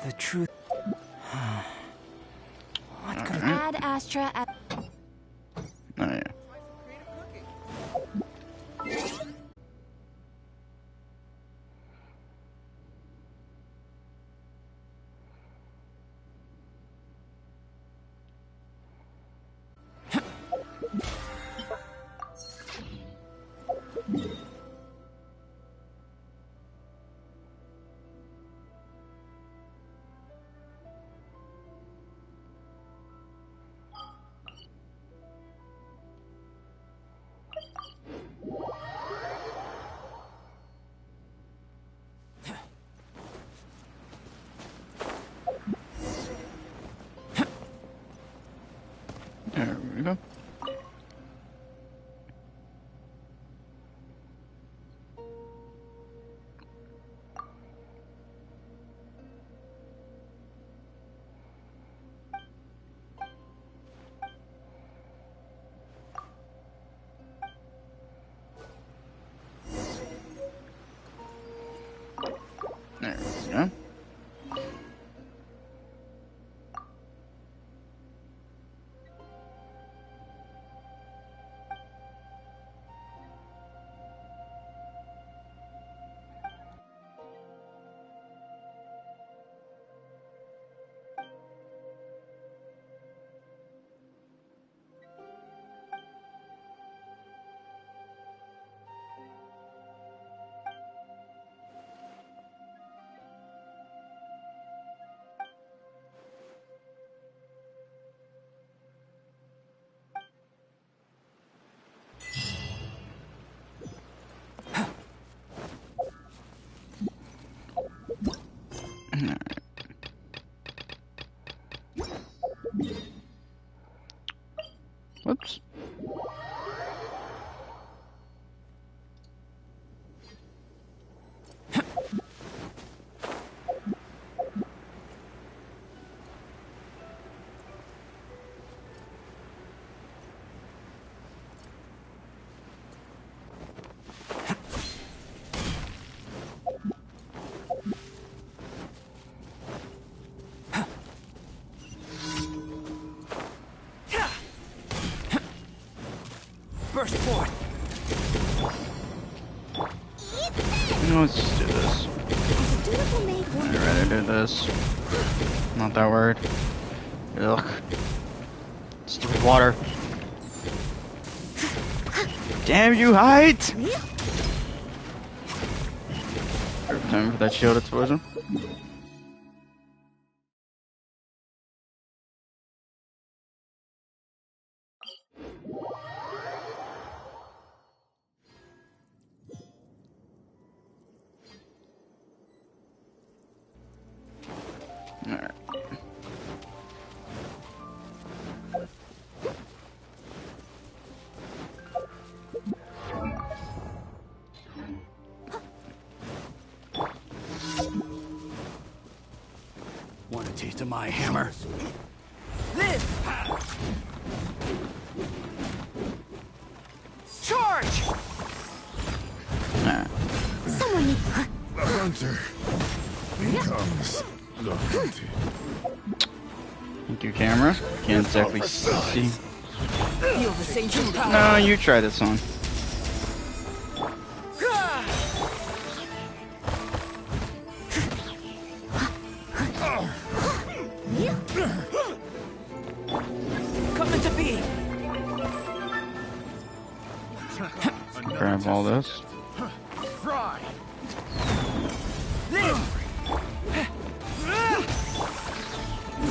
The truth. What could Add Astra at... Oh, yeah. There we go. There we go. Whoops. burst forth. You know, let's just do this. I'd rather do this. Not that word. Ugh. Stupid water. Damn you, height! Time for that shield explosion. Alright. Want a taste of my hammer? Live! Charge! Alright. Someone needs... The hunter becomes the hunted. Thank you, camera. Can't exactly see. Feel the same power. No, you try this one. Coming to be. Grab all this. Fry. Live.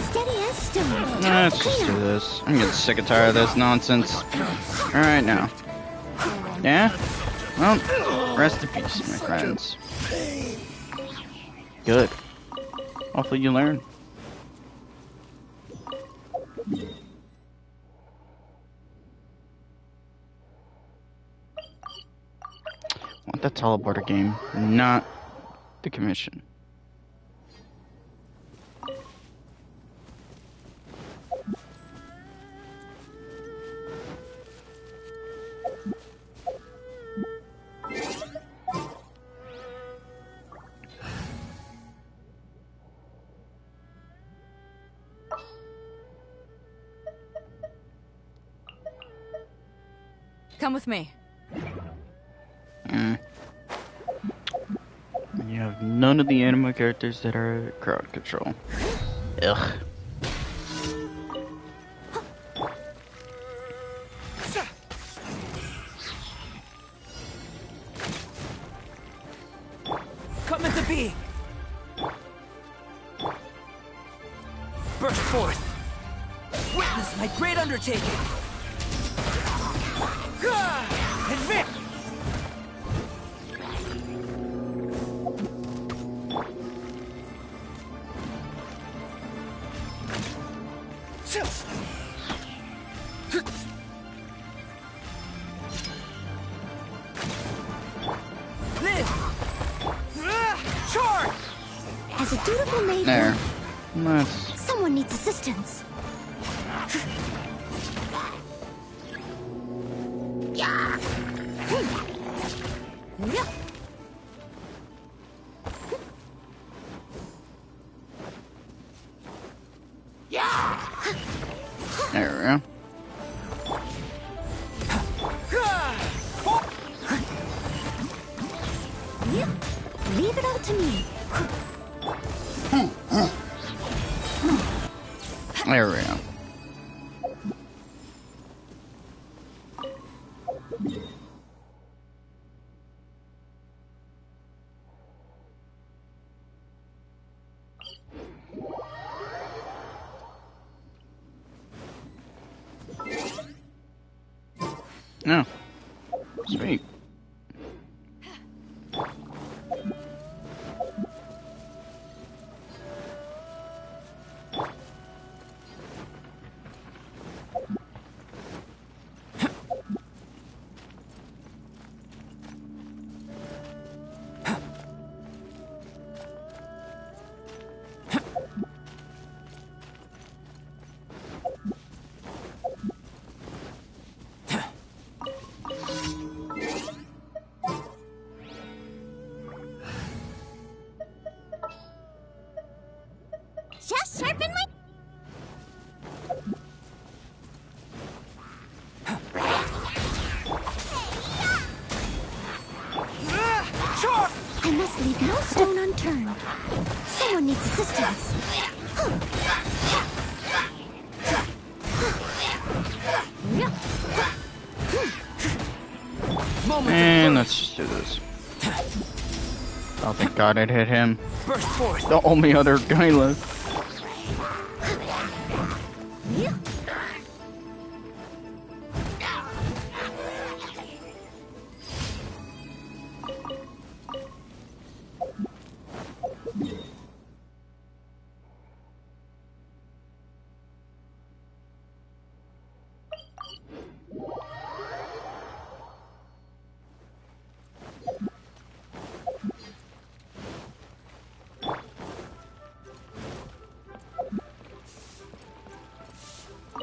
Steady as stone. Let's just do this. I'm getting sick and tired of this nonsense. Alright now. Yeah? Well, rest in peace, my friends. Good. Hopefully you learn. I want that teleporter game, not the commission. Come with me. And you have none of the anime characters that are crowd control. Ugh. Come into being. Burst forth. Witness my great undertaking. Advance. As a dutiful maid, There. That's... someone needs assistance. There we go. Leave it all to me. There we go. Oh. Sweet. Just sharpen my... I must leave no stone unturned. Someone needs assistance. And let's just do this. Oh, thank God it hit him. Burst forth. The only other guy left.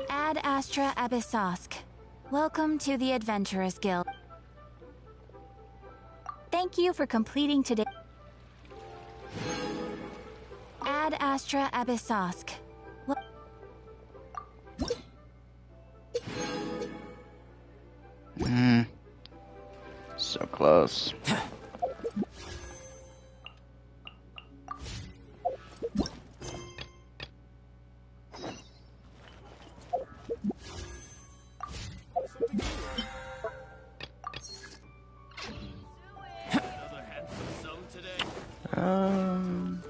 Ad Astra Abyssosk. Welcome to the Adventurers Guild. Thank you for completing today. Ad Astra Abyssosk. So close. Um,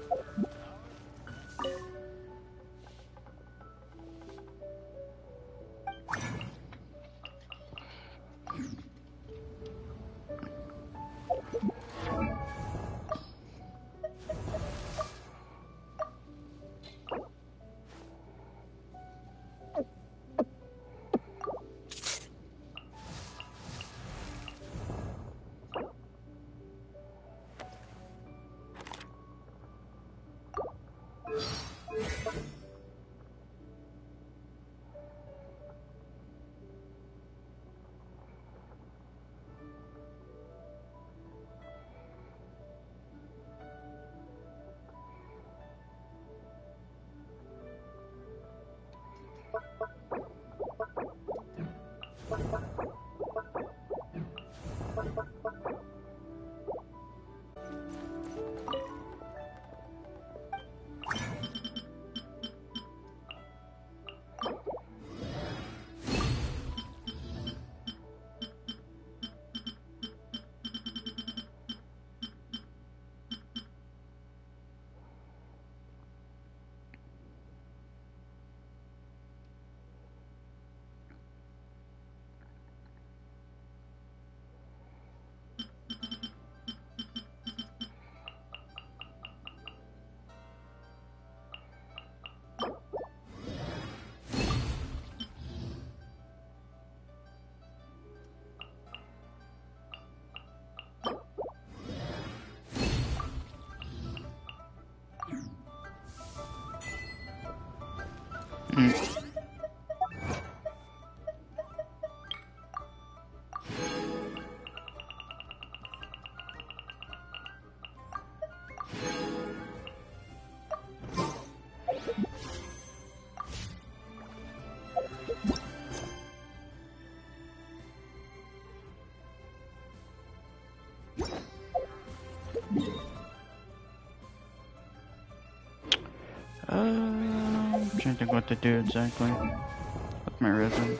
I'm trying to think what to do exactly with my rhythm.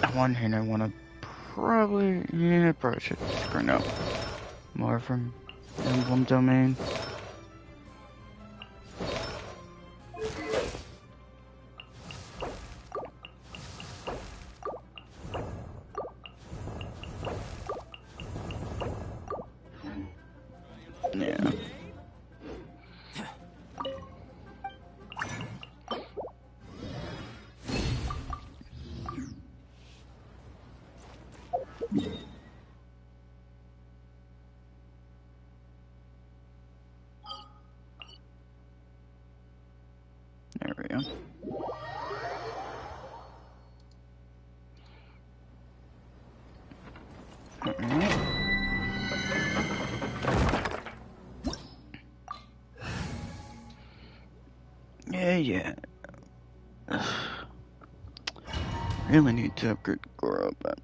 On one hand, I want to probably should screen up more from Emblem Domain. Yeah. There we go. Alright. Yeah. Really need to upgrade Goro, but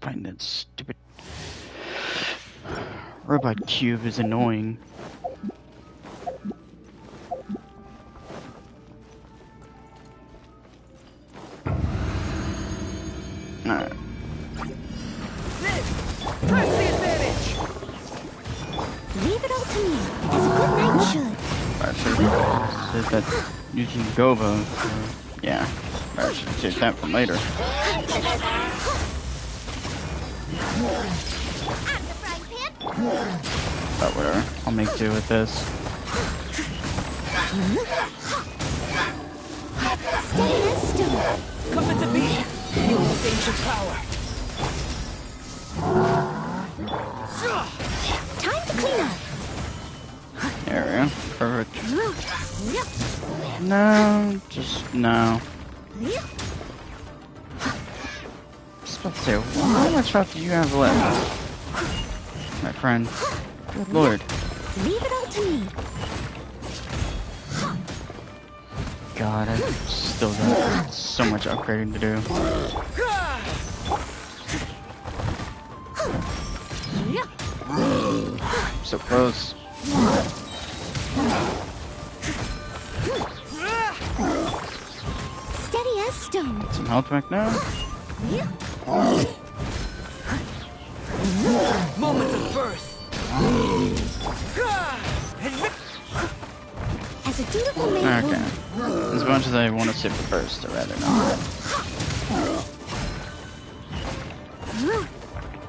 find that stupid robot cube is annoying. Alright. Press the advantage! Leave it all to me, as a good knight should. I should said that using Gova, yeah. I should save that for later. But whatever, I'll make do with this. Stay as stone. Come into being! You will save your power! Time to clean up. There we go. Perfect. No, just no. Just about to say, how much health do you have left? My friend. Good lord. Leave it all to me. God, I've still got so much upgrading to do. So close. Steady as stone. Some health back now. Moment of birth! As a dutiful maid Okay. As much as I want to save the first, I'd rather not.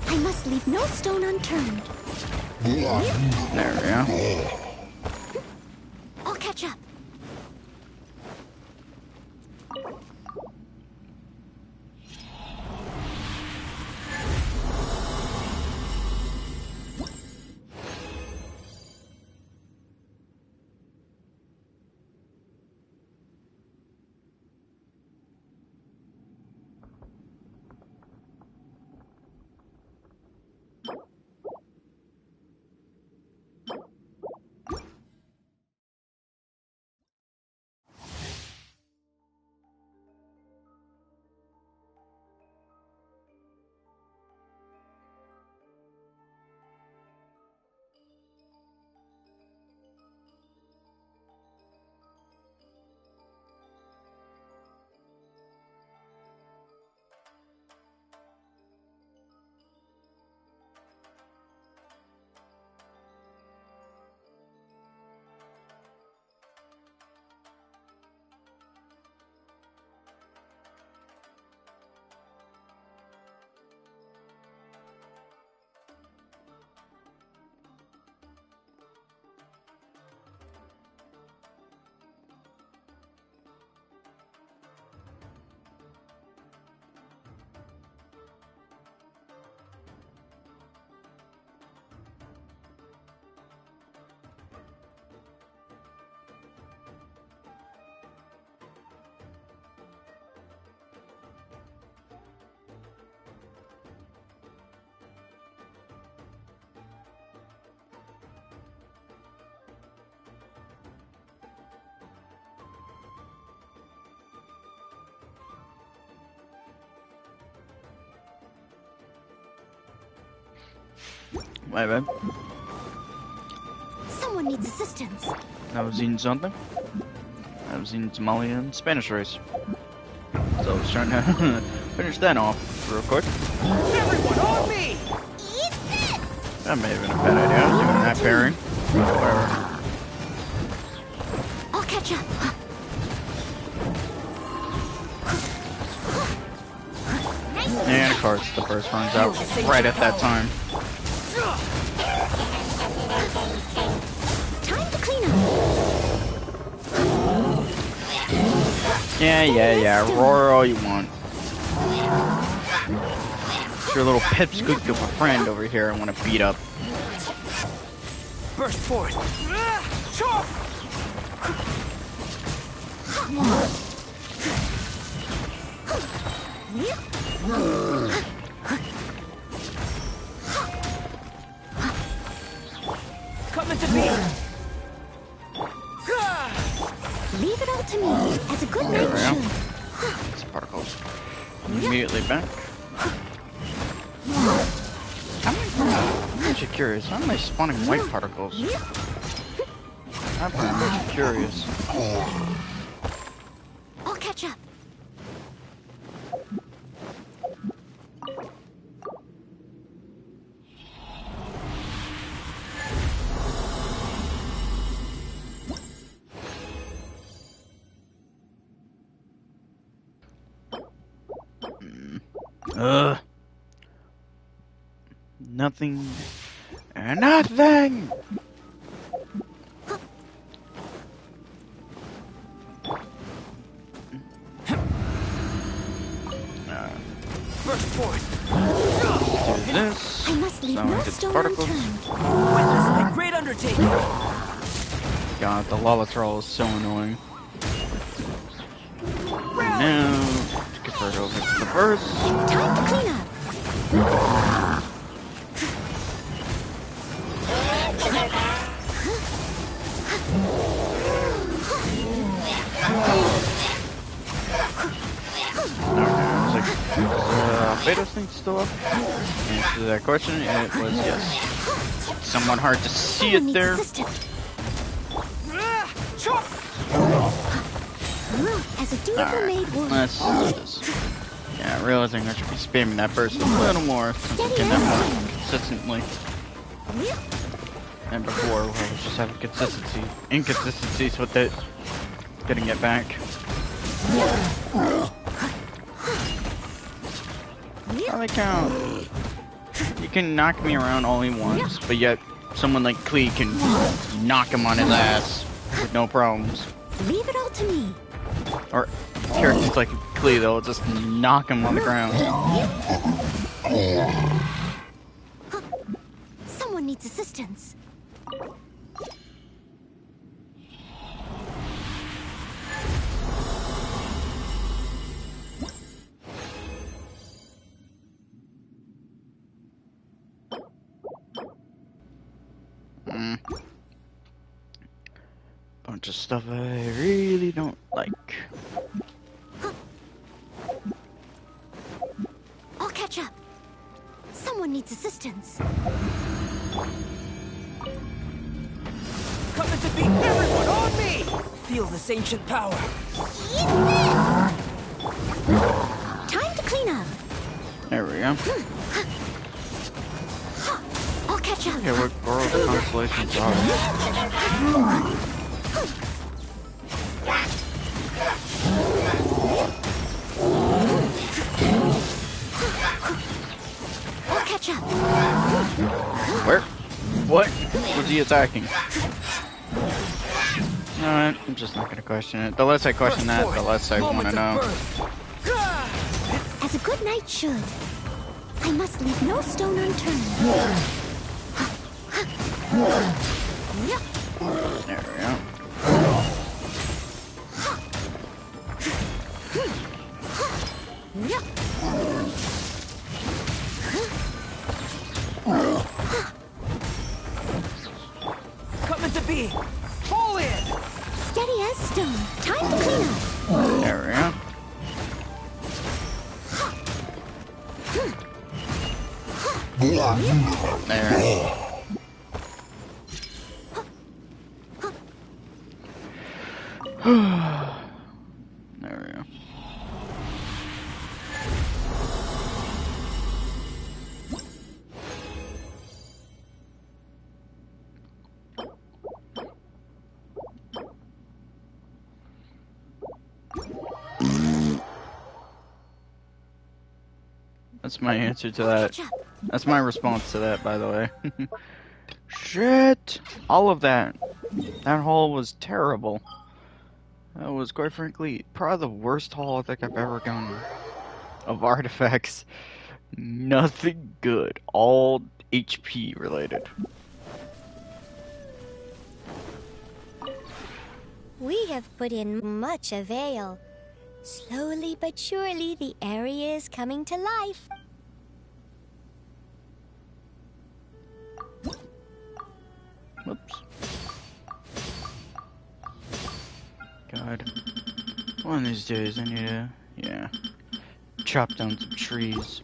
I must leave no stone unturned. There we go. I'll catch up. My bad. Someone needs assistance. I was eating something. I was eating tamale and Spanish rice. So I was trying to finish that off real quick. Everyone on me! Eat this! That may have been a bad idea. I was doing that pairing. Whatever. I'll catch up. And of course, the burst runs out right at that time. Time to clean up. Yeah. Roar all you want. It's your little pipsqueak of a friend over here I want to beat up. Burst forth! Chop! Coming to me! Leave it all to me, as a good There we knight go. should. It's particles. Immediately back. I'm actually curious. How am I spawning white particles? I'm pretty curious. I'll catch up. Nothing. Nothing! Burst forth! Do this. I must leave So no we get stone particles. unturned. Witness my great undertaking! God, the lava troll is so annoying. And now, convert over to the burst. Time to clean up. Beta's thing still up? Answer to that question, it was yes. Somewhat hard to see Someone it there. needs assistance. Chop! As a dutiful maid would. Let's do this. Yeah, realizing I should be spamming that burst a little more since I'm getting that more consistently. And before, I was just having inconsistencies with it. Getting it back. I like how you can knock me around all he wants, but yet someone like Klee can knock him on his ass with no problems. Leave it all to me. Or characters like Klee, they'll just knock him on the ground. Someone needs assistance. Bunch of stuff I really don't like. I'll catch up. Someone needs assistance. Coming to beat everyone on me! Feel this ancient power. Time to clean up. There we go. I'll catch up. Okay, what world constellations are? I'll catch up. Where? What was he attacking? Alright, I'm just not gonna question it. The less I question that, the less I want to know. As a good knight should. I must leave no stone unturned. There we go. Coming to be. Fall in! Steady as stone. Time to clean up. There we go. There. There we go. That's my answer to that. That's my response to that, by the way. Shit! All of that. That haul was terrible. That was, quite frankly, probably the worst haul I think I've ever gotten of artifacts. Nothing good. All HP related. We have put in much avail. Slowly but surely, the area is coming to life. Whoops. God. One of these days I need to, yeah, chop down some trees.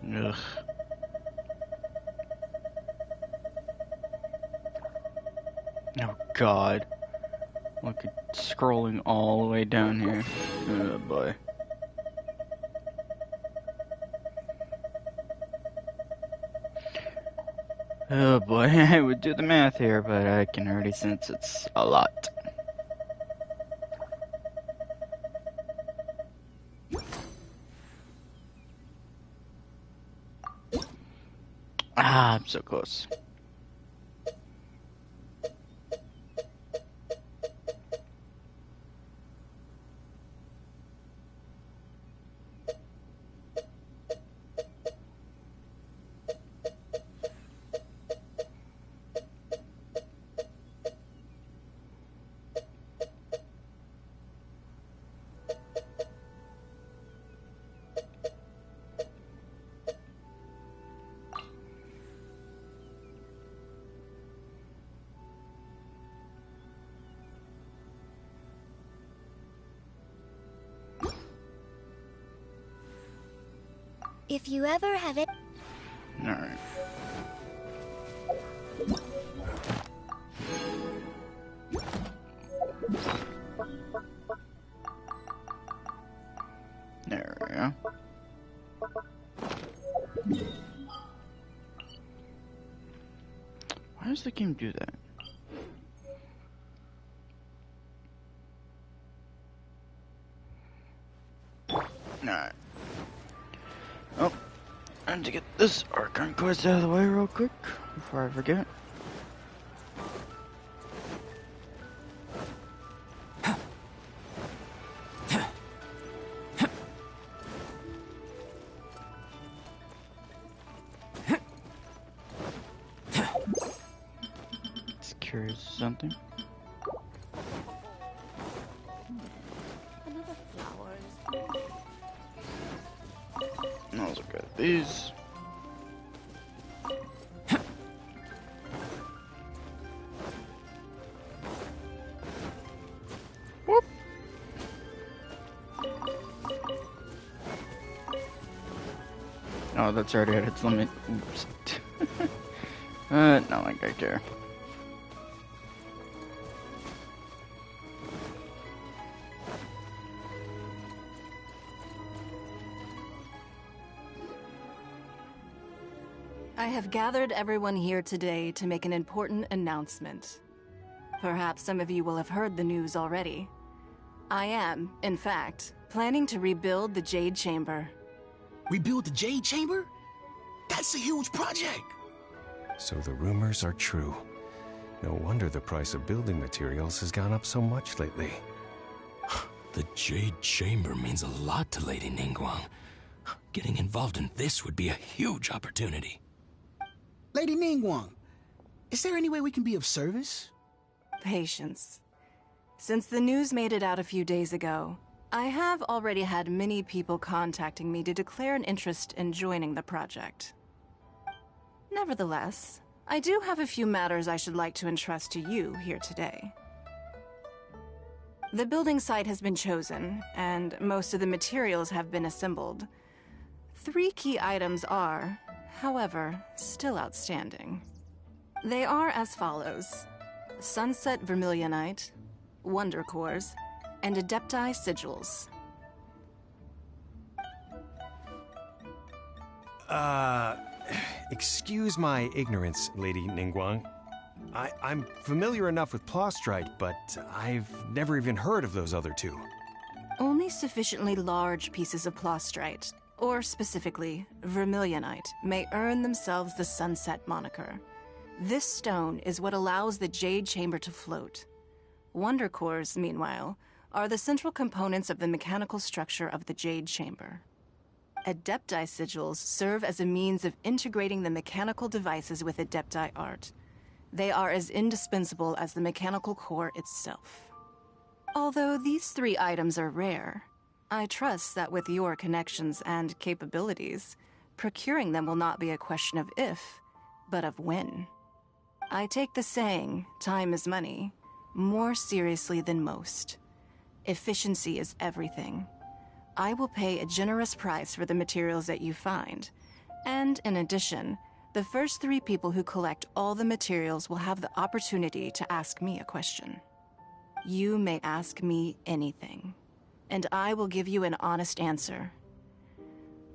Ugh. Oh God. Look at scrolling all the way down here. Oh boy. Oh boy, I would do the math here, but I can already sense it's a lot. Ah, I'm so close. If you ever have it... Alright. There we go. Why does the game do that? Alright. Oh, I need to get this Archon quest out of the way real quick before I forget. Just curious of something. Let's look at these. Whoop. Oh, that's already at its limit. Oops. Not like I care. I have gathered everyone here today to make an important announcement. Perhaps some of you will have heard the news already. I am, in fact, planning to rebuild the Jade Chamber. Rebuild the Jade Chamber? That's a huge project. So the rumors are true. No wonder the price of building materials has gone up so much lately. The Jade Chamber means a lot to Lady Ningguang. Getting involved in this would be a huge opportunity. Lady Ningguang, Is there any way we can be of service? Patience. Since the news made it out a few days ago, I have already had many people contacting me to declare an interest in joining the project. Nevertheless, I do have a few matters I should like to entrust to you here today. The building site has been chosen, and most of the materials have been assembled. 3 key items are, however, still outstanding. They are as follows: Sunset Vermilionite, Wonder Cores, and Adepti Sigils. Excuse my ignorance, Lady Ningguang. I'm familiar enough with Plostrite, but I've never even heard of those other 2. Only sufficiently large pieces of Plostrite, or specifically Vermilionite, may earn themselves the Sunset moniker. This stone is what allows the Jade Chamber to float. Wonder Cores, meanwhile, are the central components of the mechanical structure of the Jade Chamber. Adepti Sigils serve as a means of integrating the mechanical devices with Adepti art. They are as indispensable as the mechanical core itself. Although these 3 items are rare, I trust that with your connections and capabilities, procuring them will not be a question of if, but of when. I take the saying, time is money, more seriously than most. Efficiency is everything. I will pay a generous price for the materials that you find, and in addition, the first 3 people who collect all the materials will have the opportunity to ask me a question. You may ask me anything, and I will give you an honest answer.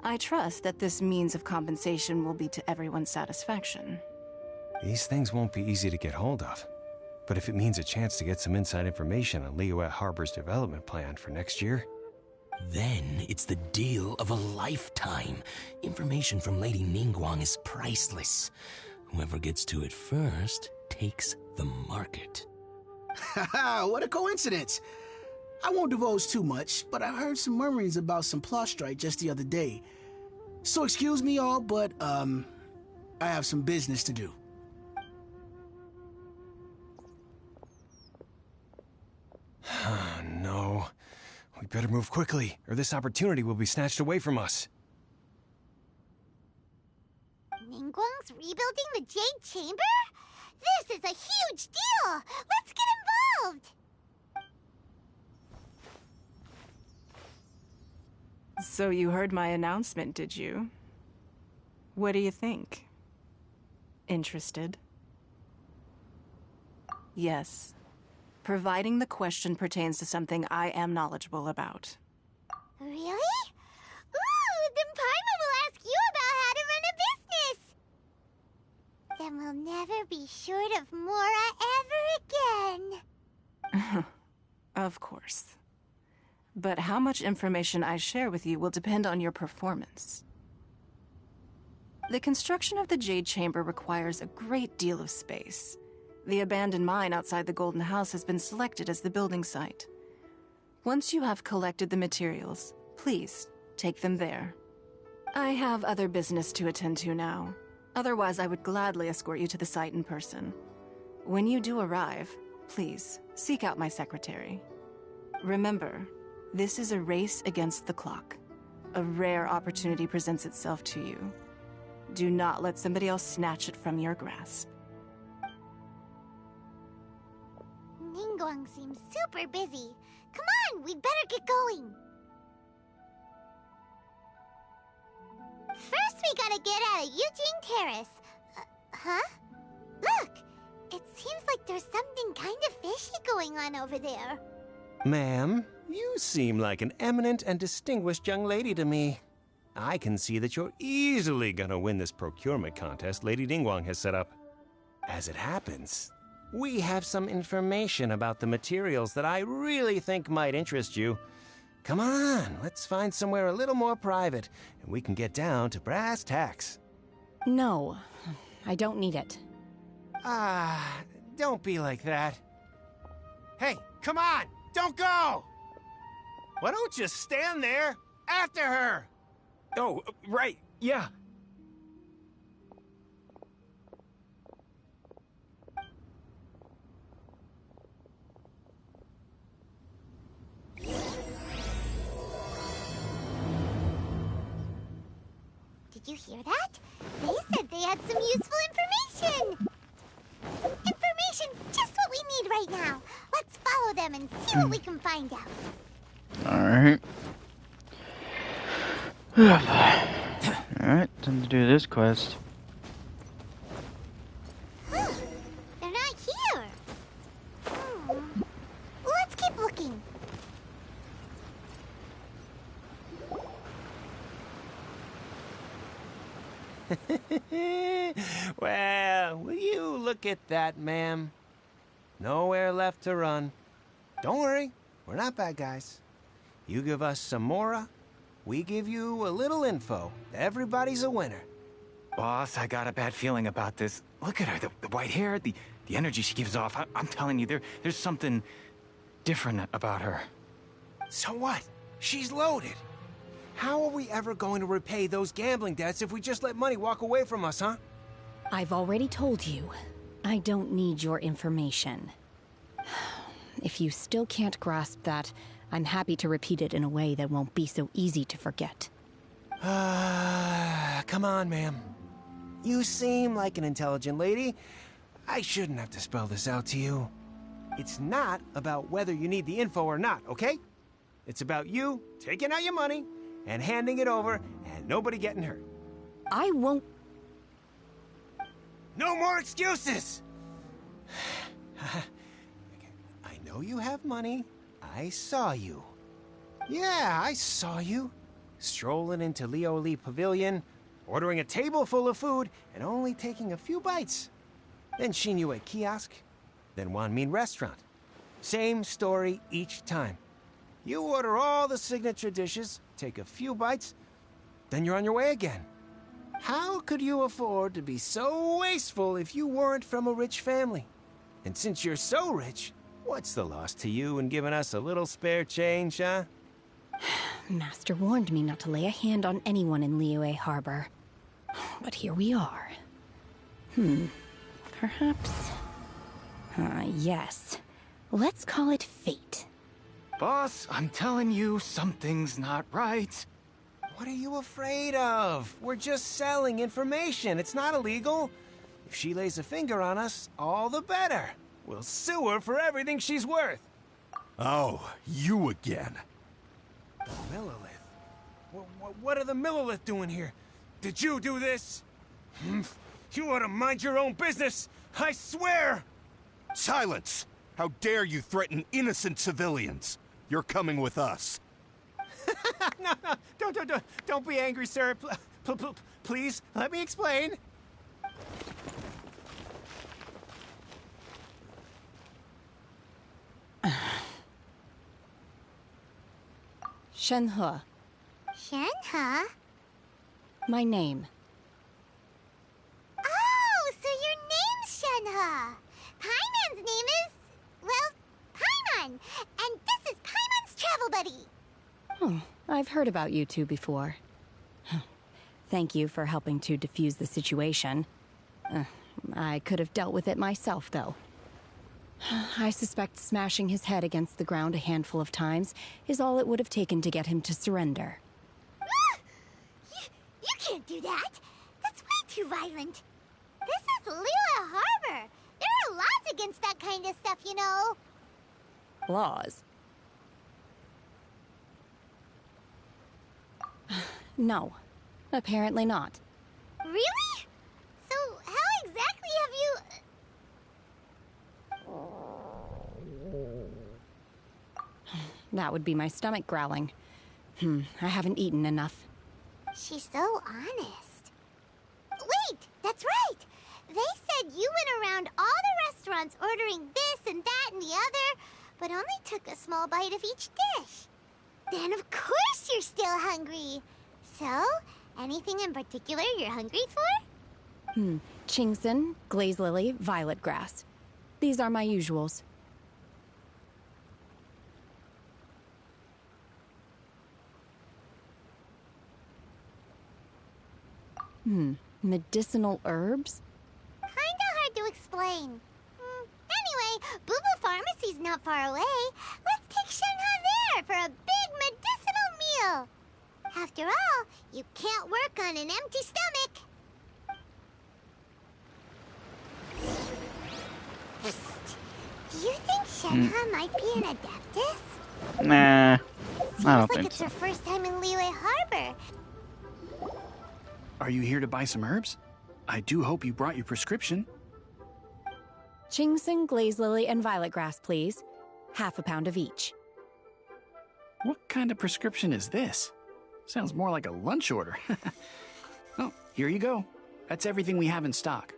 I trust that this means of compensation will be to everyone's satisfaction. These things won't be easy to get hold of. But if it means a chance to get some inside information on Liyue Harbor's development plan for next year... Then it's the deal of a lifetime. Information from Lady Ningguang is priceless. Whoever gets to it first takes the market. Haha, what a coincidence! I won't divulge too much, but I heard some murmurings about some Plostrite just the other day. So excuse me all, but, I have some business to do. No. We better move quickly, or this opportunity will be snatched away from us. Ningguang's rebuilding the Jade Chamber? This is a huge deal! Let's get involved! So you heard my announcement, did you? What do you think? Interested? Yes. Providing the question pertains to something I am knowledgeable about. Really? Ooh, then Paimon will ask you about how to run a business! Then we'll never be short of Mora ever again. Of course. But how much information I share with you will depend on your performance. The construction of the Jade Chamber requires a great deal of space. The abandoned mine outside the Golden House has been selected as the building site. Once you have collected the materials, please take them there. I have other business to attend to now. Otherwise, I would gladly escort you to the site in person. When you do arrive, please seek out my secretary. Remember, this is a race against the clock. A rare opportunity presents itself to you. Do not let somebody else snatch it from your grasp. Ningguang seems super busy. Come on, we'd better get going. First, we gotta get out of Eugene Terrace. Huh? Look! It seems like there's something kind of fishy going on over there. Ma'am, you seem like an eminent and distinguished young lady to me. I can see that you're easily gonna win this procurement contest Lady Ningguang has set up. As it happens, we have some information about the materials that I really think might interest you. Come on, let's find somewhere a little more private, and we can get down to brass tacks. No, I don't need it. Don't be like that. Hey, come on, don't go! Why don't you stand there after her? Oh, right, yeah. Did you hear that? They said they had some useful information! Information's just what we need right now. Let's follow them and see what we can find out. Alright. Alright, time to do this quest. They're not here. Let's keep looking. Well, will you look at that, ma'am? Nowhere left to run. Don't worry, we're not bad guys. You give us some mora, we give you a little info. Everybody's a winner. Boss, I got a bad feeling about this. Look at her, the white hair, the energy she gives off. I'm telling you, there's something different about her. So what? She's loaded. How are we ever going to repay those gambling debts if we just let money walk away from us, huh? I've already told you, I don't need your information. If you still can't grasp that, I'm happy to repeat it in a way that won't be so easy to forget. Come on, ma'am. You seem like an intelligent lady. I shouldn't have to spell this out to you. It's not about whether you need the info or not, okay? It's about you taking out your money and handing it over and nobody getting hurt. I won't... No more excuses! I know you have money. I saw you. Yeah, I saw you. Strolling into Leo Lee Pavilion, ordering a table full of food, and only taking a few bites. Then Shinyue Kiosk, then Wanmin Restaurant. Same story each time. You order all the signature dishes, take a few bites, then you're on your way again. How could you afford to be so wasteful if you weren't from a rich family? And since you're so rich, what's the loss to you in giving us a little spare change, huh? Master warned me not to lay a hand on anyone in Liyue Harbor. But here we are. Perhaps... yes. Let's call it fate. Boss, I'm telling you, something's not right. What are you afraid of? We're just selling information. It's not illegal. If she lays a finger on us, all the better. We'll sue her for everything she's worth. Oh, you again. Millilith? What are the Millilith doing here? Did you do this? You ought to mind your own business. I swear! Silence! How dare you threaten innocent civilians? You're coming with us. No, don't be angry, sir. Please, let me explain. Shenhe. Shenhe? My name. Oh, so your name's Shenhe. Paimon's name is... well, Paimon. And this is Paimon's travel buddy. Oh, I've heard about you two before. Thank you for helping to defuse the situation. I could have dealt with it myself, though. I suspect smashing his head against the ground a handful of times is all it would have taken to get him to surrender. You can't do that. That's way too violent. This is Liyue Harbor. There are laws against that kind of stuff, you know. Laws? No, apparently not. Really? So how exactly have you... That would be my stomach growling. I haven't eaten enough. She's so honest. Wait, that's right. They said you went around all the restaurants ordering this and that and the other, but only took a small bite of each dish. Then of course you're still hungry. So, anything in particular you're hungry for? Chingson, glaze lily, violet grass. These are my usuals. Medicinal herbs? Kinda hard to explain. Anyway, Boo Boo Pharmacy's not far away. Let's take Shenhe there for a big medicinal meal. After all, you can't work on an empty stomach. Psst. Do you think Shenhe might be an Adeptus? Nah, Seems I don't like think it's so. her first time in Liyue Harbor. Are you here to buy some herbs? I do hope you brought your prescription. Chingsing, glaze lily, and violet grass, please. Half a pound of each. What kind of prescription is this? Sounds more like a lunch order. Oh, here you go. That's everything we have in stock.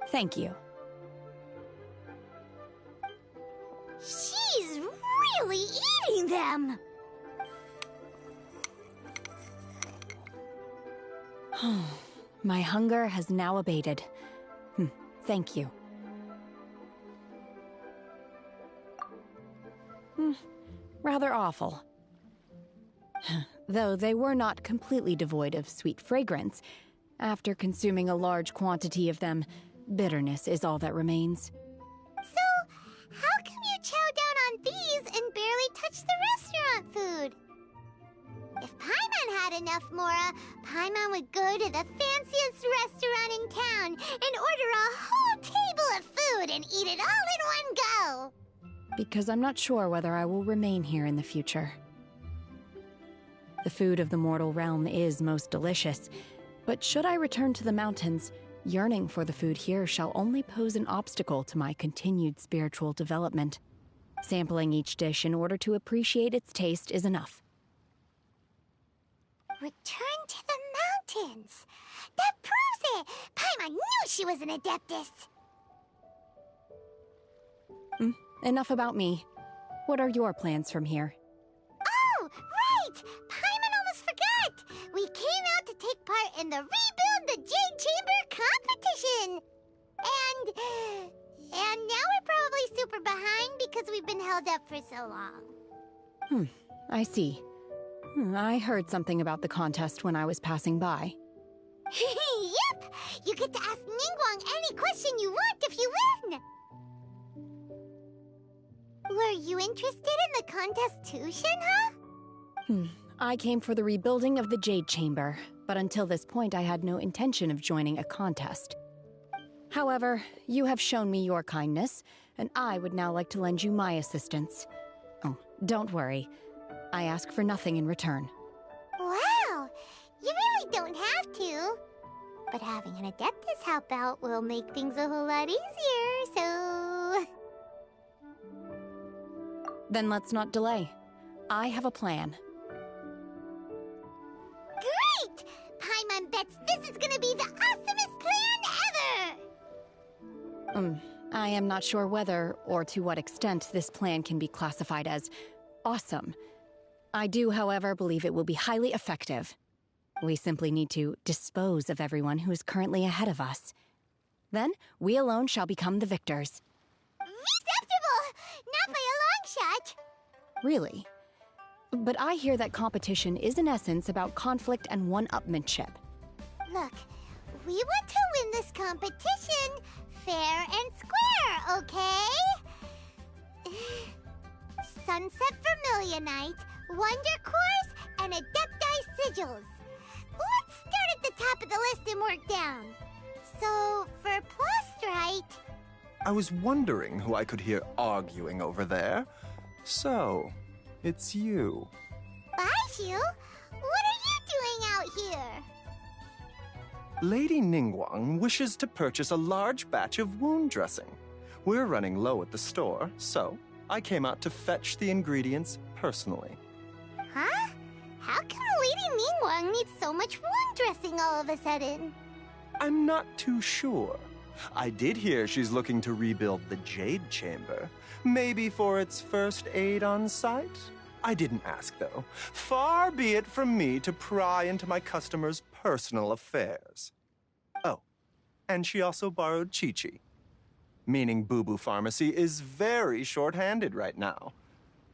Thank you. She's really eating them. My hunger has now abated. Thank you. Rather awful. Though they were not completely devoid of sweet fragrance, after consuming a large quantity of them, bitterness is all that remains. So, how come you chow down on these and barely touch the restaurant food? If Paimon had enough Mora, Paimon would go to the fanciest restaurant in town and order a whole table of food and eat it all in one go. Because I'm not sure whether I will remain here in the future. The food of the mortal realm is most delicious, but should I return to the mountains, yearning for the food here shall only pose an obstacle to my continued spiritual development. Sampling each dish in order to appreciate its taste is enough. Return to the mountains. That proves it. Paimon knew she was an Adeptus. Enough about me. What are your plans from here? Oh, right! Paimon almost forgot! We came out to take part in the Rebuild the Jade Chamber competition! And now we're probably super behind because we've been held up for so long. I see. I heard something about the contest when I was passing by. Yep! You get to ask Ningguang any question you want if you win! Were you interested in the contest too, Shenhe? I came for the rebuilding of the Jade Chamber, but until this point I had no intention of joining a contest. However, you have shown me your kindness, and I would now like to lend you my assistance. Oh, don't worry. I ask for nothing in return. Wow! You really don't have to. But having an Adeptus help out will make things a whole lot easier, so... Then let's not delay. I have a plan. Great! Paimon bets this is gonna be the awesomest plan ever! I am not sure whether or to what extent this plan can be classified as awesome. I do, however, believe it will be highly effective. We simply need to dispose of everyone who is currently ahead of us. Then, we alone shall become the victors. Acceptable! Not by a long shot! Really? But I hear that competition is in essence about conflict and one-upmanship. Look, we want to win this competition fair and square, okay? Sunset Vermilionite, Wonder Cores, and Adepti Sigils. Let's start at the top of the list and work down. So, for Plustrite... I was wondering who I could hear arguing over there. So, it's you. Baishu? What are you doing out here? Lady Ningguang wishes to purchase a large batch of wound dressing. We're running low at the store, so I came out to fetch the ingredients personally. Huh? How come Lady Ningguang needs so much wound dressing all of a sudden? I'm not too sure. I did hear she's looking to rebuild the Jade Chamber. Maybe for its first aid on site? I didn't ask, though. Far be it from me to pry into my customers' personal affairs. Oh, and she also borrowed Chi-Chi. Meaning Boo Boo Pharmacy is very short-handed right now.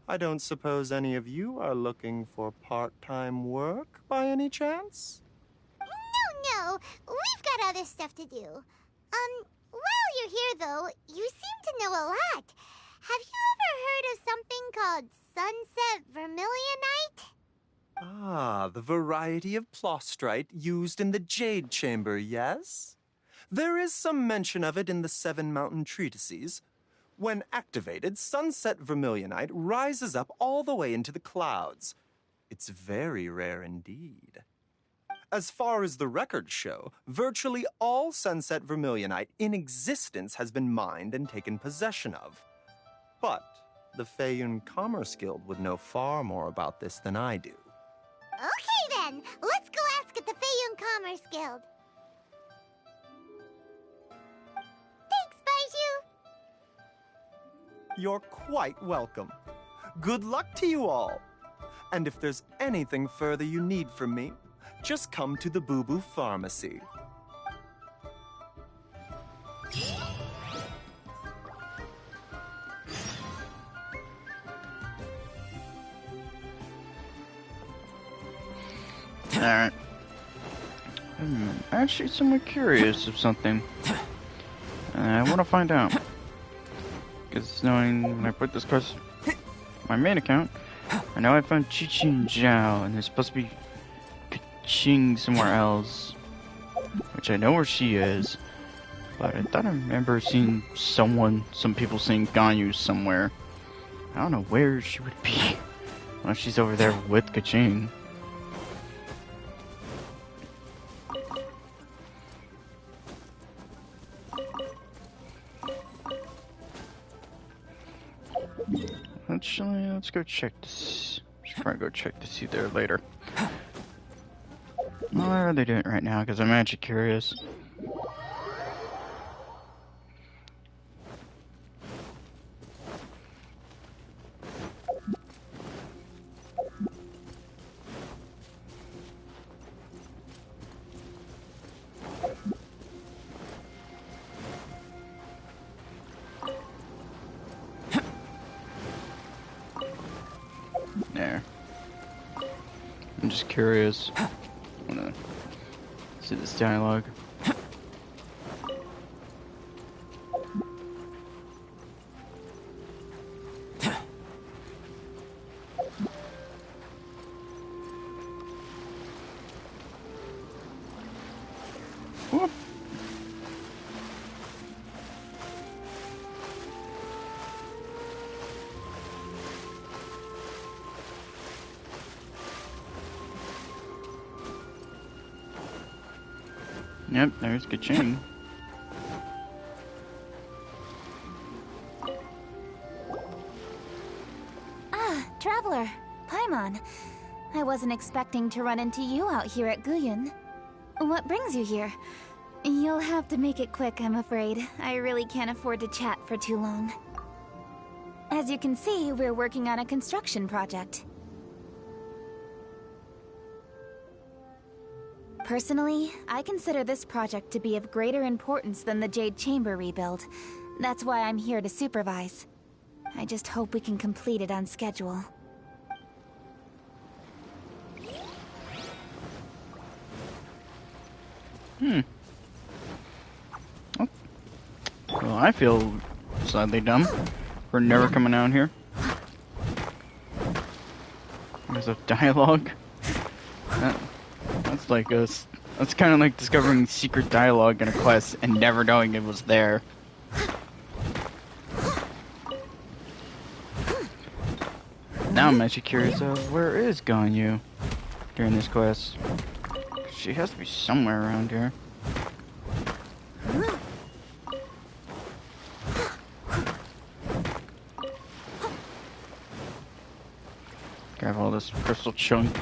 I don't suppose any of you are looking for part-time work by any chance? No, we've got other stuff to do. While you're here, though, you seem to know a lot. Have you ever heard of something called sunset vermilionite? Ah, the variety of plostrite used in the Jade Chamber, yes? There is some mention of it in the Seven Mountain Treatises. When activated, sunset vermilionite rises up all the way into the clouds. It's very rare indeed. As far as the records show, virtually all sunset vermilionite in existence has been mined and taken possession of. But the Feiyun Commerce Guild would know far more about this than I do. Okay then, let's go ask at the Feiyun Commerce Guild. Thanks, Baiju. You're quite welcome. Good luck to you all. And if there's anything further you need from me, just come to the Boo Boo Pharmacy. Alright. I'm actually somewhat curious of something. I want to find out. Because knowing when I put this quest on my main account, I know I found Qixing Zhao, and there's supposed to be Qing somewhere else. Which I know where she is. But I thought I remember seeing some people saying Ganyu somewhere. I don't know where she would be. Unless she's over there with Kaching. Actually, let's go check this. Should probably go check to see there later. What are they doing right now? Because I'm actually curious. There. I'm just curious. I wanna see this dialogue. Whoop. Yep, there's Kaching. Ah, Traveler. Paimon. I wasn't expecting to run into you out here at Guyun. What brings you here? You'll have to make it quick, I'm afraid. I really can't afford to chat for too long. As you can see, we're working on a construction project. Personally, I consider this project to be of greater importance than the Jade Chamber rebuild. That's why I'm here to supervise. I just hope we can complete it on schedule. Oh. Well, I feel slightly dumb for never coming out here. There's a dialogue. That's like us. That's kind of like discovering secret dialogue in a quest and never knowing it was there. Now I'm actually curious of where is Ganyu during this quest. She has to be somewhere around here. Grab all this crystal chunk.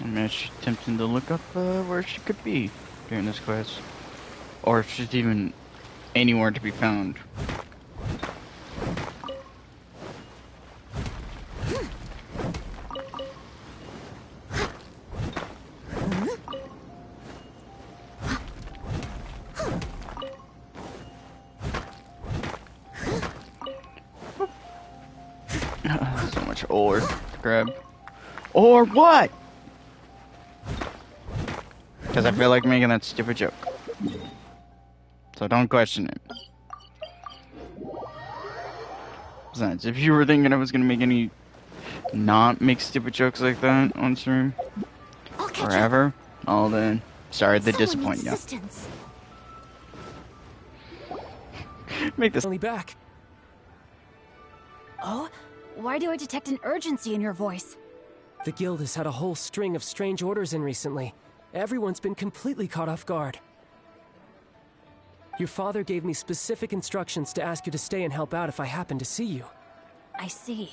I'm actually tempting to look up where she could be during this quest. Or if she's even anywhere to be found. So much ore to grab. Or what? Because I feel like making that stupid joke. So don't question it. Besides, if you were thinking I was gonna make any not make stupid jokes like that on stream forever, well then, sorry to disappoint you. Make this only back. Oh, why do I detect an urgency in your voice? The guild has had a whole string of strange orders in recently. Everyone's been completely caught off guard. Your father gave me specific instructions to ask you to stay and help out if I happen to see you. I see.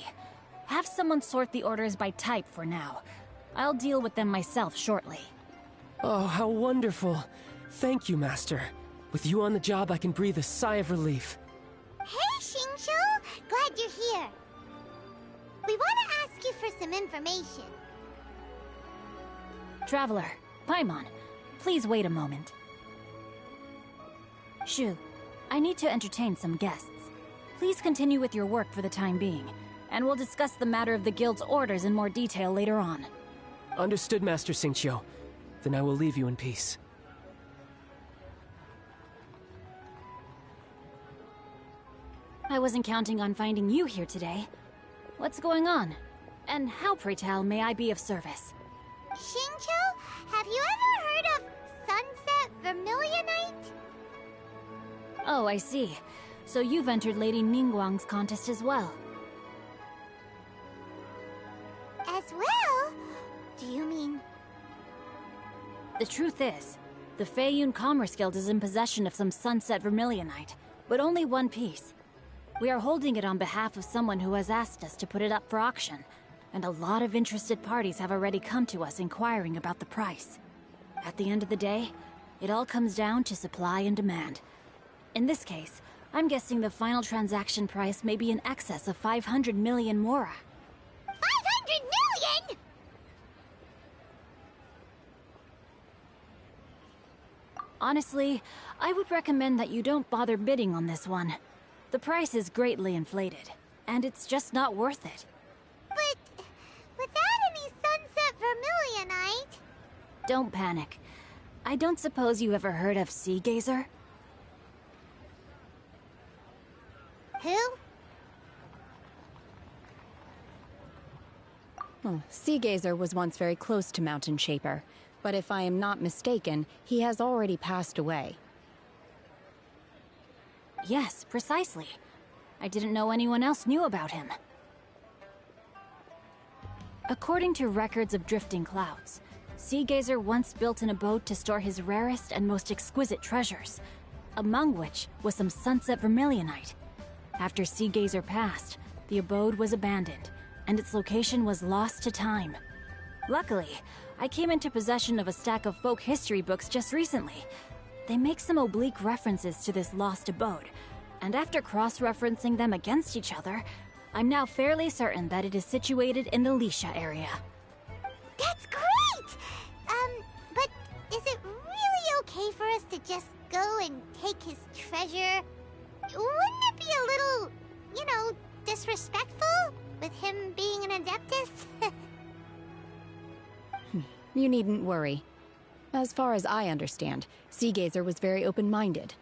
Have someone sort the orders by type for now. I'll deal with them myself shortly. Oh, how wonderful. Thank you, Master. With you on the job, I can breathe a sigh of relief. Hey, Xingqiu! Glad you're here. We want to ask you for some information. Traveler, Paimon, please wait a moment. Shu, I need to entertain some guests. Please continue with your work for the time being, and we'll discuss the matter of the guild's orders in more detail later on. Understood, Master Xingqiu. Then I will leave you in peace. I wasn't counting on finding you here today. What's going on? And how, pray tell, may I be of service? Xingqiu, have you ever heard of Sunset Vermilionite? Oh, I see. So you've entered Lady Ningguang's contest as well. As well? Do you mean... The truth is, the Feiyun Commerce Guild is in possession of some Sunset Vermilionite, but only one piece. We are holding it on behalf of someone who has asked us to put it up for auction, and a lot of interested parties have already come to us inquiring about the price. At the end of the day, it all comes down to supply and demand. In this case, I'm guessing the final transaction price may be in excess of 500 million mora. 500 million?! Honestly, I would recommend that you don't bother bidding on this one. The price is greatly inflated, and it's just not worth it. But without any Sunset Vermilionite... Don't panic. I don't suppose you ever heard of Sea Gazer? Who? Sea Gazer was once very close to Mountain Shaper, but if I am not mistaken, he has already passed away. Yes, precisely. I didn't know anyone else knew about him. According to records of drifting clouds, Sea Gazer once built an abode to store his rarest and most exquisite treasures, among which was some Sunset Vermilionite. After Sea Gazer passed, the abode was abandoned, and its location was lost to time. Luckily, I came into possession of a stack of folk history books just recently. They make some oblique references to this lost abode, and after cross-referencing them against each other, I'm now fairly certain that it is situated in the Lisha area. That's great! But is it really okay for us to just go and take his treasure? Wouldn't it be a little, you know, disrespectful with him being an Adeptus? You needn't worry. As far as I understand, Sea Gazer was very open-minded.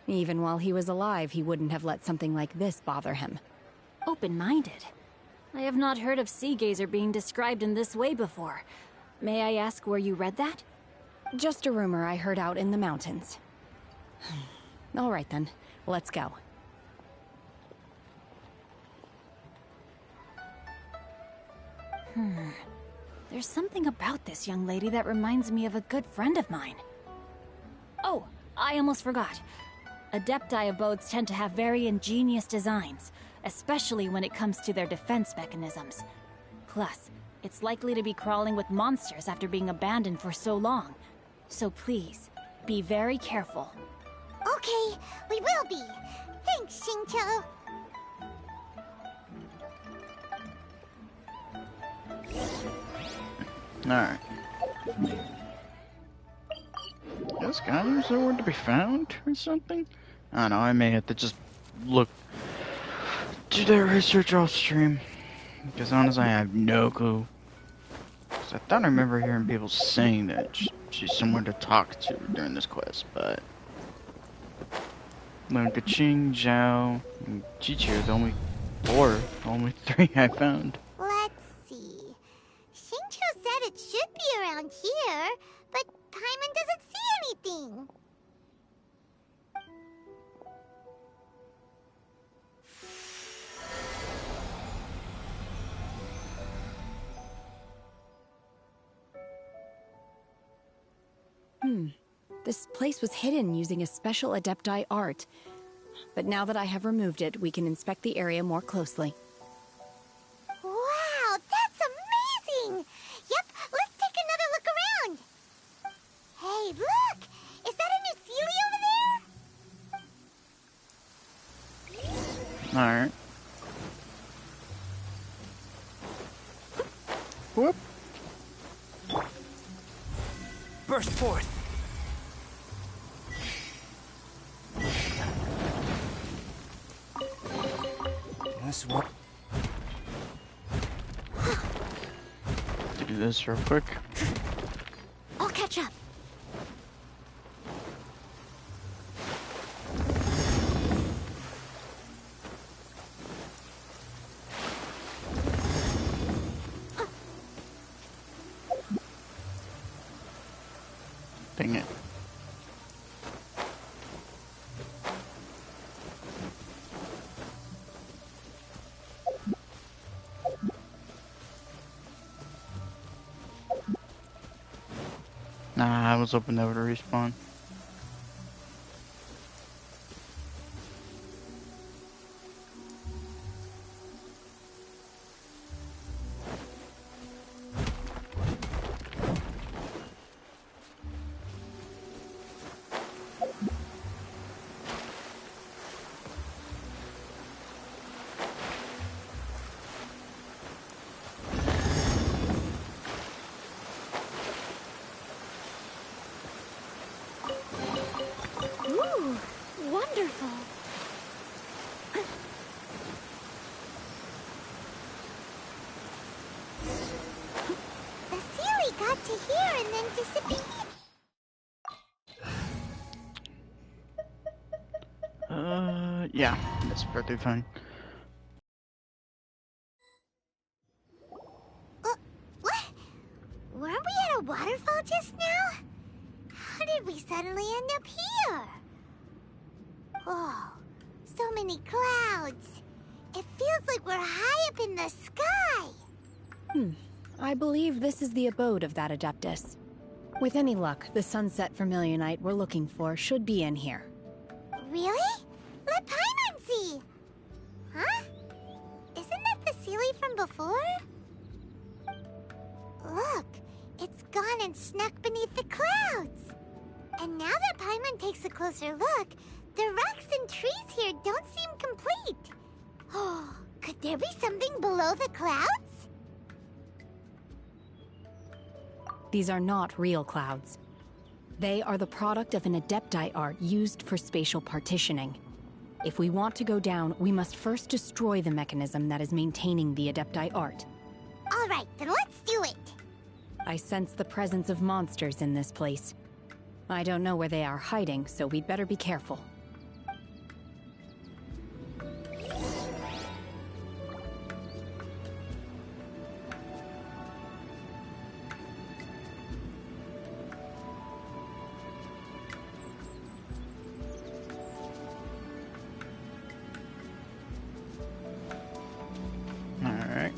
Even while he was alive, he wouldn't have let something like this bother him. Open-minded? I have not heard of Sea Gazer being described in this way before. May I ask where you read that? Just a rumor I heard out in the mountains. All right then, let's go. There's something about this young lady that reminds me of a good friend of mine. Oh, I almost forgot. Adepti abodes tend to have very ingenious designs, especially when it comes to their defense mechanisms. Plus, it's likely to be crawling with monsters after being abandoned for so long. So please, be very careful. Okay, we will be. Thanks, Xingqiu. Alright. This guy is nowhere to be found or something? I don't know, I may have to just look, do that research off stream. Because honestly, I have no clue. 'Cause I thought I remember hearing people saying that she's someone to talk to during this quest, but... Kaching, Zhao, and Chichi are the only only 3 I found. Let's see. Xingqiu said it should be around here, but Paimon doesn't see anything. This place was hidden using a special Adepti art. But now that I have removed it, we can inspect the area more closely. Wow, that's amazing! Yep, let's take another look around. Hey, look! Is that a new Sealy over there? Alright. Whoop. Burst forth. This one. Do this real quick. I'll catch up. Dang it. Nah, I was hoping they would respawn. Ooh, wonderful. The Sealy got to here and then disappeared. Yeah, that's perfectly fine. What? Weren't we at a waterfall just now? How did we suddenly end up here? Oh, so many clouds. It feels like we're high up in the sky. I believe this is the abode of that Adeptus. With any luck, the sunset Vermilionite we're looking for should be in here. Really? Let Paimon see. Huh? Isn't that the Sealy from before? Look, it's gone and snuck beneath the clouds. And now that Paimon takes a closer look, the rocks and trees here don't seem complete. Oh, could there be something below the clouds? These are not real clouds. They are the product of an Adepti art used for spatial partitioning. If we want to go down, we must first destroy the mechanism that is maintaining the Adepti art. All right, then let's do it. I sense the presence of monsters in this place. I don't know where they are hiding, so we'd better be careful. Alright.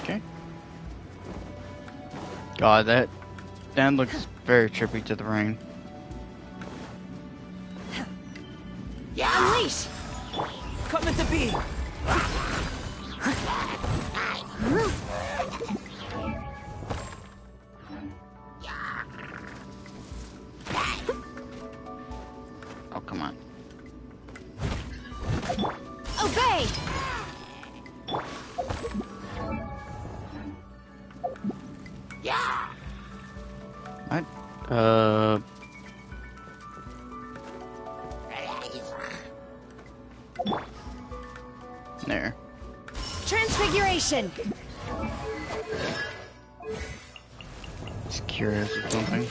Okay. God, that looks very trippy to the rain. Unleash! Coming to be! Oh, come on. Obey! There. Transfiguration! Just curious or something.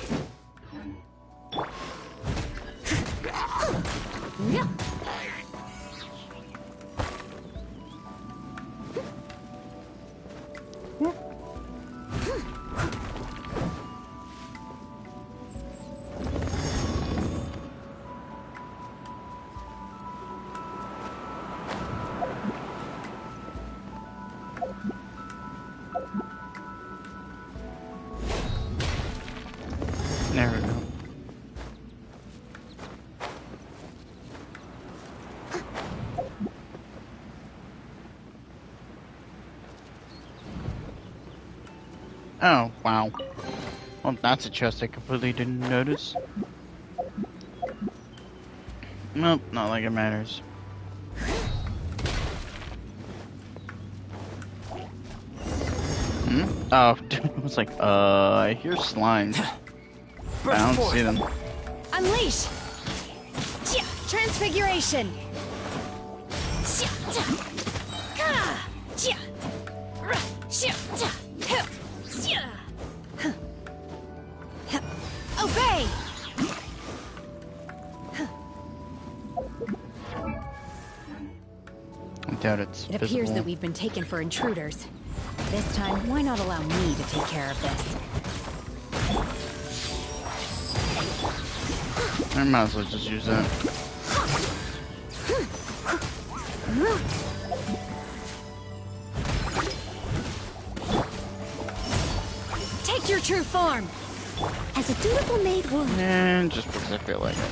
There we go. Oh, wow. Well, that's a chest I completely didn't notice. Nope, not like it matters. Hmm? Oh, dude, I was like, I hear slimes. I don't see them. Unleash! Transfiguration! Obey! I doubt it's It appears visible. that we've been taken for intruders. This time, why not allow me to take care of this? I might as well just use that. Take your true form! As a dutiful maid would. And just because I feel like it.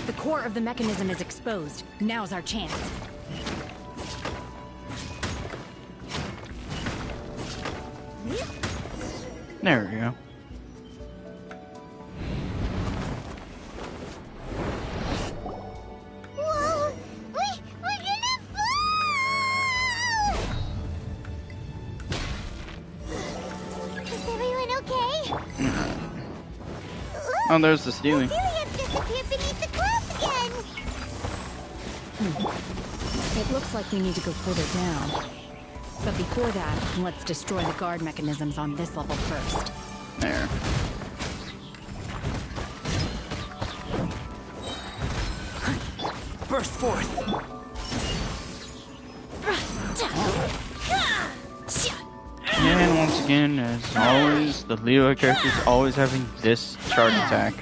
The core of the mechanism is exposed. Now's our chance. There we go. Whoa! We're gonna fall! Is everyone okay? Oh, there's the stealing. Celia's disappeared beneath the clouds again! It looks like we need to go further down. But before that, let's destroy the guard mechanisms on this level first. There. Burst forth! And once again, as always, the Leeway characters always having this charge attack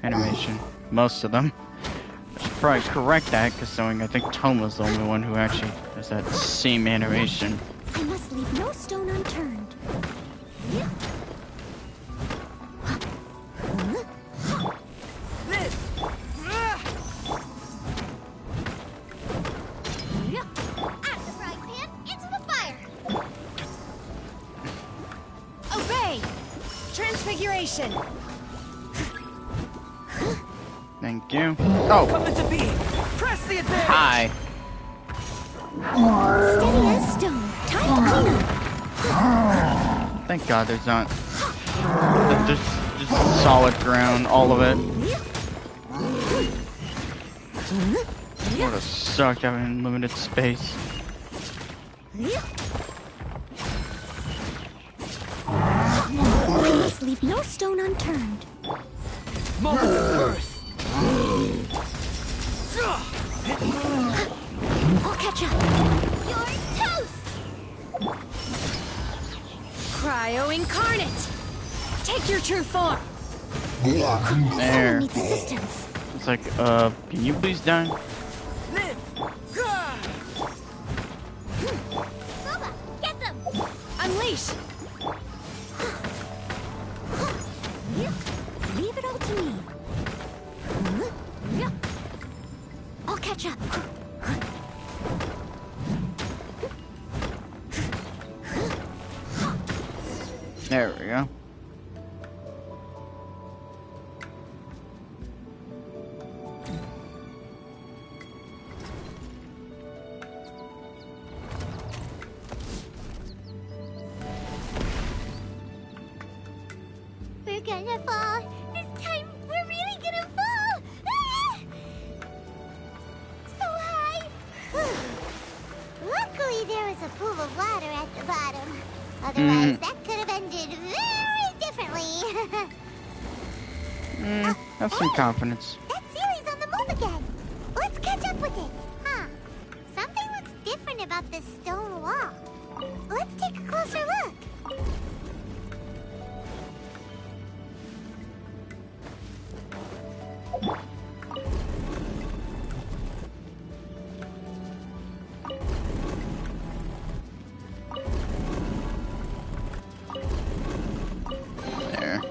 animation. Most of them. I should probably correct that, considering I think Toma's the only one who actually has that same animation. I must leave no stone unturned. Out of the frying pan, into the fire! Obey! Transfiguration! Thank you. Oh! Come into being! Press the advance! Hi! Steady as stone. Time to clean. Thank God there's not... There's just solid ground, all of it. Would have sucked having limited space. I must leave no stone unturned. Moment of birth! I'll catch up. You're toast! Cryo Incarnate! Take your true form! There. Needs assistance. It's like, can you please die? Live! Boba, get them! Unleash! Leave it all to me. I'll catch up. There we go. We're gonna fall. This time, we're really gonna Otherwise, that could have ended very differently. Have some confidence. That Sealy's on the move again. Let's catch up with it. Huh. Something looks different about this stone wall. Let's take a closer look. There.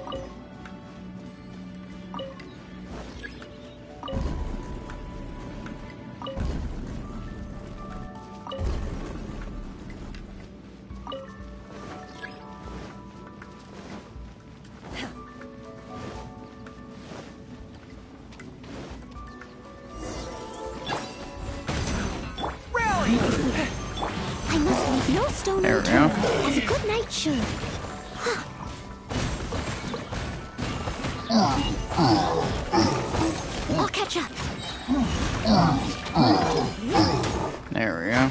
I must leave no stone There we go. unturned, as a good knight should. I'll catch up. There we go.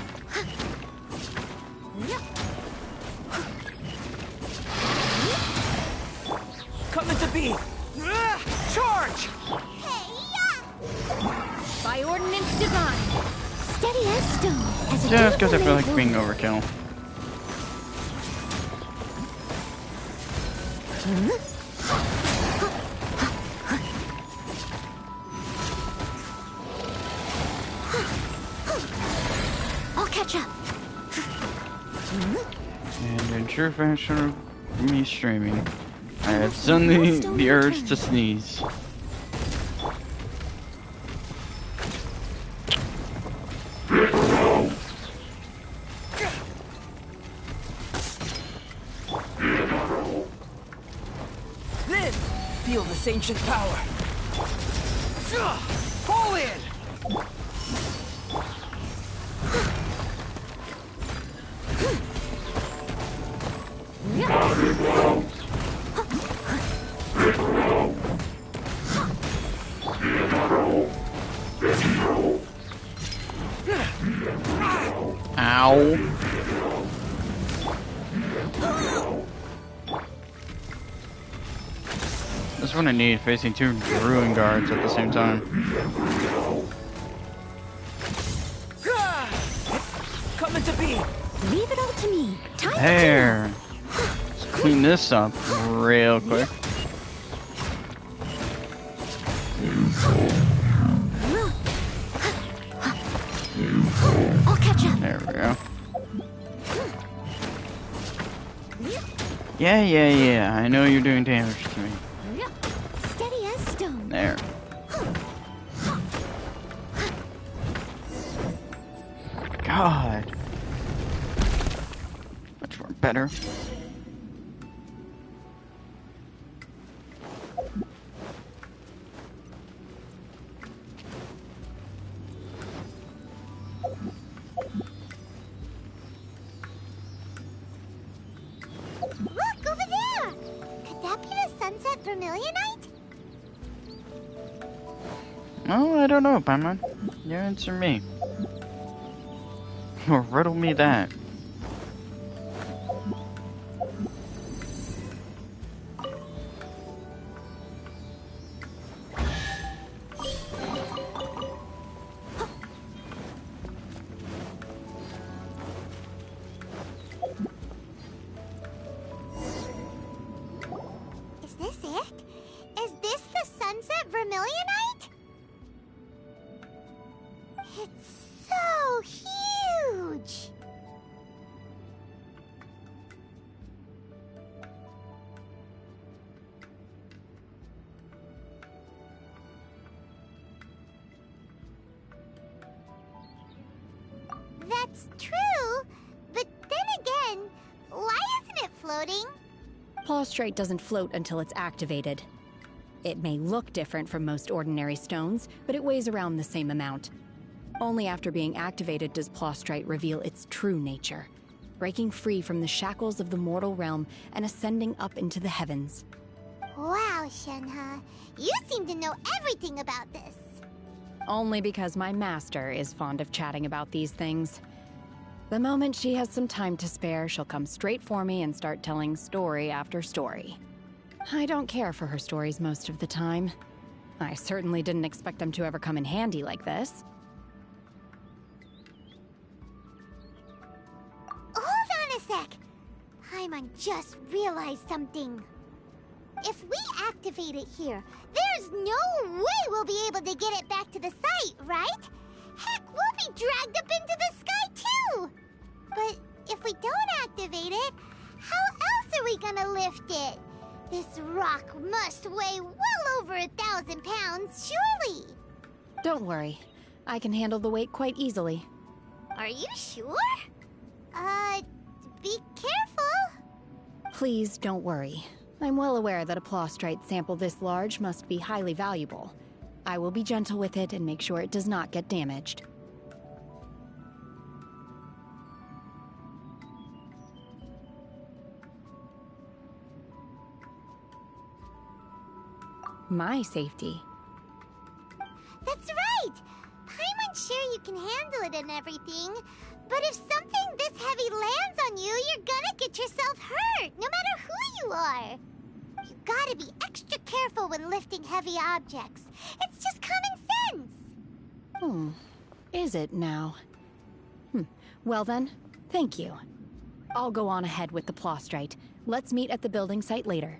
Coming to be. Charge! By ordinance divine. Steady as stone, as a Just because I dutiful feel like maid being overkill. I'll catch up. And in true fashion of me streaming, I have suddenly the urge to sneeze. Then, feel this ancient power. Fall in! Ow. That's what I need, facing two Druid guards at the same time. Coming to be. Leave it all to me. Time There. Let's clean this up real quick. I'll catch up. There we go. Yeah. I know you're doing damage to me. Steady as stone. There. God. Much more better. Look, over there! Could that be the Sunset Vermilionite? Oh, I don't know, Paimon. You answer me. Or riddle me that. Is this it? Is this the Sunset Vermilionite? It's so huge! That's true, but then again, why isn't it floating? Plaustrite doesn't float until it's activated. It may look different from most ordinary stones, but it weighs around the same amount. Only after being activated does Plaustrite reveal its true nature, breaking free from the shackles of the mortal realm and ascending up into the heavens. Wow, Shenhe, you seem to know everything about this. Only because my master is fond of chatting about these things. The moment she has some time to spare, she'll come straight for me and start telling story after story. I don't care for her stories most of the time. I certainly didn't expect them to ever come in handy like this. Hold on a sec! Paimon just realized something. If we activate it here, there's no way we'll be able to get it back to the site, right? Heck, we'll be dragged up into the sky too! But if we don't activate it, how else are we gonna lift it? This rock must weigh well over 1,000 pounds, surely! Don't worry. I can handle the weight quite easily. Are you sure? Be careful! Please don't worry. I'm well aware that a Plostrite sample this large must be highly valuable. I will be gentle with it and make sure it does not get damaged. My safety. That's right! Paimon's sure you can handle it and everything, but if something this heavy lands on you, you're gonna get yourself hurt, no matter who you are. You gotta be extra careful when lifting heavy objects. It's just common sense. Is it now? Well then, thank you. I'll go on ahead with the Plostrite. Let's meet at the building site later.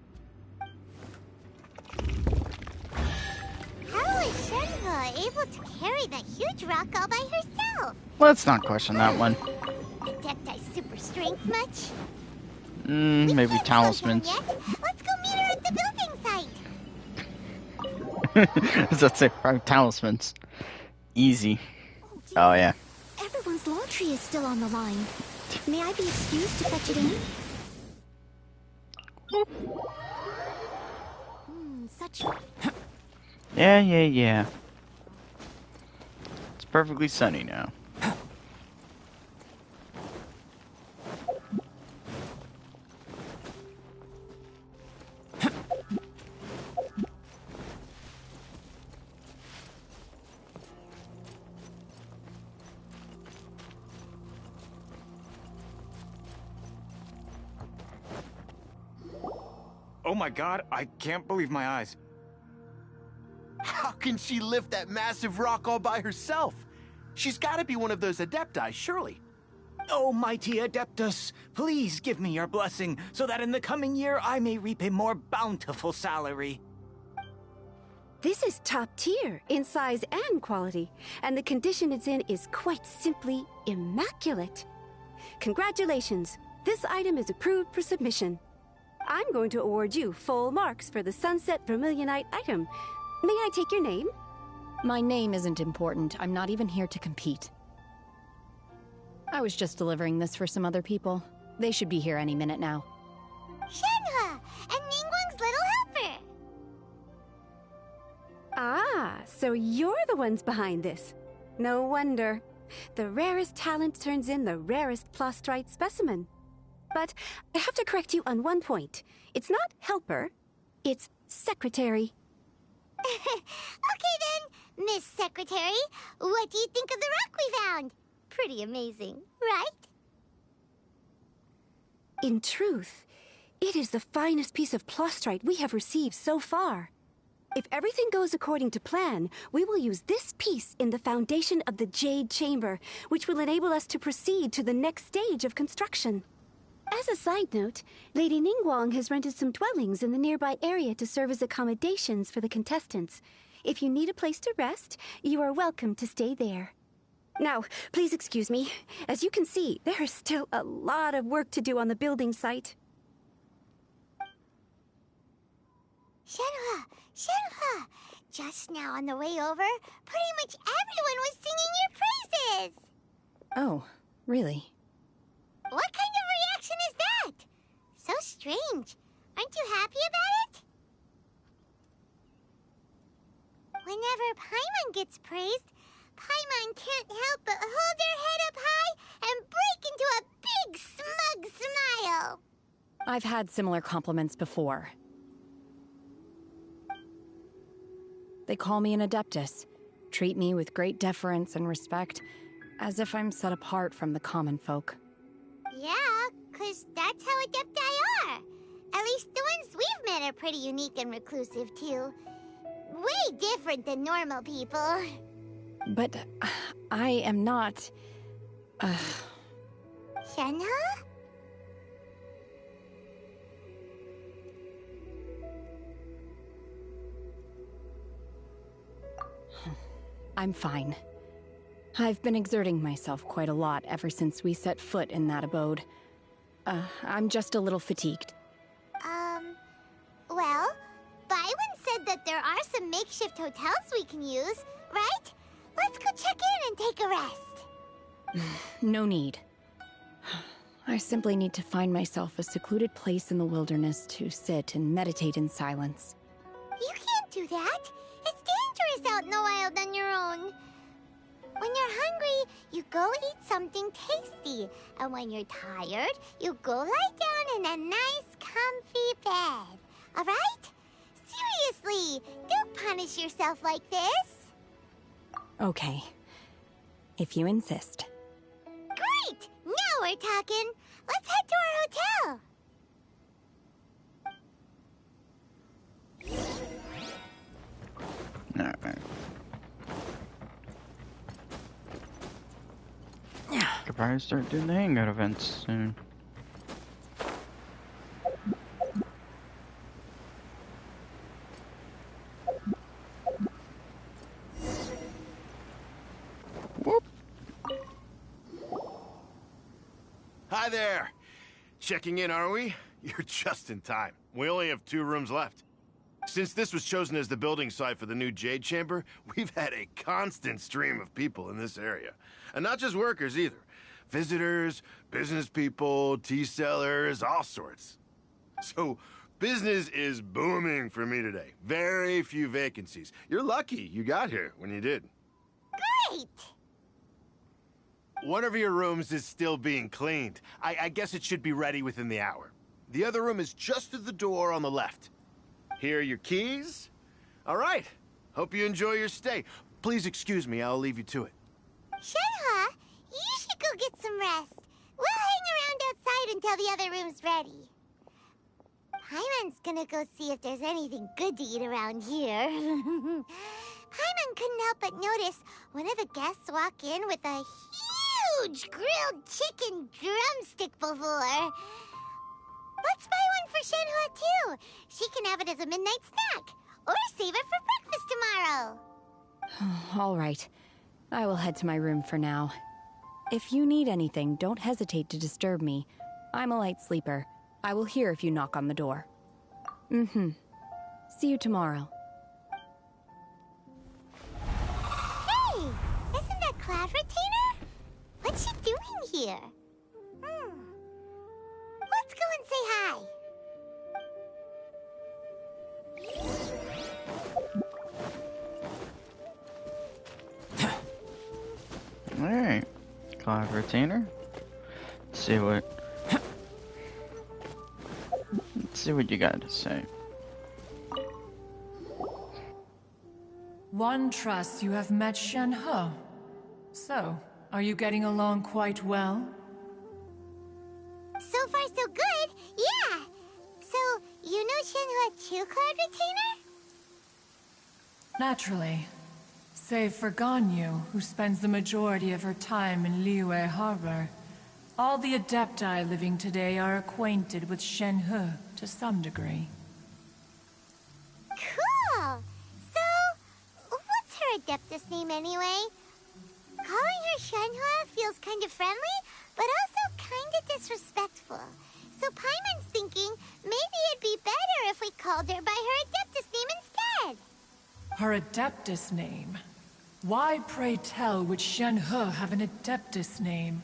How is Shenhe able to carry that huge rock all by herself? Let's not question that one. Adepti super strength much? Maybe talismans. Let's go meet her at the building site. That's it, probably talismans. Easy. Oh, yeah. Everyone's laundry is still on the line. May I be excused to fetch it in? Such... Yeah. It's perfectly sunny now. Oh my god, I can't believe my eyes. How can she lift that massive rock all by herself? She's gotta be one of those Adepti, surely. Oh, mighty Adeptus, please give me your blessing, so that in the coming year I may reap a more bountiful salary. This is top tier in size and quality, and the condition it's in is quite simply immaculate. Congratulations, this item is approved for submission. I'm going to award you full marks for the Sunset Vermilionite item. May I take your name? My name isn't important. I'm not even here to compete. I was just delivering this for some other people. They should be here any minute now. Shenhe! And Ningguang's little helper! Ah, so you're the ones behind this. No wonder. The rarest talent turns in the rarest Plostrite specimen. But I have to correct you on one point. It's not helper, it's secretary. Okay then, Miss Secretary, what do you think of the rock we found? Pretty amazing, right? In truth, it is the finest piece of Plostrite we have received so far. If everything goes according to plan, we will use this piece in the foundation of the Jade Chamber, which will enable us to proceed to the next stage of construction. As a side note, Lady Ningguang has rented some dwellings in the nearby area to serve as accommodations for the contestants. If you need a place to rest, you are welcome to stay there. Now, please excuse me. As you can see, there is still a lot of work to do on the building site. Shenhe! Just now on the way over, pretty much everyone was singing your praises! Oh, really? What kind of reaction is that? So strange. Aren't you happy about it? Whenever Paimon gets praised, Paimon can't help but hold her head up high and break into a big smug smile. I've had similar compliments before. They call me an Adeptus, treat me with great deference and respect, As if I'm set apart from the common folk. Yeah, 'cause that's how Adepti are. At least the ones we've met are pretty unique and reclusive, too. Way different than normal people. But I am not... Shenhe? I'm fine. I've been exerting myself quite a lot ever since we set foot in that abode. I'm just a little fatigued. Well, Byron said that there are some makeshift hotels we can use, right? Let's go check in and take a rest. No need. I simply need to find myself a secluded place in the wilderness to sit and meditate in silence. You can't do that. It's dangerous out in the wild on your own. When you're hungry, you go eat something tasty. And when you're tired, you go lie down in a nice, comfy bed. All right? Seriously, don't punish yourself like this. Okay. If you insist. Great! Now we're talking. Let's head to our hotel. Alright. Could probably start doing the hangout events soon. Whoop. Hi there. Checking in, are we? You're just in time. We only have 2 rooms left. Since this was chosen as the building site for the new Jade Chamber, we've had a constant stream of people in this area. And not just workers either. Visitors, business people, tea sellers, all sorts. So, business is booming for me today. Very few vacancies. You're lucky you got here when you did. Great! One of your rooms is still being cleaned. I guess it should be ready within the hour. The other room is just through the door on the left. Here are your keys. All right. Hope you enjoy your stay. Please excuse me, I'll leave you to it. Shenhe, you should go get some rest. We'll hang around outside until the other room's ready. Paimon's gonna go see if there's anything good to eat around here. Paimon couldn't help but notice one of the guests walk in with a huge grilled chicken drumstick before. Let's buy one for Shenhe, too. She can have it as a midnight snack. Or save it for breakfast tomorrow. All right. I will head to my room for now. If you need anything, don't hesitate to disturb me. I'm a light sleeper. I will hear if you knock on the door. See you tomorrow. Hey! Isn't that Cloud Retainer? What's she doing here? Let's go and say hi. Alright. Cloud Retainer. Let's see what you got to say. One trusts you have met Shenhe. So, are you getting along quite well? So far, so good. Yeah. So, you know Shenhe too, Cloud Retainer? Naturally. Save for Ganyu, who spends the majority of her time in Liyue Harbor. All the Adepti living today are acquainted with Shenhe to some degree. Cool. So, what's her Adeptus name anyway? Calling her Shenhe feels kind of friendly, but also kind of disrespectful. So Paimon's thinking maybe it'd be better if we called her by her Adeptus name instead. Her Adeptus name? Why, pray tell, would Shenhe have an Adeptus name?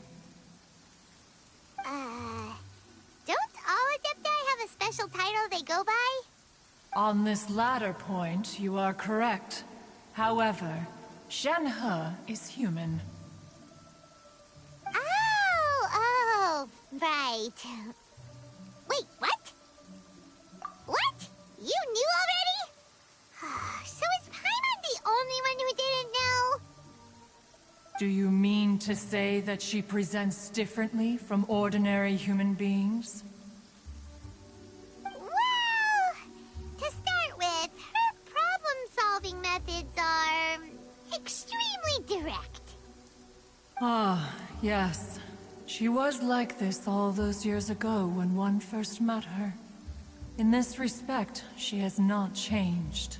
Don't all Adepti have a special title they go by? On this latter point, you are correct. However, Shenhe is human. Oh, right. Wait, what? What? You knew already? So is Paimon the only one who didn't know? Do you mean to say that she presents differently from ordinary human beings? Well, to start with, her problem-solving methods are extremely direct. Ah, yes. She was like this all those years ago when one first met her. In this respect, she has not changed.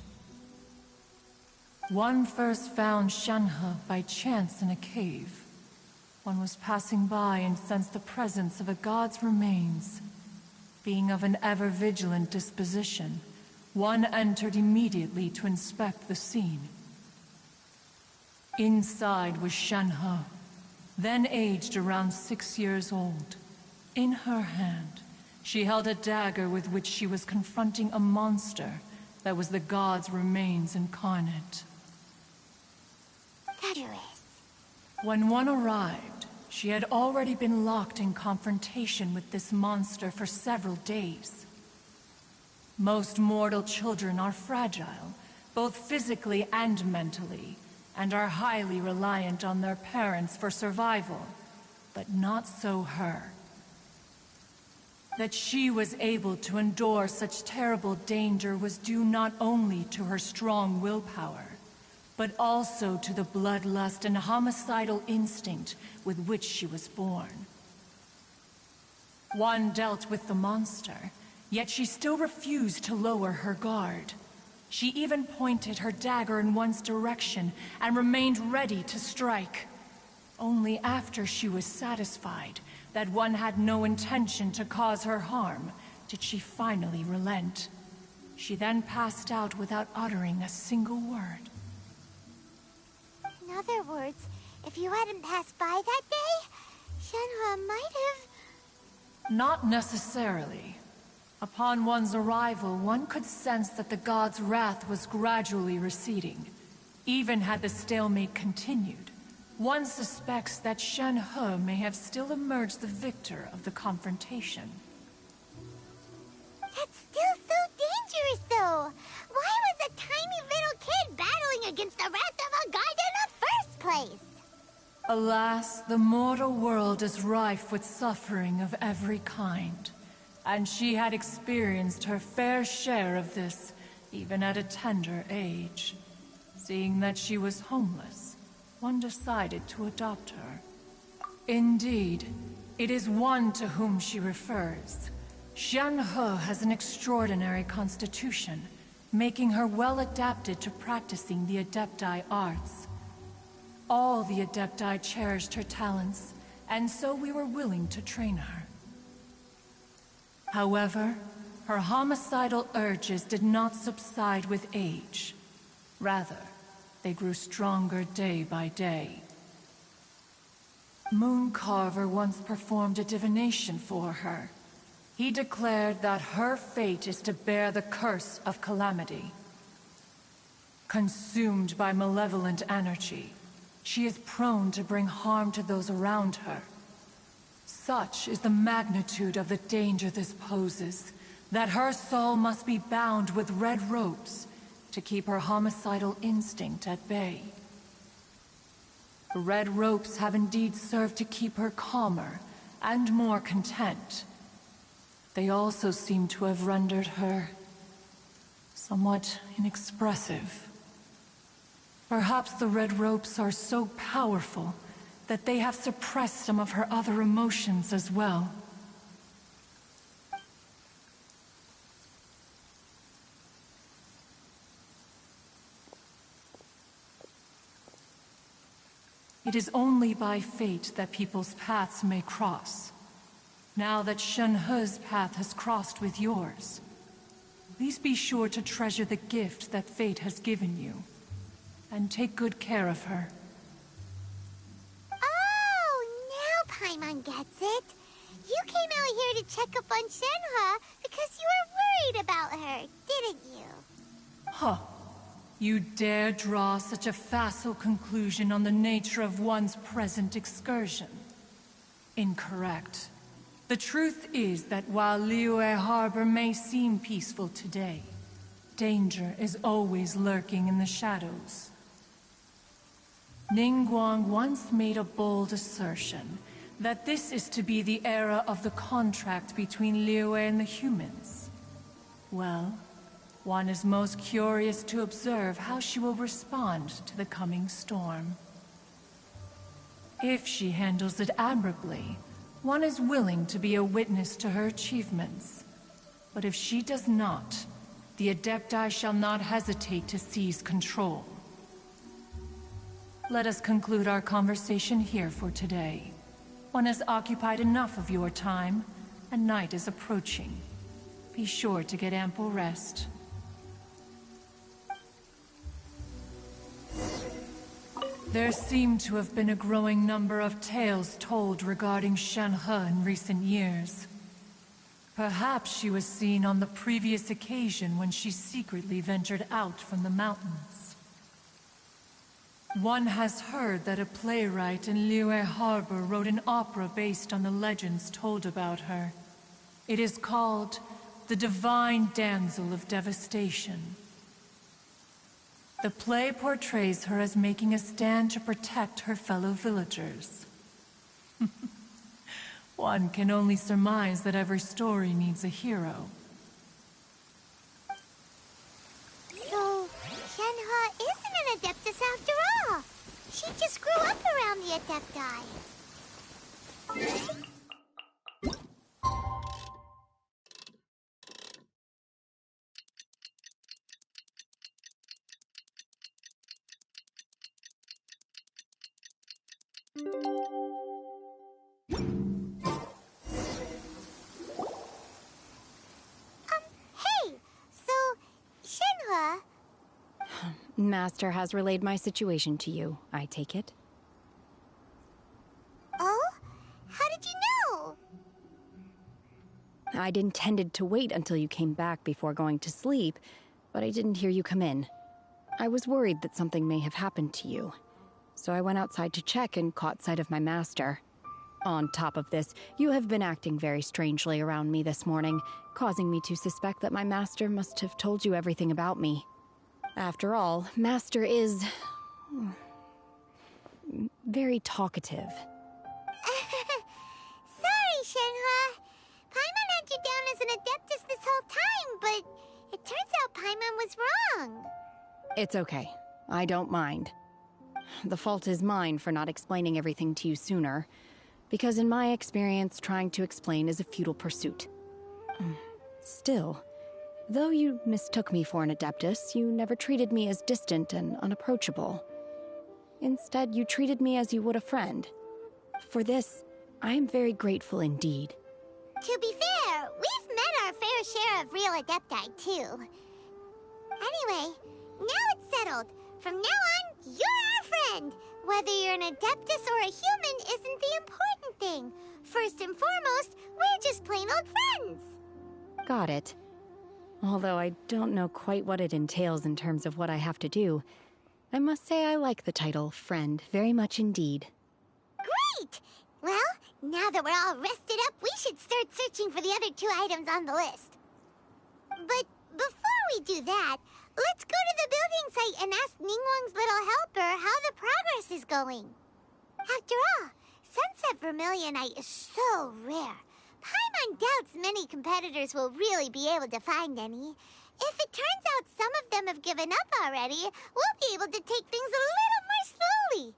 One first found Shenhe by chance in a cave. One was passing by and sensed the presence of a god's remains. Being of an ever-vigilant disposition, one entered immediately to inspect the scene. Inside was Shenhe, then aged around 6 years old. In her hand, she held a dagger with which she was confronting a monster that was the god's remains incarnate. When one arrived, she had already been locked in confrontation with this monster for several days. Most mortal children are fragile, both physically and mentally, and are highly reliant on their parents for survival, but not so her. That she was able to endure such terrible danger was due not only to her strong willpower, but also to the bloodlust and homicidal instinct with which she was born. One dealt with the monster, yet she still refused to lower her guard. She even pointed her dagger in one's direction and remained ready to strike. Only after she was satisfied that one had no intention to cause her harm did she finally relent. She then passed out without uttering a single word. In other words, if you hadn't passed by that day, Shenhe might have... Not necessarily. Upon one's arrival, one could sense that the god's wrath was gradually receding. Even had the stalemate continued, one suspects that Shenhe may have still emerged the victor of the confrontation. That's still so dangerous, though! Why was a tiny little kid battling against the wrath of a god in the first place? Alas, the mortal world is rife with suffering of every kind. And she had experienced her fair share of this, even at a tender age. Seeing that she was homeless, one decided to adopt her. Indeed, it is one to whom she refers. Shenhe has an extraordinary constitution, making her well adapted to practicing the Adepti arts. All the Adepti cherished her talents, and so we were willing to train her. However, her homicidal urges did not subside with age. Rather, they grew stronger day by day. Mooncarver once performed a divination for her. He declared that her fate is to bear the curse of calamity. Consumed by malevolent energy, she is prone to bring harm to those around her. Such is the magnitude of the danger this poses, that her soul must be bound with red ropes to keep her homicidal instinct at bay. The red ropes have indeed served to keep her calmer and more content. They also seem to have rendered her somewhat inexpressive. Perhaps the red ropes are so powerful that they have suppressed some of her other emotions as well. It is only by fate that people's paths may cross. Now that Shenhe's path has crossed with yours, please be sure to treasure the gift that fate has given you, and take good care of her. Oh, now Paimon gets it. You came out here to check up on Shenhe because you were worried about her, didn't you? Huh. You dare draw such a facile conclusion on the nature of one's present excursion? Incorrect. The truth is that while Liyue Harbor may seem peaceful today, danger is always lurking in the shadows. Ningguang once made a bold assertion that this is to be the era of the contract between Liyue and the humans. Well, one is most curious to observe how she will respond to the coming storm. If she handles it admirably, one is willing to be a witness to her achievements. But if she does not, the Adepti shall not hesitate to seize control. Let us conclude our conversation here for today. One has occupied enough of your time, and night is approaching. Be sure to get ample rest. There seem to have been a growing number of tales told regarding Shenhe in recent years. Perhaps she was seen on the previous occasion when she secretly ventured out from the mountains. One has heard that a playwright in Liyue Harbor wrote an opera based on the legends told about her. It is called The Divine Damsel of Devastation. The play portrays her as making a stand to protect her fellow villagers. One can only surmise that every story needs a hero. So, Shenhe isn't an Adeptus after all. She just grew up around the Adepti. Hey! So, Shenhe... Master has relayed my situation to you, I take it. Oh? How did you know? I'd intended to wait until you came back before going to sleep, but I didn't hear you come in. I was worried that something may have happened to you, so I went outside to check and caught sight of my master. On top of this, you have been acting very strangely around me this morning, causing me to suspect that my master must have told you everything about me. After all, Master is... very talkative. Sorry, Shenhe. Paimon had you down as an Adeptus this whole time, but it turns out Paimon was wrong. It's okay. I don't mind. The fault is mine for not explaining everything to you sooner, because in my experience, trying to explain is a futile pursuit. Still, though you mistook me for an Adeptus, you never treated me as distant and unapproachable. Instead, you treated me as you would a friend. For this, I am very grateful indeed. To be fair, we've met our fair share of real Adepti, too. Anyway, now it's settled. From now on, you're our friend. Whether you're an Adeptus or a human isn't the important thing. First and foremost, we're just plain old friends. Got it. Although I don't know quite what it entails in terms of what I have to do, I must say I like the title, Friend, very much indeed. Great! Well, now that we're all rested up, we should start searching for the other 2 items on the list. But before we do that, let's go to the building site and ask Ningguang's little helper how the progress is going. After all, Sunset Vermilionite is so rare. Paimon doubts many competitors will really be able to find any. If it turns out some of them have given up already, we'll be able to take things a little more slowly.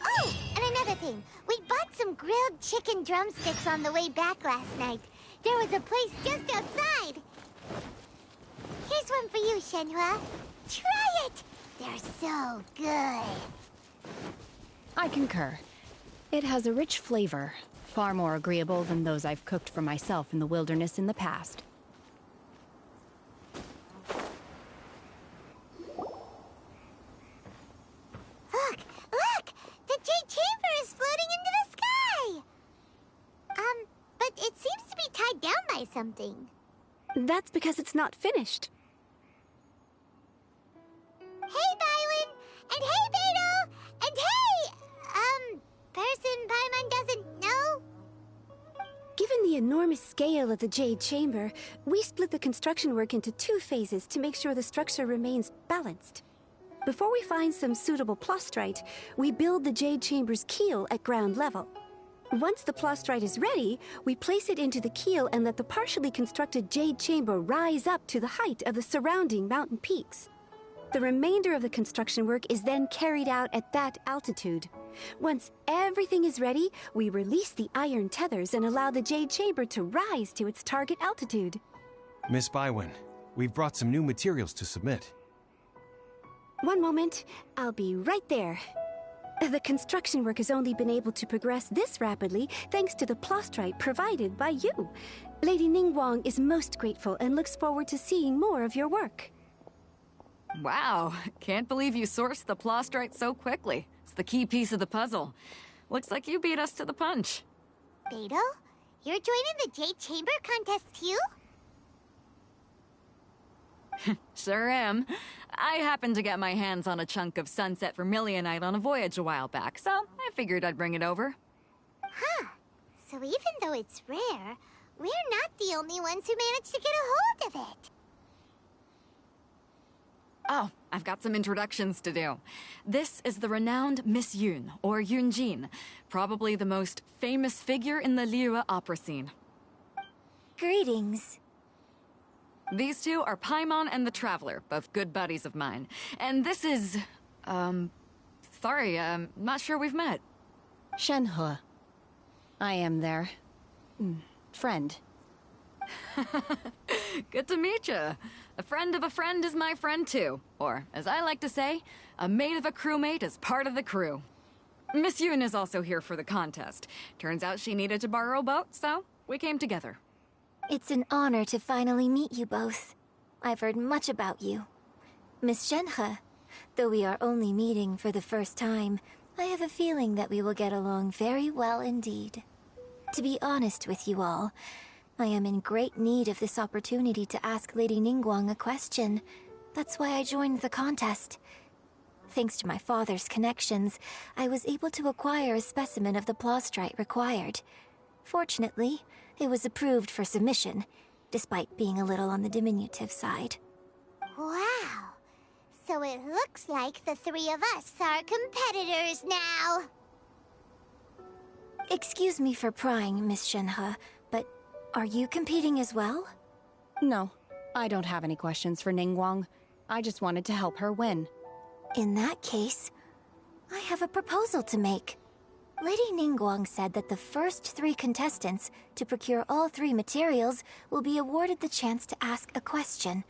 Oh, and another thing. We bought some grilled chicken drumsticks on the way back last night. There was a place just outside. Here's one for you, Shenhe. Try it! They're so good. I concur. It has a rich flavor, far more agreeable than those I've cooked for myself in the wilderness in the past. Look! Look! The Jade Chamber is floating into the sky! But it seems to be tied down by something. That's because it's not finished. Hey, Bylin! And hey, Beidou! And hey! Person Paimon doesn't know? Given the enormous scale of the Jade Chamber, we split the construction work into 2 phases to make sure the structure remains balanced. Before we find some suitable plastrite, we build the Jade Chamber's keel at ground level. Once the plastrite is ready, we place it into the keel and let the partially constructed Jade Chamber rise up to the height of the surrounding mountain peaks. The remainder of the construction work is then carried out at that altitude. Once everything is ready, we release the iron tethers and allow the Jade Chamber to rise to its target altitude. Miss Bywin, we've brought some new materials to submit. One moment, I'll be right there. The construction work has only been able to progress this rapidly thanks to the plastrite provided by you. Lady Ningguang is most grateful and looks forward to seeing more of your work. Wow, can't believe you sourced the plastrite so quickly. It's the key piece of the puzzle. Looks like you beat us to the punch. Beidou, you're joining the Jade Chamber contest too? Sure am. I happened to get my hands on a chunk of sunset vermilionite on a voyage a while back, so I figured I'd bring it over. Huh. So even though it's rare, we're not the only ones who managed to get a hold of it. Oh, I've got some introductions to do. This is the renowned Miss Yun, or Yunjin, probably the most famous figure in the Liyue opera scene. Greetings. These two are Paimon and the Traveler, both good buddies of mine. And this is... sorry, not sure we've met. Shenhe. I am their... friend. Good to meet you. A friend of a friend is my friend too. Or, as I like to say, a mate of a crewmate is part of the crew. Miss Yun is also here for the contest. Turns out she needed to borrow a boat, so we came together. It's an honor to finally meet you both. I've heard much about you. Miss Shenhe, though we are only meeting for the first time, I have a feeling that we will get along very well indeed. To be honest with you all, I am in great need of this opportunity to ask Lady Ningguang a question. That's why I joined the contest. Thanks to my father's connections, I was able to acquire a specimen of the plastrite required. Fortunately, it was approved for submission, despite being a little on the diminutive side. Wow. So it looks like the three of us are competitors now. Excuse me for prying, Miss Shenhe, but are you competing as well? No, I don't have any questions for Ningguang. I just wanted to help her win. In that case, I have a proposal to make. Lady Ningguang said that the first 3 contestants to procure all 3 materials will be awarded the chance to ask a question.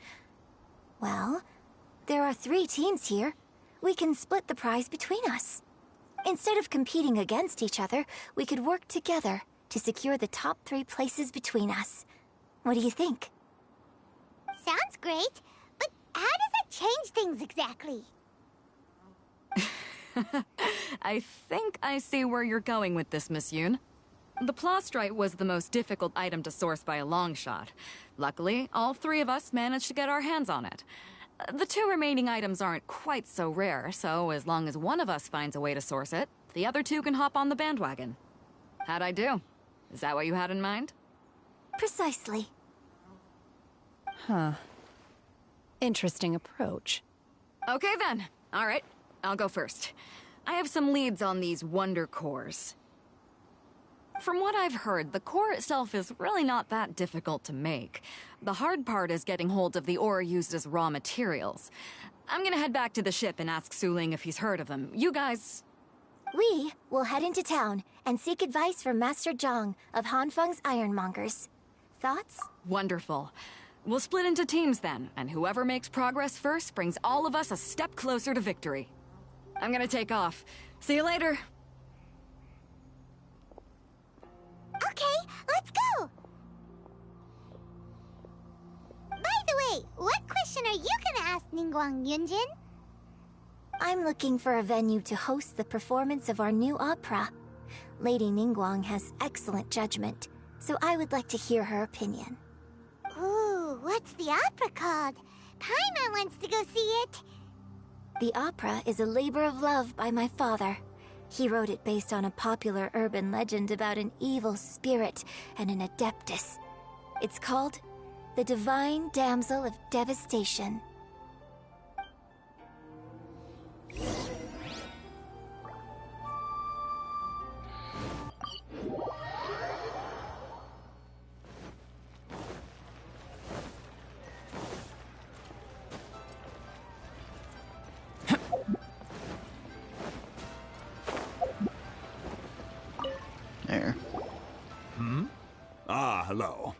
Well, there are 3 teams here. We can split the prize between us. Instead of competing against each other, we could work together to secure the top 3 places between us. What do you think? Sounds great, but how does it change things exactly? I think I see where you're going with this, Miss Yun. The plastrite was the most difficult item to source by a long shot. Luckily, all 3 of us managed to get our hands on it. The 2 remaining items aren't quite so rare, so as long as one of us finds a way to source it, the other 2 can hop on the bandwagon. How'd I do? Is that what you had in mind? Precisely. Huh. Interesting approach. Okay then. All right. I'll go first. I have some leads on these wonder cores. From what I've heard, the core itself is really not that difficult to make. The hard part is getting hold of the ore used as raw materials. I'm gonna head back to the ship and ask Su Ling if he's heard of them. You guys... We will head into town and seek advice from Master Zhang of Hanfeng's Ironmongers. Thoughts? Wonderful. We'll split into teams then, and whoever makes progress first brings all of us a step closer to victory. I'm gonna take off. See you later. Okay, let's go! By the way, what question are you gonna ask Ningguang Yunjin? I'm looking for a venue to host the performance of our new opera. Lady Ningguang has excellent judgment, so I would like to hear her opinion. Ooh, what's the opera called? Paimon wants to go see it. The opera is a labor of love by my father. He wrote it based on a popular urban legend about an evil spirit and an adeptus. It's called The Divine Damsel of Devastation. hello.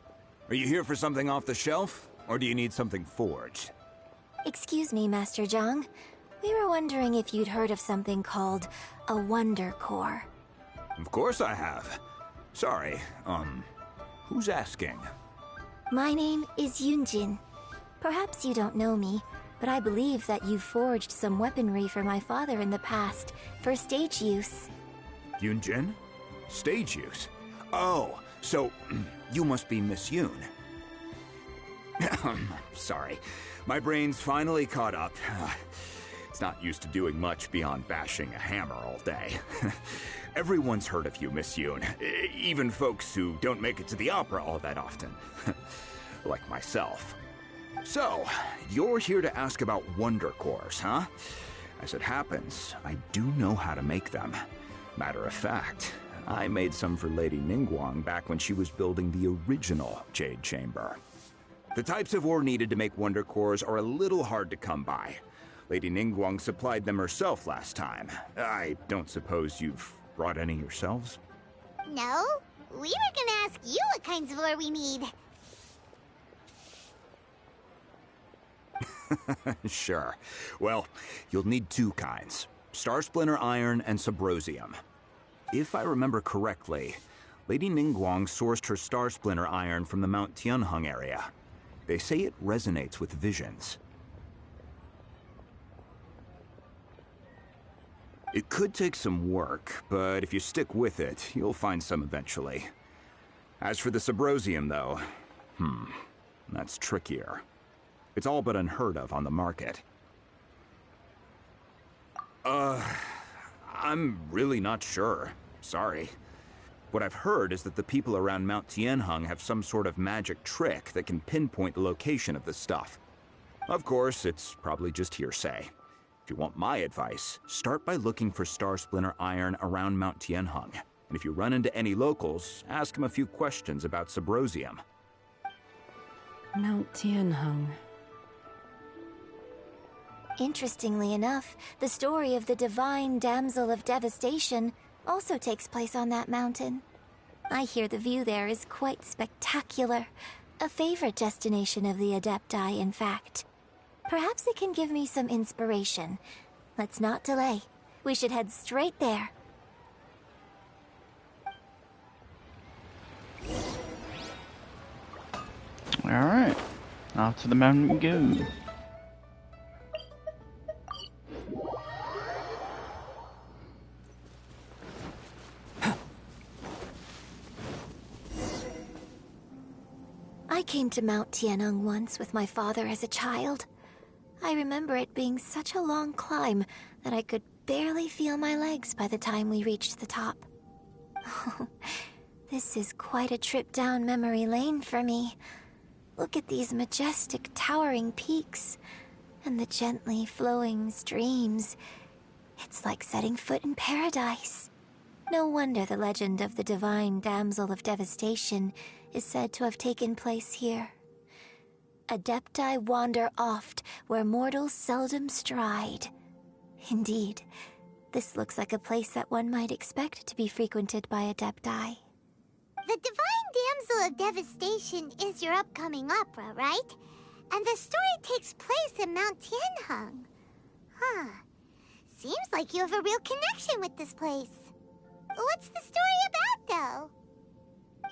Are you here for something off the shelf, or do you need something forged? Excuse me, Master Zhang. We were wondering if you'd heard of something called a Wonder Core. Of course I have. Sorry, who's asking? My name is Yunjin. Perhaps you don't know me, but I believe that you forged some weaponry for my father in the past, for stage use. Yunjin? Stage use? Oh, so you must be Miss Yoon. Sorry, my brain's finally caught up. It's not used to doing much beyond bashing a hammer all day. Everyone's heard of you, Miss Yoon. Even folks who don't make it to the opera all that often. Like myself. So, you're here to ask about Wonder Cores, huh? As it happens, I do know how to make them. Matter of fact, I made some for Lady Ningguang back when she was building the original Jade Chamber. The types of ore needed to make Wonder Cores are a little hard to come by. Lady Ningguang supplied them herself last time. I don't suppose you've brought any yourselves? No, we were gonna ask you what kinds of ore we need. Sure. Well, you'll need two kinds. Star Splinter Iron and Subrosium. If I remember correctly, Lady Ningguang sourced her Star Splinter Iron from the Mount Tianheng area. They say it resonates with visions. It could take some work, but if you stick with it, you'll find some eventually. As for the Subrosium, though, that's trickier. It's all but unheard of on the market. I'm really not sure. Sorry. What I've heard is that the people around Mount Tianheng have some sort of magic trick that can pinpoint the location of the stuff. Of course, it's probably just hearsay. If you want my advice, start by looking for Star Splinter Iron around Mount Tianheng. And if you run into any locals, ask them a few questions about Subrosium. Mount Tianheng. Interestingly enough, the story of the divine damsel of devastation also takes place on that mountain. I hear the view there is quite spectacular. A favorite destination of the Adepti, in fact. Perhaps it can give me some inspiration. Let's not delay. We should head straight there. Alright. Off to the mountain we go. I came to Mount Tianheng once with my father as a child. I remember it being such a long climb that I could barely feel my legs by the time we reached the top. This is quite a trip down memory lane for me. Look at these majestic, towering peaks, and the gently flowing streams. It's like setting foot in paradise. No wonder the legend of the divine damsel of devastation is said to have taken place here. Adepti wander oft where mortals seldom stride. Indeed, this looks like a place that one might expect to be frequented by Adepti. The Divine Damsel of Devastation is your upcoming opera, right? And the story takes place in Mount Tianheng. Huh. Seems like you have a real connection with this place. What's the story about,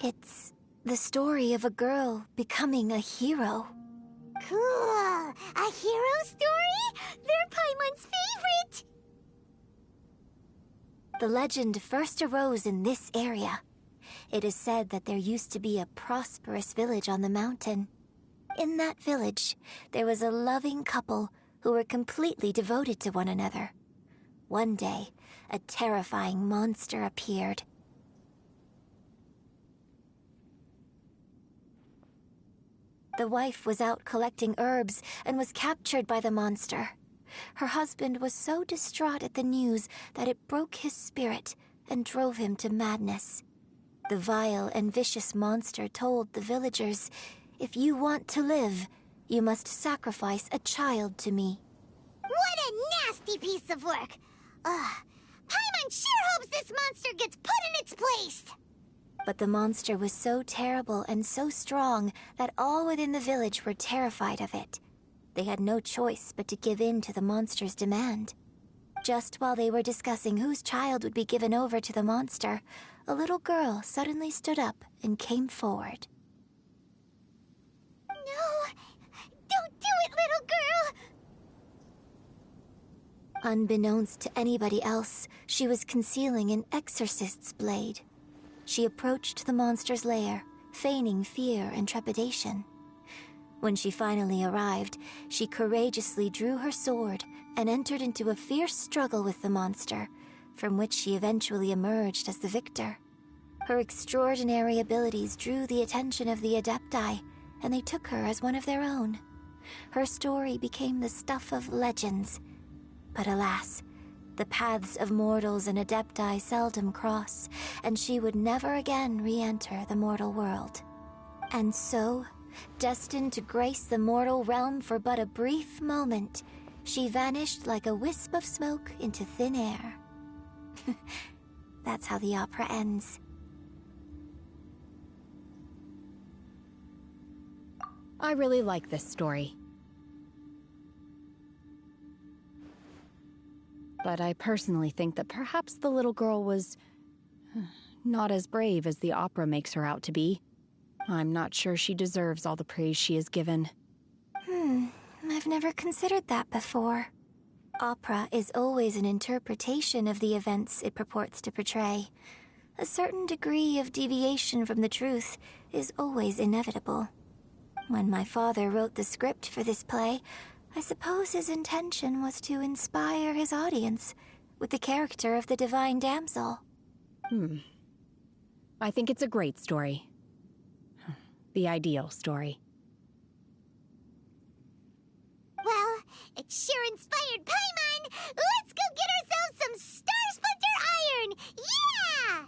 though? It's the story of a girl becoming a hero. Cool. A hero story? They're Paimon's favorite! The legend first arose in this area. It is said that there used to be a prosperous village on the mountain. In that village, there was a loving couple who were completely devoted to one another. One day, a terrifying monster appeared. The wife was out collecting herbs and was captured by the monster. Her husband was so distraught at the news that it broke his spirit and drove him to madness. The vile and vicious monster told the villagers, "If you want to live, you must sacrifice a child to me." What a nasty piece of work! Ugh. Paimon sure hopes this monster gets put in its place! But the monster was so terrible and so strong that all within the village were terrified of it. They had no choice but to give in to the monster's demand. Just while they were discussing whose child would be given over to the monster, a little girl suddenly stood up and came forward. No! Don't do it, little girl! Unbeknownst to anybody else, she was concealing an exorcist's blade. She approached the monster's lair, feigning fear and trepidation. When she finally arrived, she courageously drew her sword and entered into a fierce struggle with the monster, from which she eventually emerged as the victor. Her extraordinary abilities drew the attention of the Adepti, and they took her as one of their own. Her story became the stuff of legends. But alas, the paths of mortals and Adepti seldom cross, and she would never again re-enter the mortal world. And so, destined to grace the mortal realm for but a brief moment, she vanished like a wisp of smoke into thin air. That's how the opera ends. I really like this story. But I personally think that perhaps the little girl was not as brave as the opera makes her out to be. I'm not sure she deserves all the praise she is given. I've never considered that before. Opera is always an interpretation of the events it purports to portray. A certain degree of deviation from the truth is always inevitable. When my father wrote the script for this play, I suppose his intention was to inspire his audience with the character of the divine damsel. I think it's a great story. The ideal story. Well, it sure inspired Paimon! Let's go get ourselves some Star Splinter Iron! Yeah!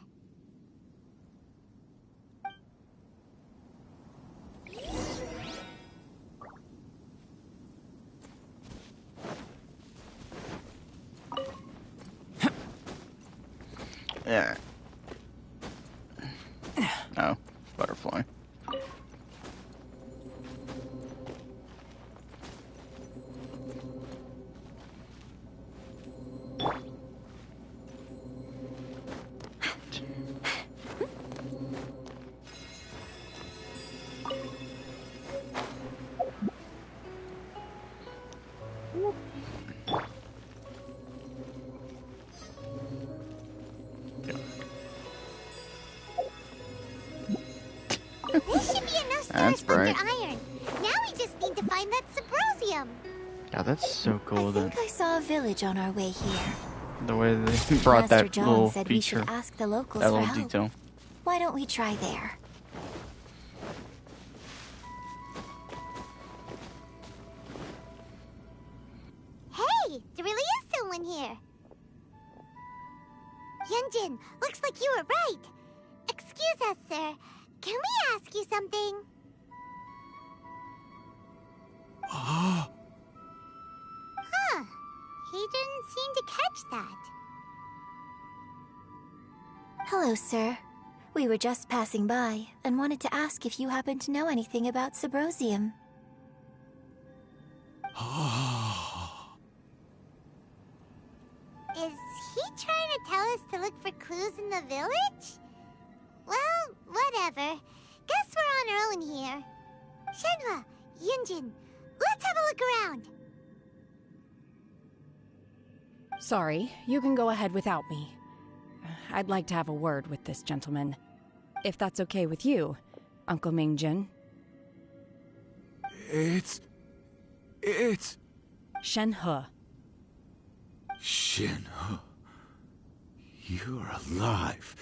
Yeah. Oh, butterfly. This should be enough Star That's Splinter bright. Iron. Now we just need to find that Subrosium. Yeah, that's so cool I that think I saw a village on our way here. the way they brought Master that John little said we feature, should ask the locals that for little help. detail. Why don't we try there? Hey, there really is someone here. Yunjin, looks like you were right. Excuse us, sir. Can we ask you something? Huh. He didn't seem to catch that. Hello, sir. We were just passing by and wanted to ask if you happen to know anything about Subrosium. Is he trying to tell us to look for clues in the village? Well, whatever. Guess we're on our own here. Shenhua, Yunjin, let's have a look around. Sorry, you can go ahead without me. I'd like to have a word with this gentleman. If that's okay with you, Uncle Mingjin. It's... Shenhe. Shenhe. You're alive.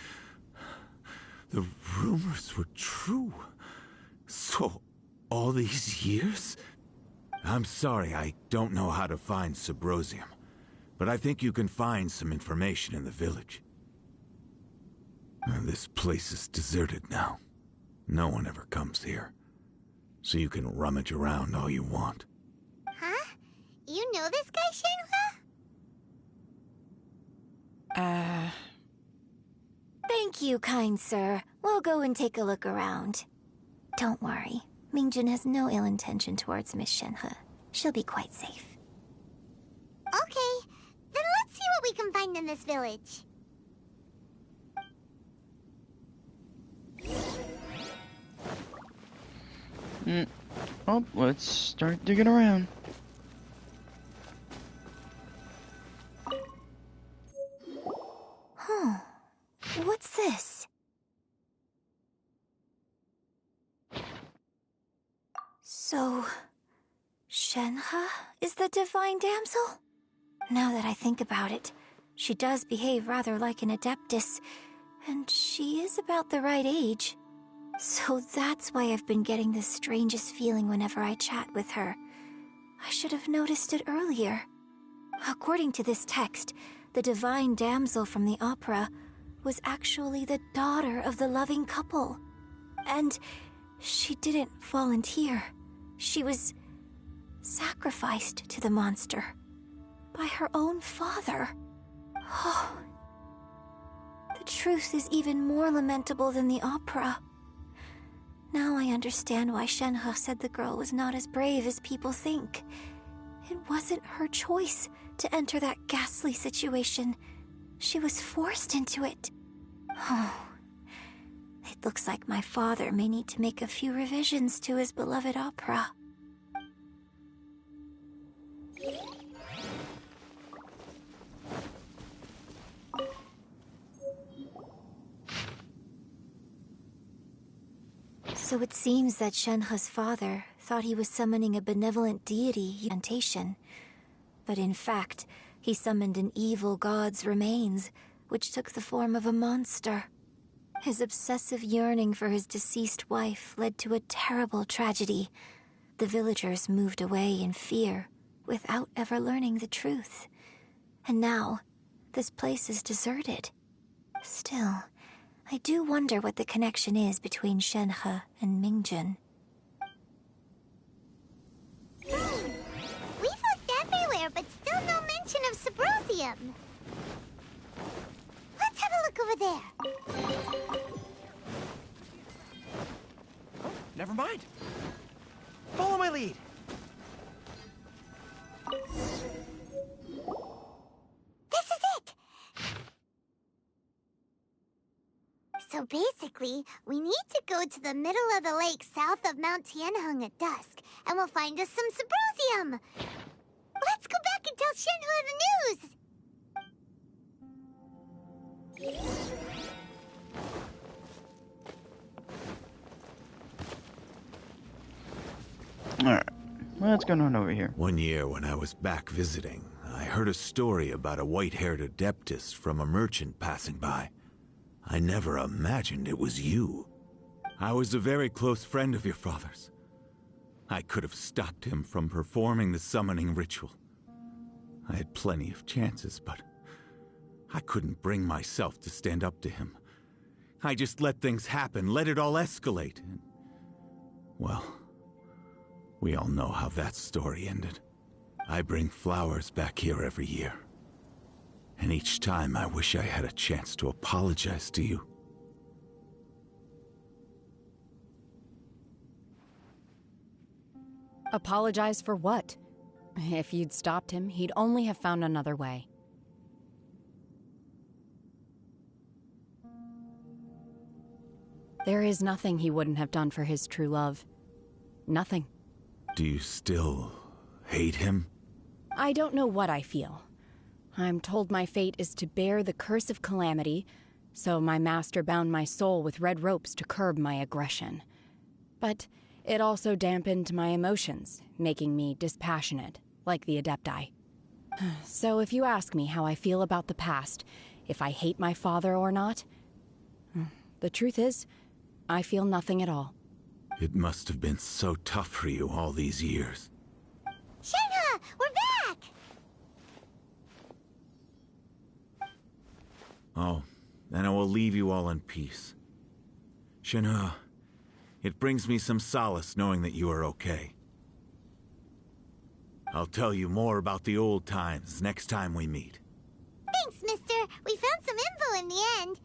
The rumors were true. So, all these years? I'm sorry, I don't know how to find Subrosium. But I think you can find some information in the village. This place is deserted now. No one ever comes here. So you can rummage around all you want. Huh? You know this guy, Shenhua? Thank Thank you, kind sir. We'll go and take a look around. Don't worry. Mingjun has no ill intention towards Miss Shenhe. She'll be quite safe. Okay, then let's see what we can find in this village. Oh, let's start digging around. Huh. What's this? So, Shenhe is the divine damsel? Now that I think about it, she does behave rather like an adeptus, and she is about the right age. So that's why I've been getting the strangest feeling whenever I chat with her. I should have noticed it earlier. According to this text, the divine damsel from the opera was actually the daughter of the loving couple. And she didn't volunteer. She was sacrificed to the monster by her own father. Oh, the truth is even more lamentable than the opera. Now I understand why Shenhe said the girl was not as brave as people think. It wasn't her choice to enter that ghastly situation. She was forced into it. Oh, it looks like my father may need to make a few revisions to his beloved opera. So it seems that Shenhe's father thought he was summoning a benevolent deity incantation, but in fact, he summoned an evil god's remains, which took the form of a monster. His obsessive yearning for his deceased wife led to a terrible tragedy. The villagers moved away in fear, without ever learning the truth. And now, this place is deserted. Still, I do wonder what the connection is between Shenhe and Mingjun. We've looked everywhere, but still no mention of Sabrosium. Let's have a look over there. Oh, never mind. Follow my lead. This is it! So basically, we need to go to the middle of the lake south of Mount Tianheng at dusk, and we'll find us some Sabrosium! Let's go back and tell Shenhe the news! Alright, what's going on over here? One year when I was back visiting, I heard a story about a white-haired adeptus from a merchant passing by. I never imagined it was you. I was a very close friend of your father's. I could have stopped him from performing the summoning ritual. I had plenty of chances, but I couldn't bring myself to stand up to him. I just let things happen, let it all escalate. And, well, we all know how that story ended. I bring flowers back here every year. And each time I wish I had a chance to apologize to you. Apologize for what? If you'd stopped him, he'd only have found another way. There is nothing he wouldn't have done for his true love. Nothing. Do you still hate him? I don't know what I feel. I'm told my fate is to bear the curse of calamity, so my master bound my soul with red ropes to curb my aggression. But it also dampened my emotions, making me dispassionate, like the Adepti. So if you ask me how I feel about the past, if I hate my father or not, the truth is, I feel nothing at all. It must have been so tough for you all these years. Shenhe, we're back! Oh, then I will leave you all in peace. Shenhe, it brings me some solace knowing that you are okay. I'll tell you more about the old times next time we meet. Thanks, mister. We found some info in the end.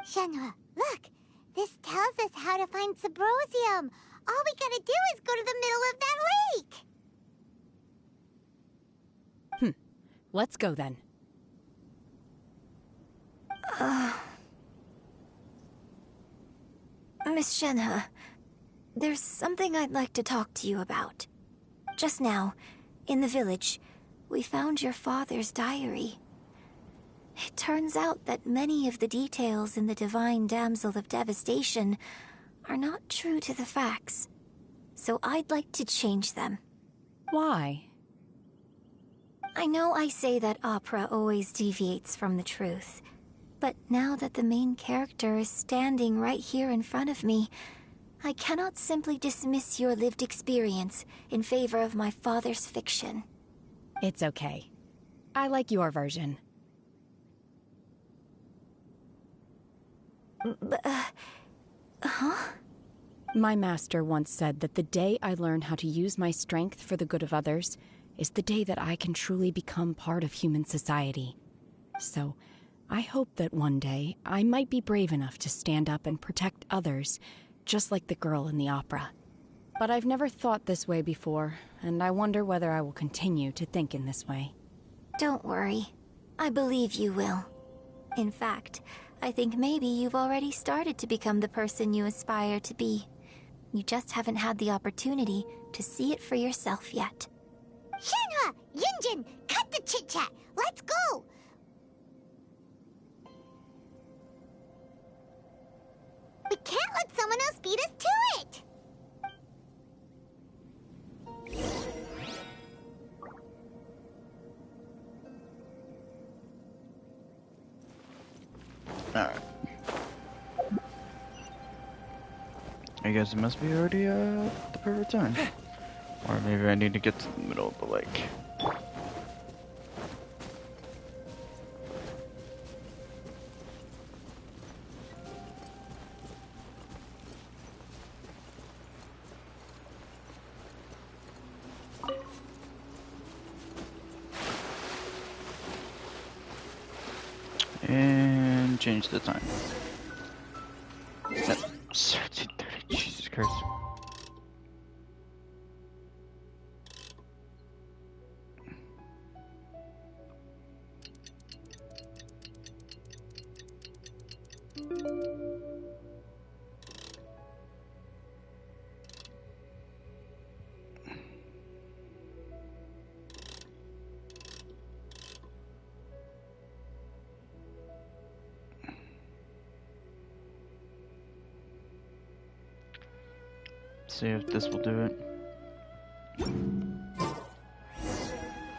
Shenhua, look! This tells us how to find Subrosium. All we gotta do is go to the middle of that lake! Let's go then. Miss Shenhe, there's something I'd like to talk to you about. Just now, in the village, we found your father's diary. It turns out that many of the details in the Divine Damsel of Devastation are not true to the facts. So I'd like to change them. Why? I know I say that opera always deviates from the truth, but now that the main character is standing right here in front of me, I cannot simply dismiss your lived experience in favor of my father's fiction. It's okay. I like your version. Huh? My master once said that the day I learn how to use my strength for the good of others is the day that I can truly become part of human society. So, I hope that one day I might be brave enough to stand up and protect others, just like the girl in the opera. But I've never thought this way before, and I wonder whether I will continue to think in this way. Don't worry. I believe you will. In fact, I think maybe you've already started to become the person you aspire to be. You just haven't had the opportunity to see it for yourself yet. Shenhua! Yunjin! Cut the chit-chat! Let's go! We can't let someone else beat us to it! Alright. I guess it must be already the perfect time. Or maybe I need to get to the middle of the lake. And change the time. Yep. 17:30. Jesus Christ. See if this will do it.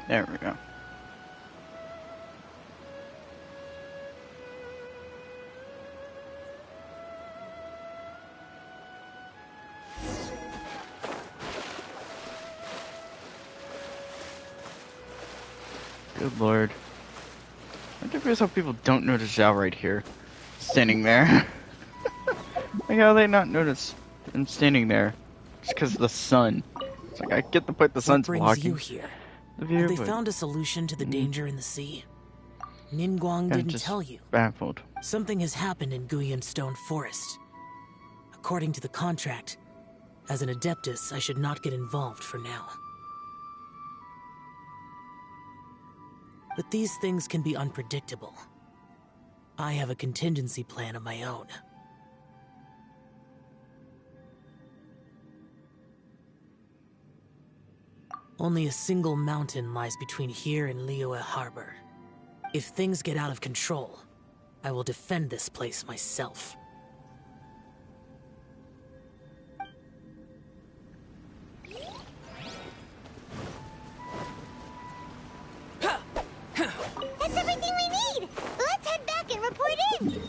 There we go. Good lord. I'm curious how people don't notice Zhao right here. Standing there. Like how they not notice him standing there? Just because of the sun. It's like I get the point the sun's what brings blocking you here? the view, Have they but found a solution to the danger in the sea? Ningguang I'm didn't just tell you. baffled. Something has happened in Guyun Stone Forest. According to the contract, as an Adeptus, I should not get involved for now. But these things can be unpredictable. I have a contingency plan of my own. Only a single mountain lies between here and Liyue Harbor. If things get out of control, I will defend this place myself. That's everything we need! Let's head back and report in!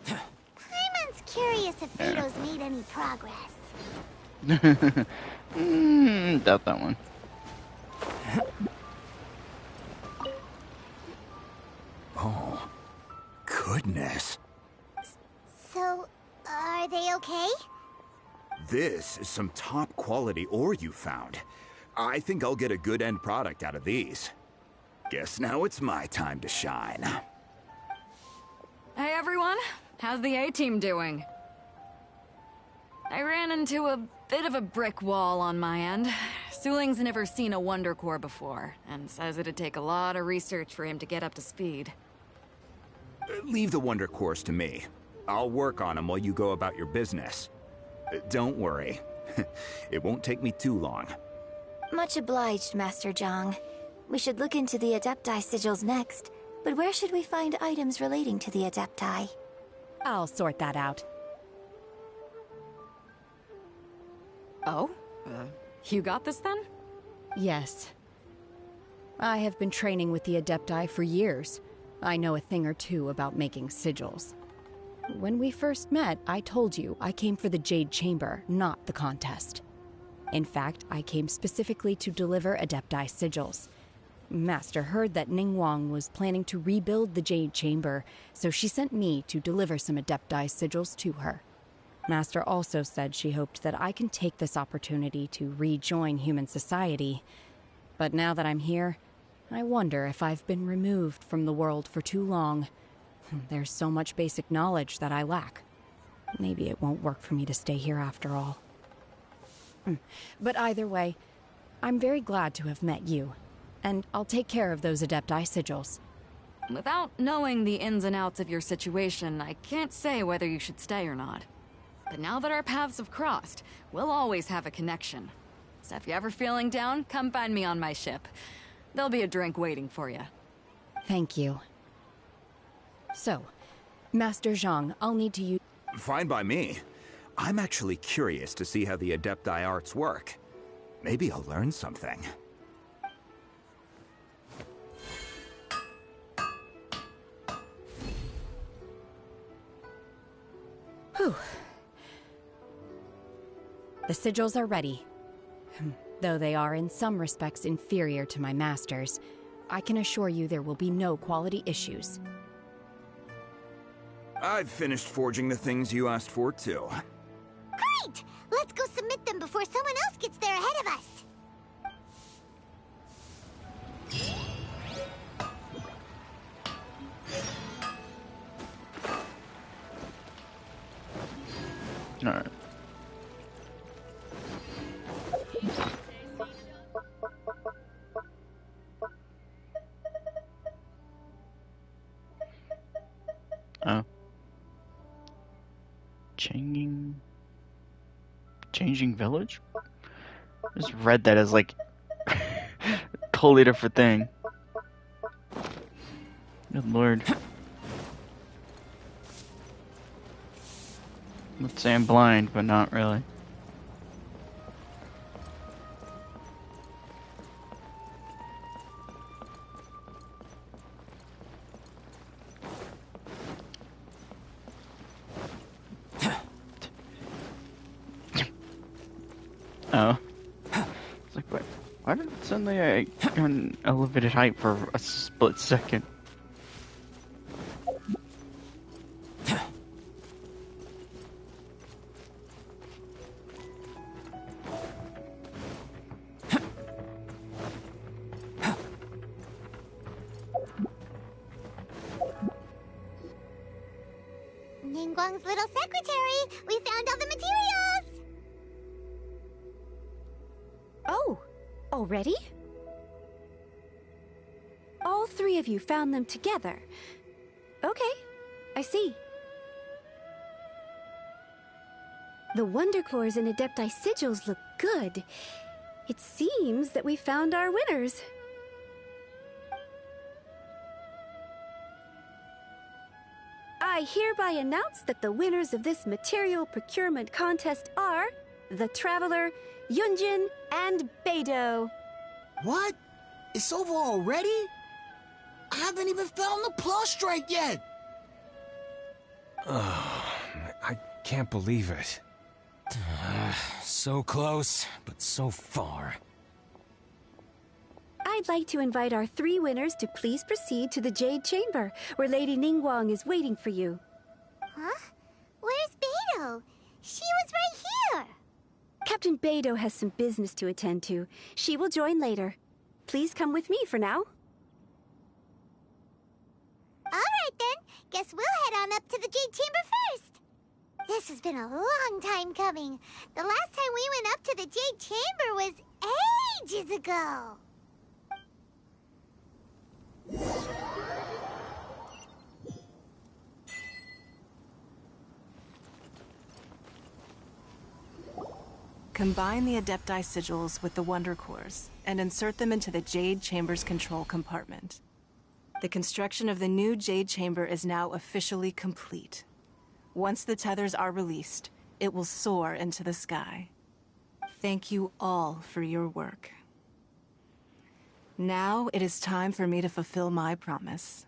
Paimon's curious if Vito's made any progress. Doubt that one. Oh, goodness. So, are they okay? This is some top quality ore you found. I think I'll get a good end product out of these. Guess now it's my time to shine. Hey everyone, how's the A-team doing? I ran into a bit of a brick wall on my end. Suling's never seen a Wonder Core before, and says it'd take a lot of research for him to get up to speed. Leave the Wonder Cores to me. I'll work on them while you go about your business. Don't worry. It won't take me too long. Much obliged, Master Zhang. We should look into the Adepti sigils next, but where should we find items relating to the Adepti? I'll sort that out. Oh? You got this then? Yes. I have been training with the Adepti for years. I know a thing or two about making sigils. When we first met, I told you I came for the Jade Chamber, not the contest. In fact, I came specifically to deliver Adepti sigils. Master heard that Ningguang was planning to rebuild the Jade Chamber, so she sent me to deliver some Adepti sigils to her. Master also said she hoped that I can take this opportunity to rejoin human society. But now that I'm here, I wonder if I've been removed from the world for too long. There's so much basic knowledge that I lack. Maybe it won't work for me to stay here after all. But either way, I'm very glad to have met you, and I'll take care of those Adepti sigils. Without knowing the ins and outs of your situation, I can't say whether you should stay or not. But now that our paths have crossed, we'll always have a connection. So if you're ever feeling down, come find me on my ship. There'll be a drink waiting for you. Thank you. So, Master Zhang, I'll need to use... Fine by me. I'm actually curious to see how the Adepti arts work. Maybe I'll learn something. Whew. The sigils are ready. Though they are in some respects inferior to my master's, I can assure you there will be no quality issues. I've finished forging the things you asked for, too. Great! Let's go submit them before someone else gets there ahead of us. Alright. Oh. Changing village? I just read that as like a totally different thing. Good lord. Let's say I'm blind, but not really. Oh. It's like, why did suddenly I go an elevated height for a split second? Ningguang's little secretary! We found all the materials! Oh, already? All three of you found them together. Okay, I see. The Wonder Cores and Adepti sigils look good. It seems that we found our winners. I hereby announce that the winners of this material procurement contest are the Traveler, Yunjin, and Beidou. What? It's over already? I haven't even found the plus strike yet! I can't believe it. So close, but so far. I'd like to invite our three winners to please proceed to the Jade Chamber, where Lady Ningguang is waiting for you. Huh? Where's Beidou? She was right here! Captain Beidou has some business to attend to. She will join later. Please come with me for now. guess we'll head on up to the Jade Chamber first. This has been a long time coming. The last time we went up to the Jade Chamber was ages ago. Combine the Adepti sigils with the Wonder Cores and insert them into the Jade Chamber's control compartment. The construction of the new Jade Chamber is now officially complete. Once the tethers are released, it will soar into the sky. Thank you all for your work. Now it is time for me to fulfill my promise.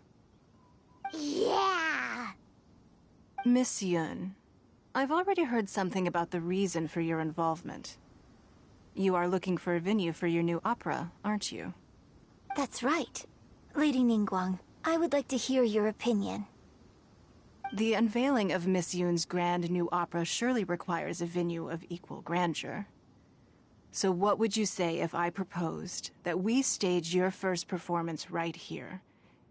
Yeah! Miss Yun, I've already heard something about the reason for your involvement. You are looking for a venue for your new opera, aren't you? That's right. Lady Ningguang, I would like to hear your opinion. The unveiling of Miss Yun's grand new opera surely requires a venue of equal grandeur. So what would you say if I proposed that we stage your first performance right here,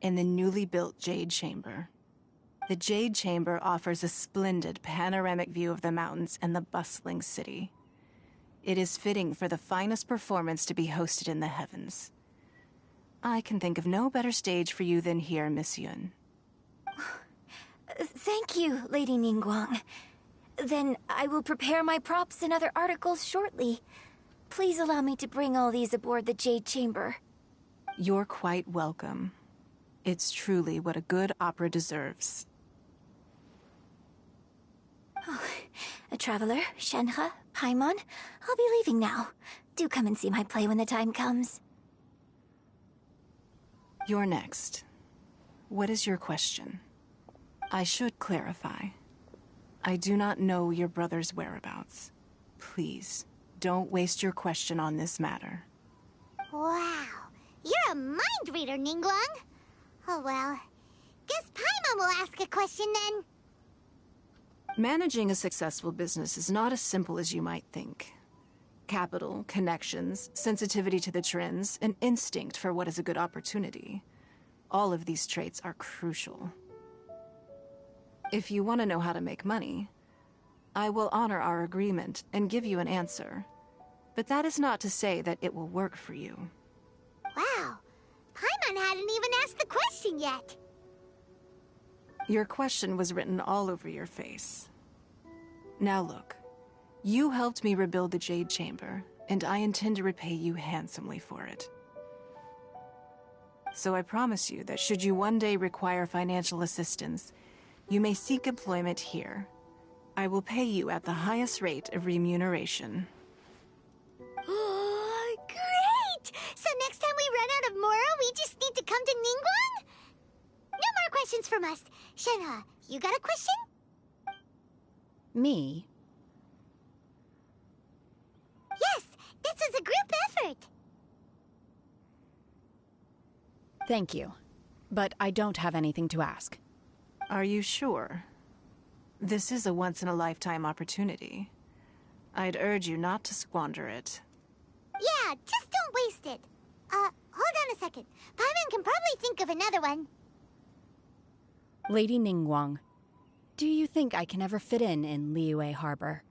in the newly built Jade Chamber? The Jade Chamber offers a splendid panoramic view of the mountains and the bustling city. It is fitting for the finest performance to be hosted in the heavens. I can think of no better stage for you than here, Miss Yun. Thank you, Lady Ningguang. Then I will prepare my props and other articles shortly. Please allow me to bring all these aboard the Jade Chamber. You're quite welcome. It's truly what a good opera deserves. Oh, a traveler, Shenhe, Paimon, I'll be leaving now. Do come and see my play when the time comes. You're next. What is your question? I should clarify. I do not know your brother's whereabouts. Please, don't waste your question on this matter. Wow, you're a mind reader, Ningguang. Oh well, guess Paimon will ask a question then. Managing a successful business is not as simple as you might think. Capital, connections, sensitivity to the trends, and instinct for what is a good opportunity. All of these traits are crucial. If you want to know how to make money, I will honor our agreement and give you an answer. But that is not to say that it will work for you. Wow, Paimon hadn't even asked the question yet. Your question was written all over your face. Now look, you helped me rebuild the Jade Chamber, and I intend to repay you handsomely for it. So I promise you that should you one day require financial assistance, you may seek employment here. I will pay you at the highest rate of remuneration. Oh, great! So next time we run out of Mora, we just need to come to Ningguang? No more questions from us. Shenhe, you got a question? Me? Yes, this is a group effort. Thank you. But I don't have anything to ask. Are you sure? This is a once-in-a-lifetime opportunity. I'd urge you not to squander it. Yeah, just don't waste it. Hold on a second. Paimon can probably think of another one. Lady Ningguang, do you think I can ever fit in Liyue Harbor?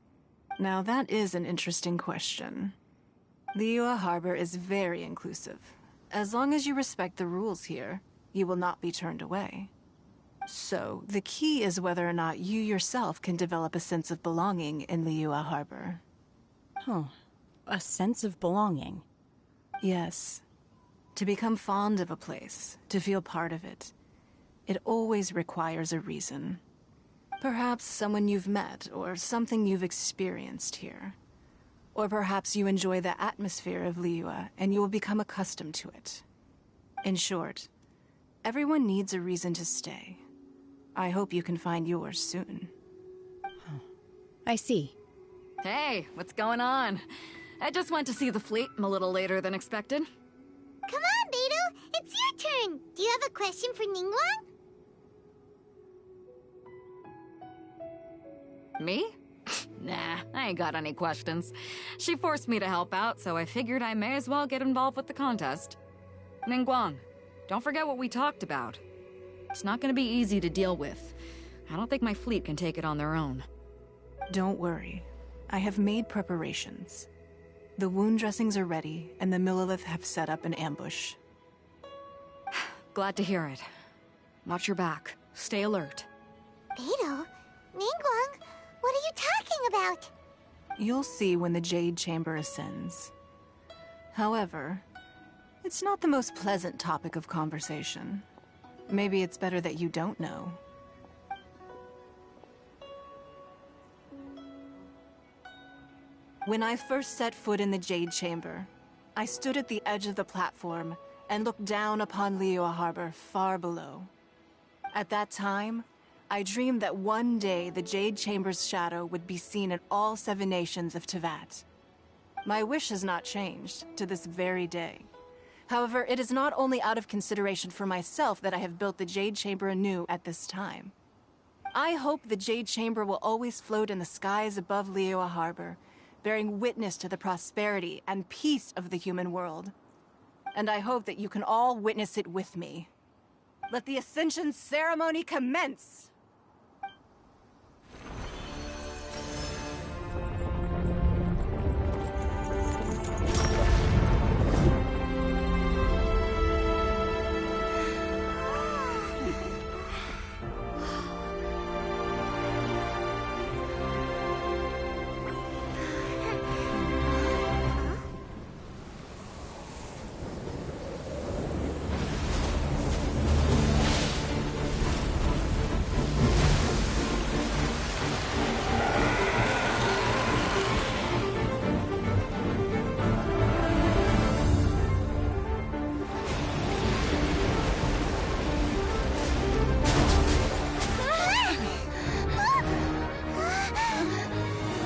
Now that is an interesting question. Liyue Harbor is very inclusive. As long as you respect the rules here, you will not be turned away. So, the key is whether or not you yourself can develop a sense of belonging in Liyue Harbor. Huh. A sense of belonging? Yes. To become fond of a place, to feel part of it, it always requires a reason. Perhaps someone you've met, or something you've experienced here. Or perhaps you enjoy the atmosphere of Liyue, and you will become accustomed to it. In short, everyone needs a reason to stay. I hope you can find yours soon. I see. Hey, what's going on? I just went to see the fleet. I'm a little later than expected. Come on, Beidou, it's your turn. Do you have a question for Ningguang? Me? Nah, I ain't got any questions. She forced me to help out, so I figured I may as well get involved with the contest. Ningguang, don't forget what we talked about. It's not gonna be easy to deal with. I don't think my fleet can take it on their own. Don't worry. I have made preparations. The wound dressings are ready, and the Millilith have set up an ambush. Glad to hear it. Watch your back. Stay alert. Beidou? Ningguang? What are you talking about? You'll see when the Jade Chamber ascends. However, it's not the most pleasant topic of conversation. Maybe it's better that you don't know. When I first set foot in the Jade Chamber, I stood at the edge of the platform and looked down upon Liyue Harbor far below. At that time, I dreamed that one day the Jade Chamber's shadow would be seen in all 7 nations of Teyvat. My wish has not changed to this very day. However, it is not only out of consideration for myself that I have built the Jade Chamber anew at this time. I hope the Jade Chamber will always float in the skies above Liyue Harbor, bearing witness to the prosperity and peace of the human world. And I hope that you can all witness it with me. Let the Ascension ceremony commence!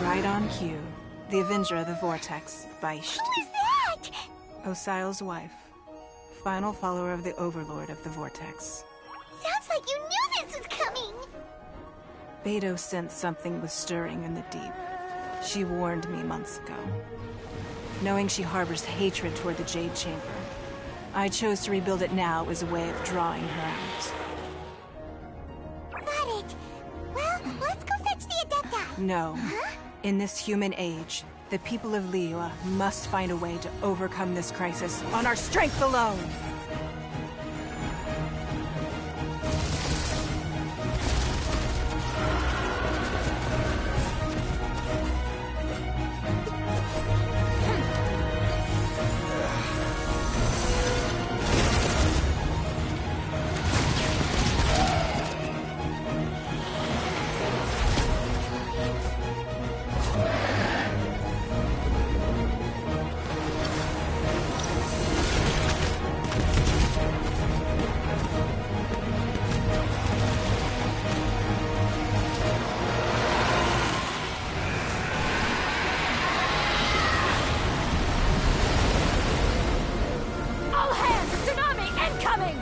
Right on cue. The Avenger of the Vortex, Beisht. Who is that? Osial's wife. Final follower of the Overlord of the Vortex. Sounds like you knew this was coming! Beidou sensed something was stirring in the deep. She warned me months ago. Knowing she harbors hatred toward the Jade Chamber, I chose to rebuild it now as a way of drawing her out. Got it. Well, let's go fetch the Adepti. No. Huh? In this human age, the people of Liyue must find a way to overcome this crisis on our strength alone! All hands! Tsunami incoming!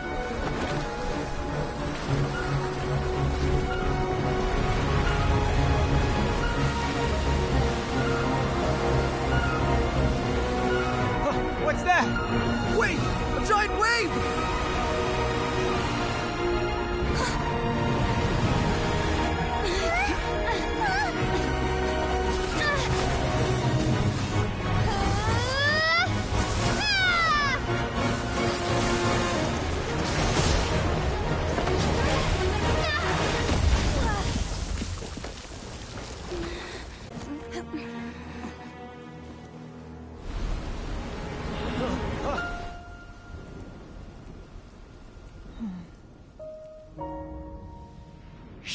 What's that? Wait! A giant wave!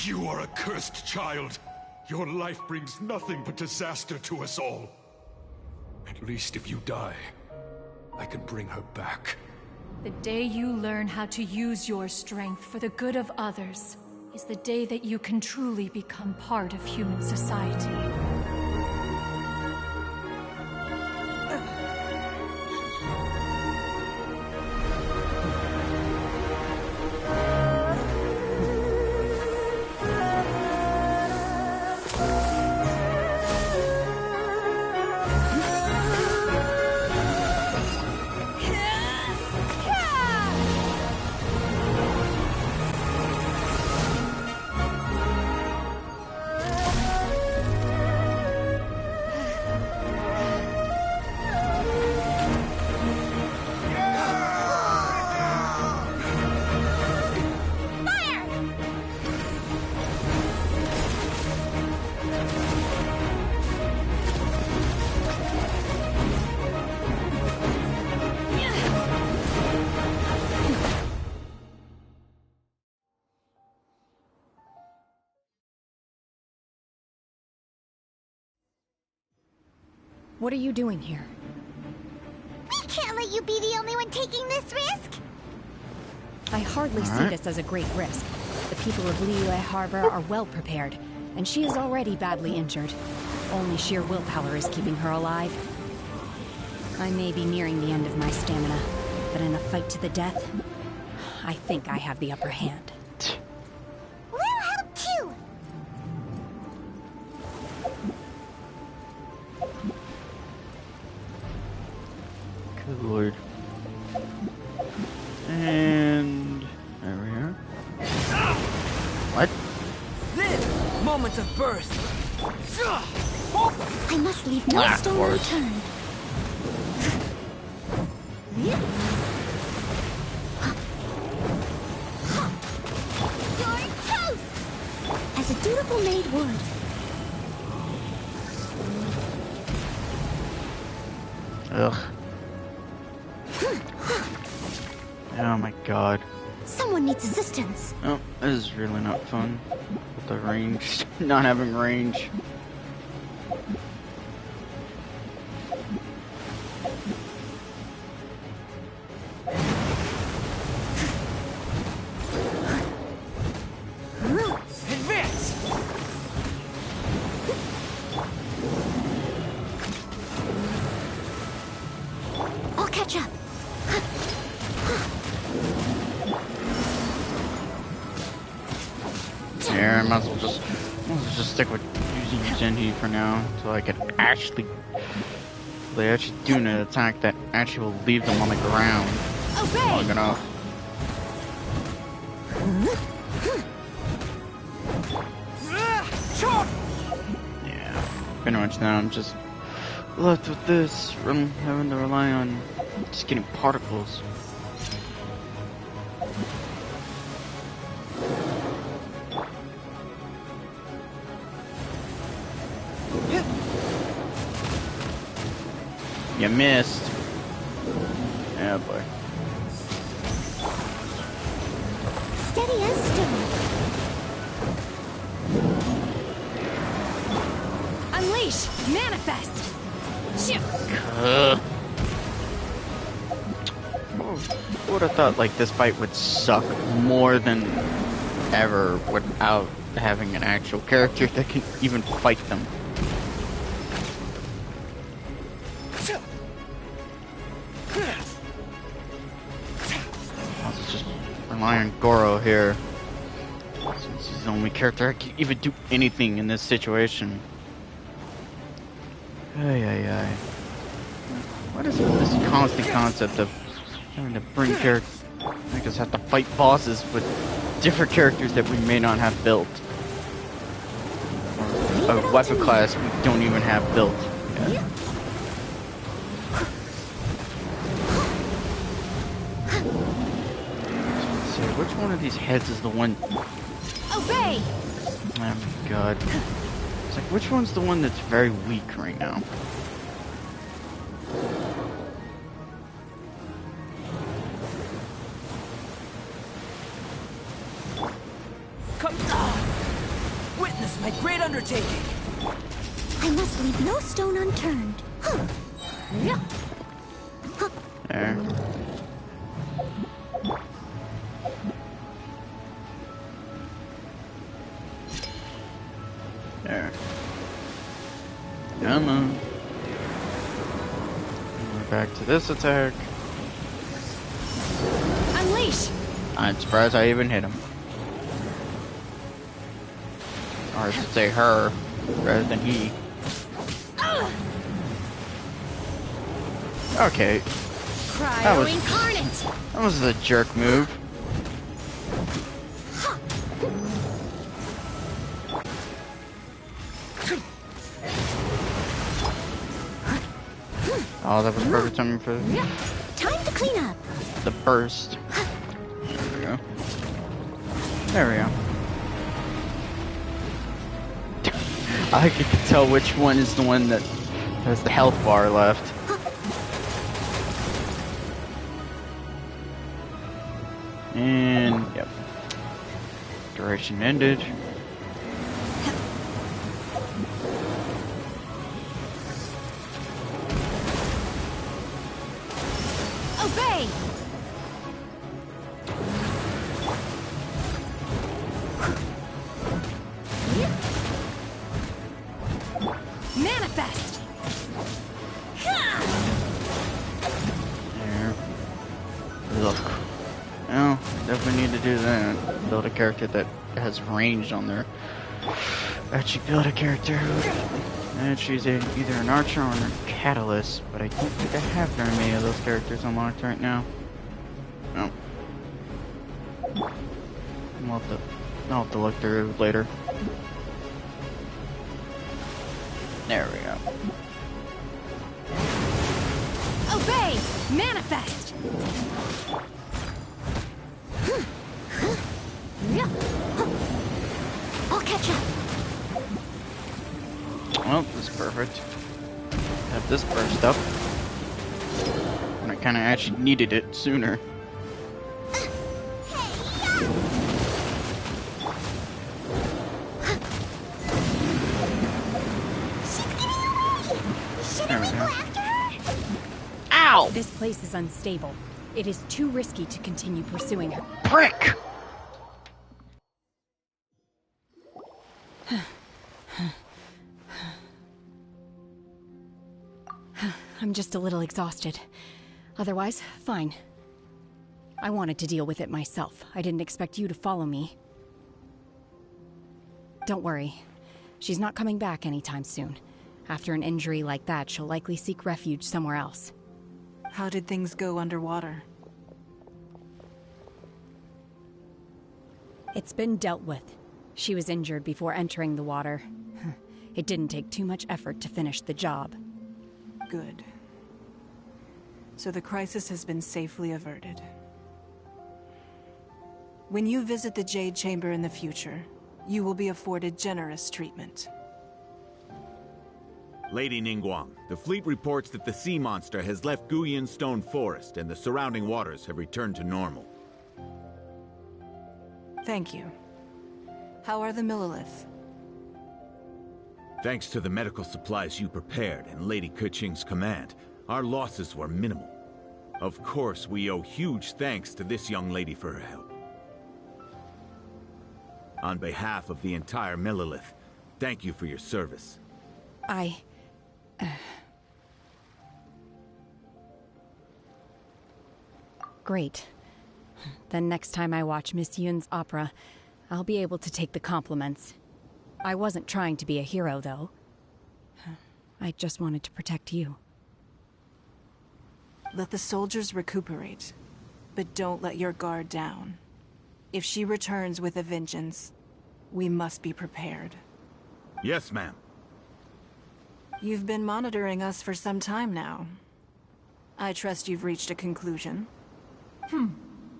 You are a cursed child. Your life brings nothing but disaster to us all. At least if you die, I can bring her back. The day you learn how to use your strength for the good of others is the day that you can truly become part of human society. What are you doing here? We can't let you be the only one taking this risk! I hardly see this as a great risk. The people of Liyue Harbor are well prepared, and she is already badly injured. Only sheer willpower is keeping her alive. I may be nearing the end of my stamina, but in a fight to the death, I think I have the upper hand. We'll help too! Good lord. And there we are. What? This moment of birth. I must leave no stone unturned. You're toast! As a dutiful maid would. Ugh. Oh my god. Someone needs assistance. Oh, this is really not fun. With the range, not having range. Advance! I'll catch up. Yeah, I might as well just stick with using Genji for now, so I can actually do an attack that actually will leave them on the ground long enough. Yeah, pretty much now I'm just left with this, from having to rely on just getting particles. You missed. Yeah, boy. Steady as stone. Unleash! Manifest! Who would have thought like this fight would suck more than ever without having an actual character that can even fight them? I'll just rely on Goro here, since he's the only character that can even do anything in this situation. Ay. What is with this constant concept of having to bring characters, make us have to fight bosses with different characters that we may not have built, or a weapon class we don't even have built yet. So which one of these heads is the one? Obey! Oh my god. It's like, which one's the one that's very weak right now? Come witness my great undertaking. I must leave no stone unturned. There. There. Come on. We're back to this attack. Unleash! I'm surprised I even hit him. Or I should say her, rather than he. Okay. That was a jerk move. Oh, that was perfect timing for Time to clean up. the burst. There we go. There we go. I can tell which one is the one that has the health bar left. And, yep. Duration ended. Manifest! There. Look. Well, definitely need to do that. Build a character that has range on there. Actually build a character and she's either an archer or a catalyst, but I don't think I have very many of those characters unlocked right now. No. I'll have to look through later. There we go. Obey! Manifest! I'll catch up. Well, this is perfect. Have this burst up. And I kind of actually needed it sooner. There we go. Ow! This place is unstable. It is too risky to continue pursuing her. Prick! I'm just a little exhausted. Otherwise, fine. I wanted to deal with it myself. I didn't expect you to follow me. Don't worry. She's not coming back anytime soon. After an injury like that, she'll likely seek refuge somewhere else. How did things go underwater? It's been dealt with. She was injured before entering the water. It didn't take too much effort to finish the job. Good. So the crisis has been safely averted. When you visit the Jade Chamber in the future, you will be afforded generous treatment. Lady Ningguang, the fleet reports that the sea monster has left Guyan Stone Forest and the surrounding waters have returned to normal. Thank you. How are the Millilith? Thanks to the medical supplies you prepared and Lady Keqing's command, our losses were minimal. Of course, we owe huge thanks to this young lady for her help. On behalf of the entire Millilith, thank you for your service. Great. Then next time I watch Miss Yun's opera, I'll be able to take the compliments. I wasn't trying to be a hero, though. I just wanted to protect you. Let the soldiers recuperate, but don't let your guard down. If she returns with a vengeance, we must be prepared. Yes, ma'am. You've been monitoring us for some time now. I trust you've reached a conclusion.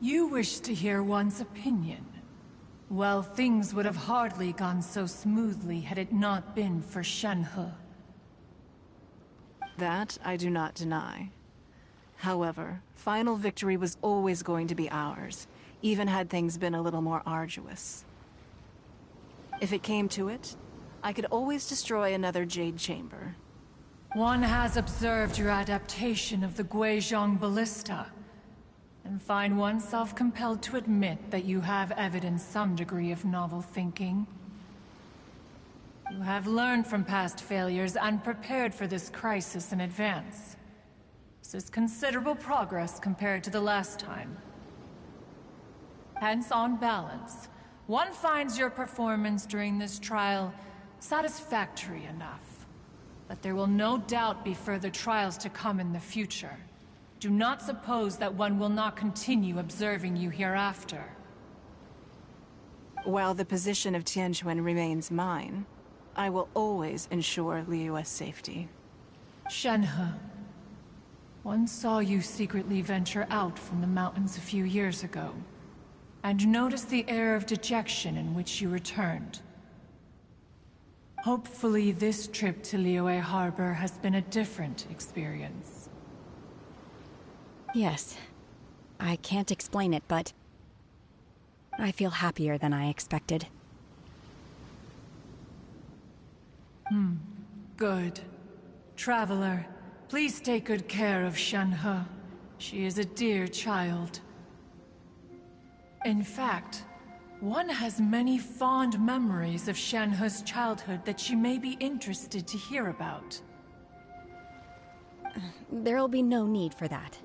You wish to hear one's opinion. Well, things would have hardly gone so smoothly had it not been for Shenhe. That I do not deny. However, final victory was always going to be ours, even had things been a little more arduous. If it came to it, I could always destroy another Jade Chamber. One has observed your adaptation of the Guizhong Ballista, and find oneself compelled to admit that you have evidenced some degree of novel thinking. You have learned from past failures and prepared for this crisis in advance. This is considerable progress compared to the last time. Hence, on balance, one finds your performance during this trial satisfactory enough. But there will no doubt be further trials to come in the future. Do not suppose that one will not continue observing you hereafter. While the position of Tianquan remains mine, I will always ensure Liyue's safety. Shenhe, one saw you secretly venture out from the mountains a few years ago, and noticed the air of dejection in which you returned. Hopefully this trip to Liyue Harbor has been a different experience. Yes. I can't explain it, but I feel happier than I expected. Good. Traveler, please take good care of Shenhe. She is a dear child. In fact, One has many fond memories of Shenhe's childhood that she may be interested to hear about. There'll be no need for that.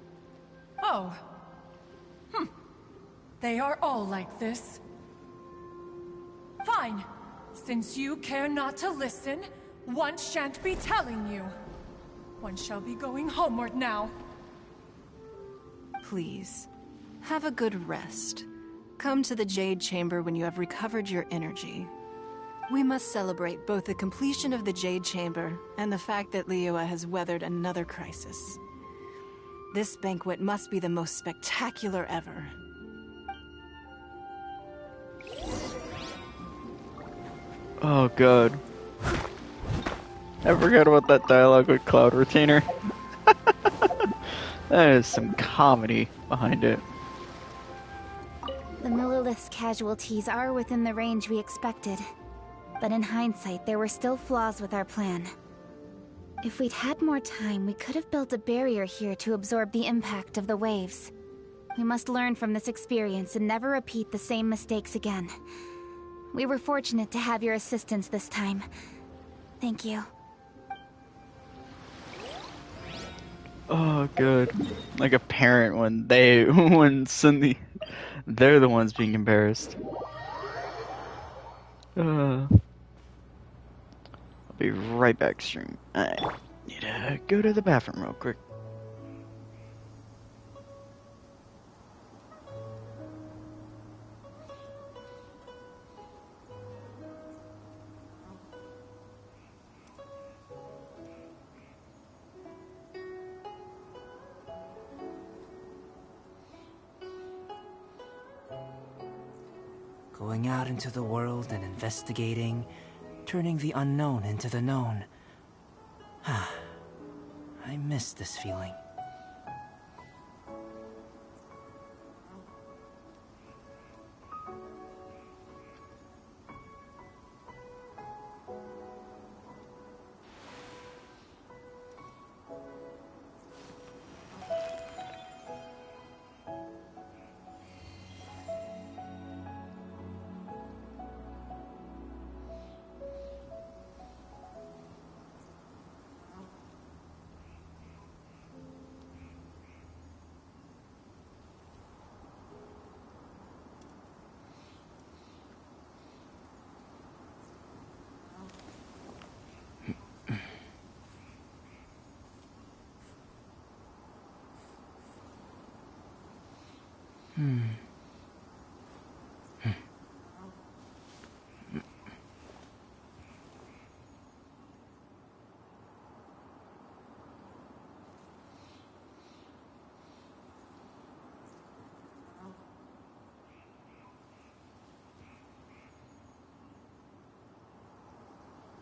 Oh. They are all like this. Fine. Since you care not to listen, one shan't be telling you. One shall be going homeward now. Please, have a good rest. Come to the Jade Chamber when you have recovered your energy. We must celebrate both the completion of the Jade Chamber and the fact that Liyue has weathered another crisis. This banquet must be the most spectacular ever. Oh god. I forgot about that dialogue with Cloud Retainer. That is some comedy behind it. The Millilith's casualties are within the range we expected. But in hindsight, there were still flaws with our plan. If we'd had more time, we could have built a barrier here to absorb the impact of the waves. We must learn from this experience and never repeat the same mistakes again. We were fortunate to have your assistance this time. Thank you. Oh, good. Like a parent when they're the ones being embarrassed. I'll be right back, stream. I need to go to the bathroom real quick. Going out into the world and investigating, turning the unknown into the known. I miss this feeling.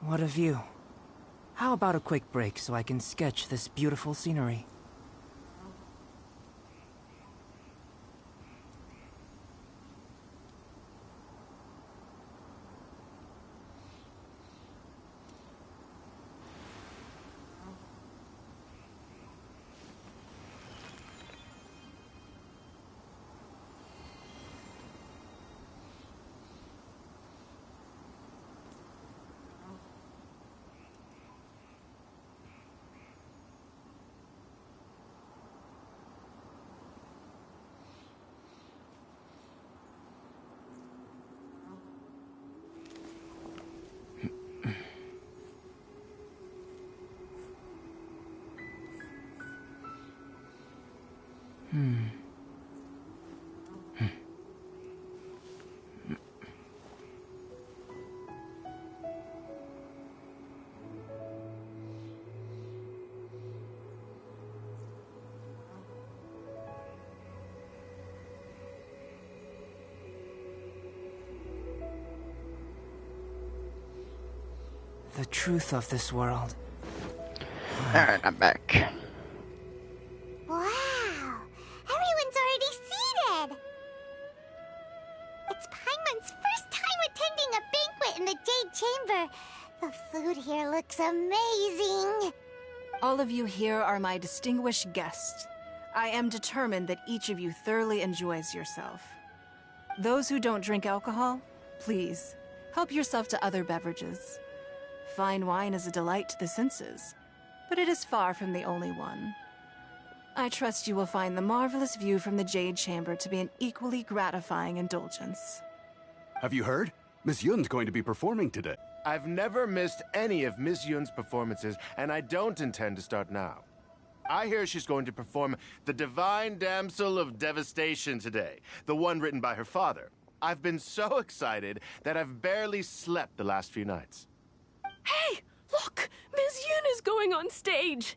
What a view. How about a quick break so I can sketch this beautiful scenery? The truth of this world. Alright, I'm back. Wow! Everyone's already seated! It's Paimon's first time attending a banquet in the Jade Chamber. The food here looks amazing. All of you here are my distinguished guests. I am determined that each of you thoroughly enjoys yourself. Those who don't drink alcohol, please, help yourself to other beverages. Fine wine is a delight to the senses, but it is far from the only one. I trust you will find the marvelous view from the Jade Chamber to be an equally gratifying indulgence. Have you heard? Miss Yun's going to be performing today. I've never missed any of Miss Yun's performances, and I don't intend to start now. I hear she's going to perform The Divine Damsel of Devastation today, the one written by her father. I've been so excited that I've barely slept the last few nights. Hey, look! Miss Yun is going on stage!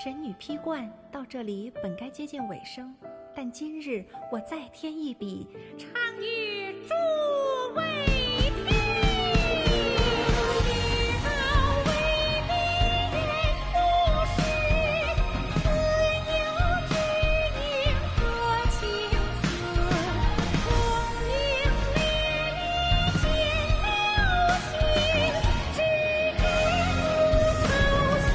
神女劈冠到这里本该接近尾声，但今日我再添一笔，唱与诸位听。知道为敌人不是，自有知音和情思。红缨烈烈见流星，只知不偷袭。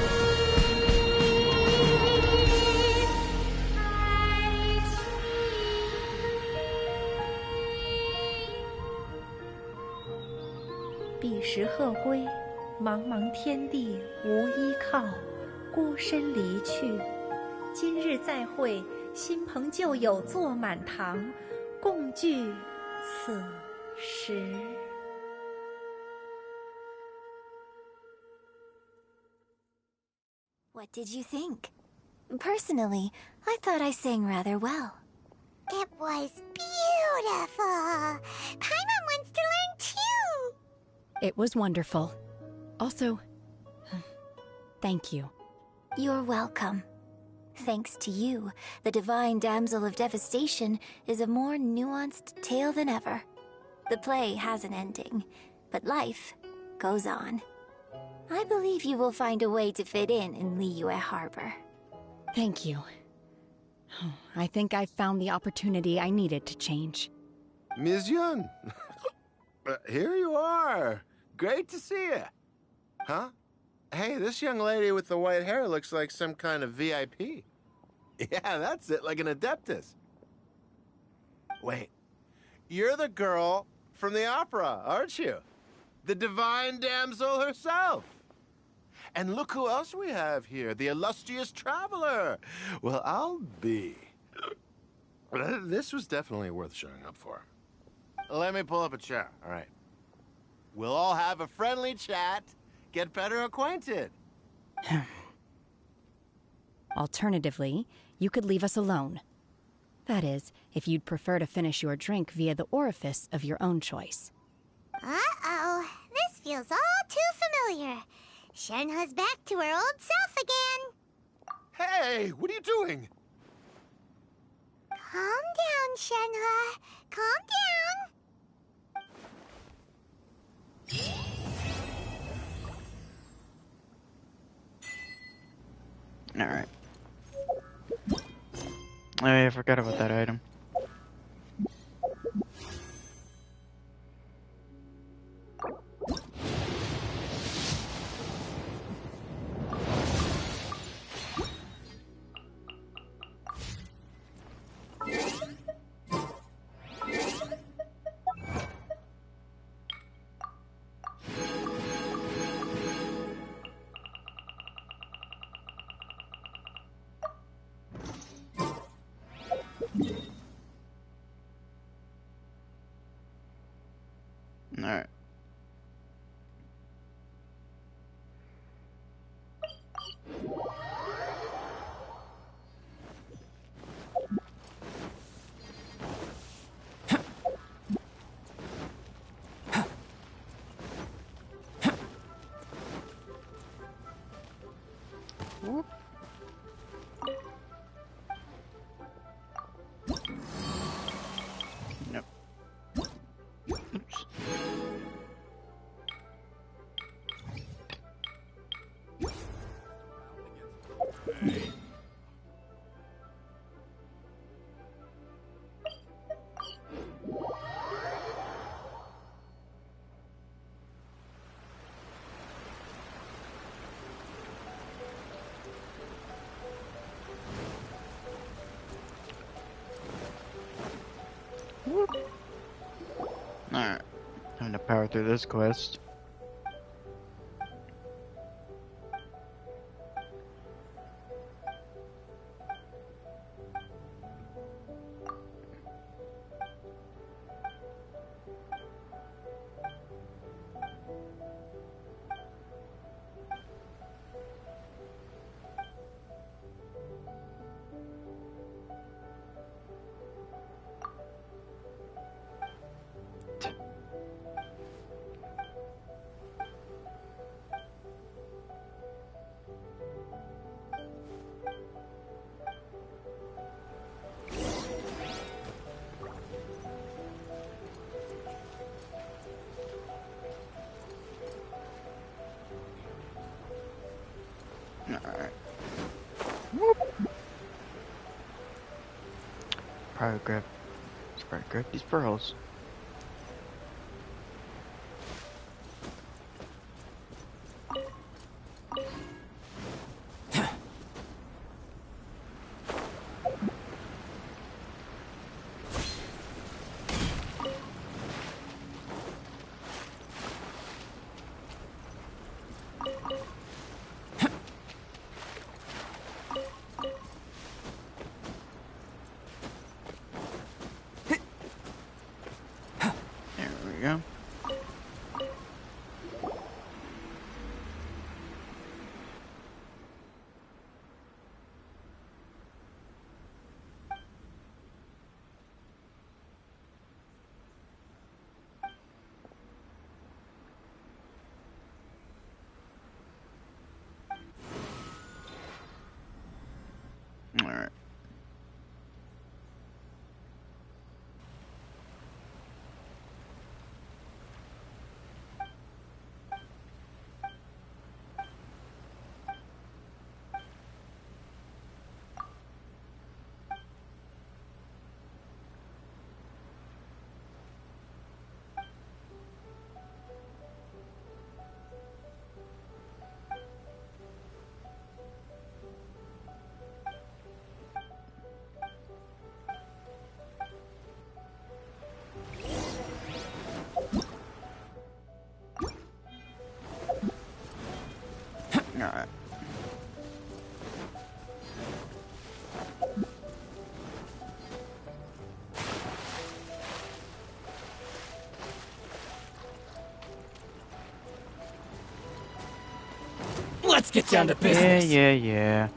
彼时鹤归，茫茫天地无依靠，孤身离去。今日再会，新朋旧友坐满堂，共聚此时。What did you think? Personally, I thought I sang rather well. It was beautiful. Paimon wants to learn too. It was wonderful. Also, thank you. You're welcome. Thanks to you, the Divine Damsel of Devastation is a more nuanced tale than ever. The play has an ending, but life goes on. I believe you will find a way to fit in Liyue Harbor. Thank you. I think I've found the opportunity I needed to change. Ms. Yun, here you are. Great to see you. Huh? Hey, this young lady with the white hair looks like some kind of VIP. Yeah, that's it, like an Adeptus. Wait, you're the girl from the opera, aren't you? The Divine Damsel herself. And look who else we have here, the illustrious traveler. Well, I'll be. This was definitely worth showing up for. Let me pull up a chair, all right. We'll all have a friendly chat, get better acquainted. Alternatively, you could leave us alone. That is, if you'd prefer to finish your drink via the orifice of your own choice. Uh-oh. This feels all too familiar. Shenhe's back to her old self again. Hey, what are you doing? Calm down, Shenhe. Calm down. Alright. Oh yeah, I forgot about that item. Alright. Whoop. Nope. Oops. Alright, time to power through this quest. Alright. Whoop. Probably grab these pearls. Go. All right. Alright. Let's get down to business. Yeah.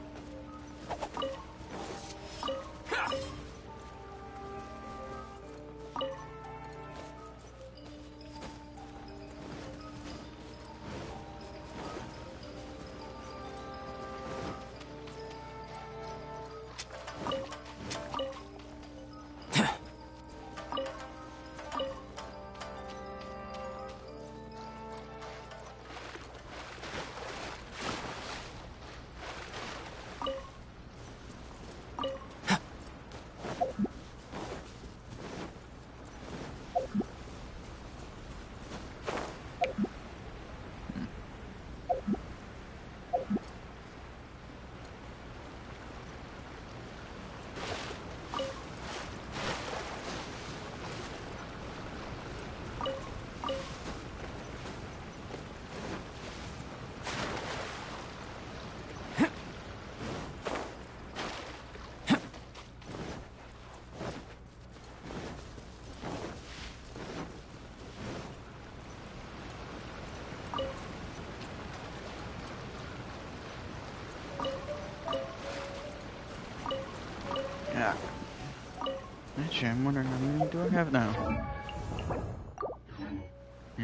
Actually, I'm wondering how many do I have now?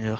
Ugh.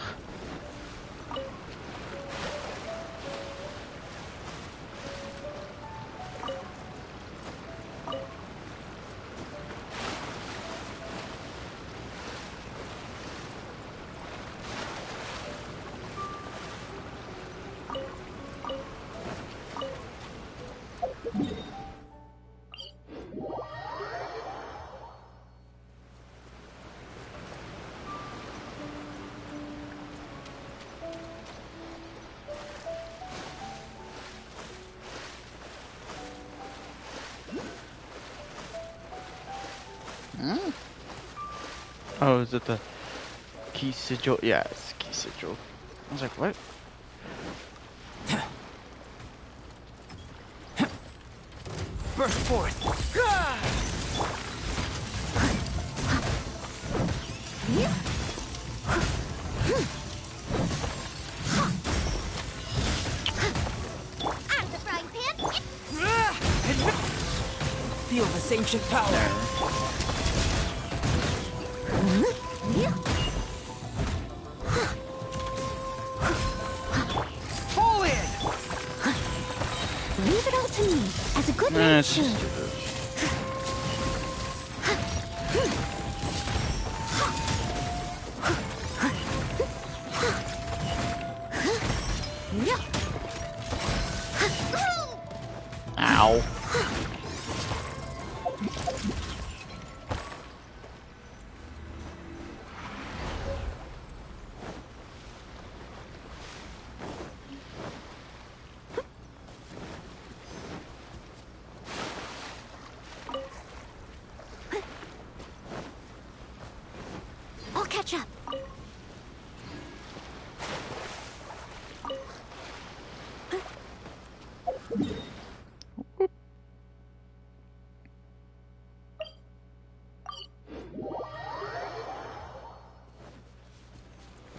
Oh, is it the key sigil? Yeah, it's key sigil. I was like, what? Burst forth! Out of the frying pan! Feel this ancient power! Fall in! Leave it all to me, as a good man should. Ow. I'll catch up.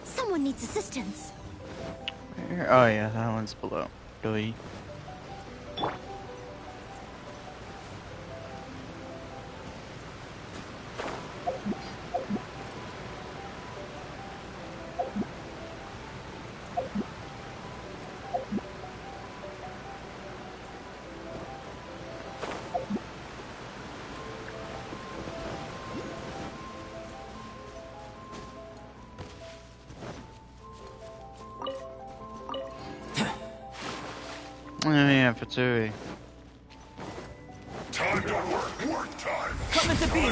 Someone needs assistance. Where? Oh yeah, that one's below. Really? Oh yeah, Fatsui. Time to work time. Coming to be!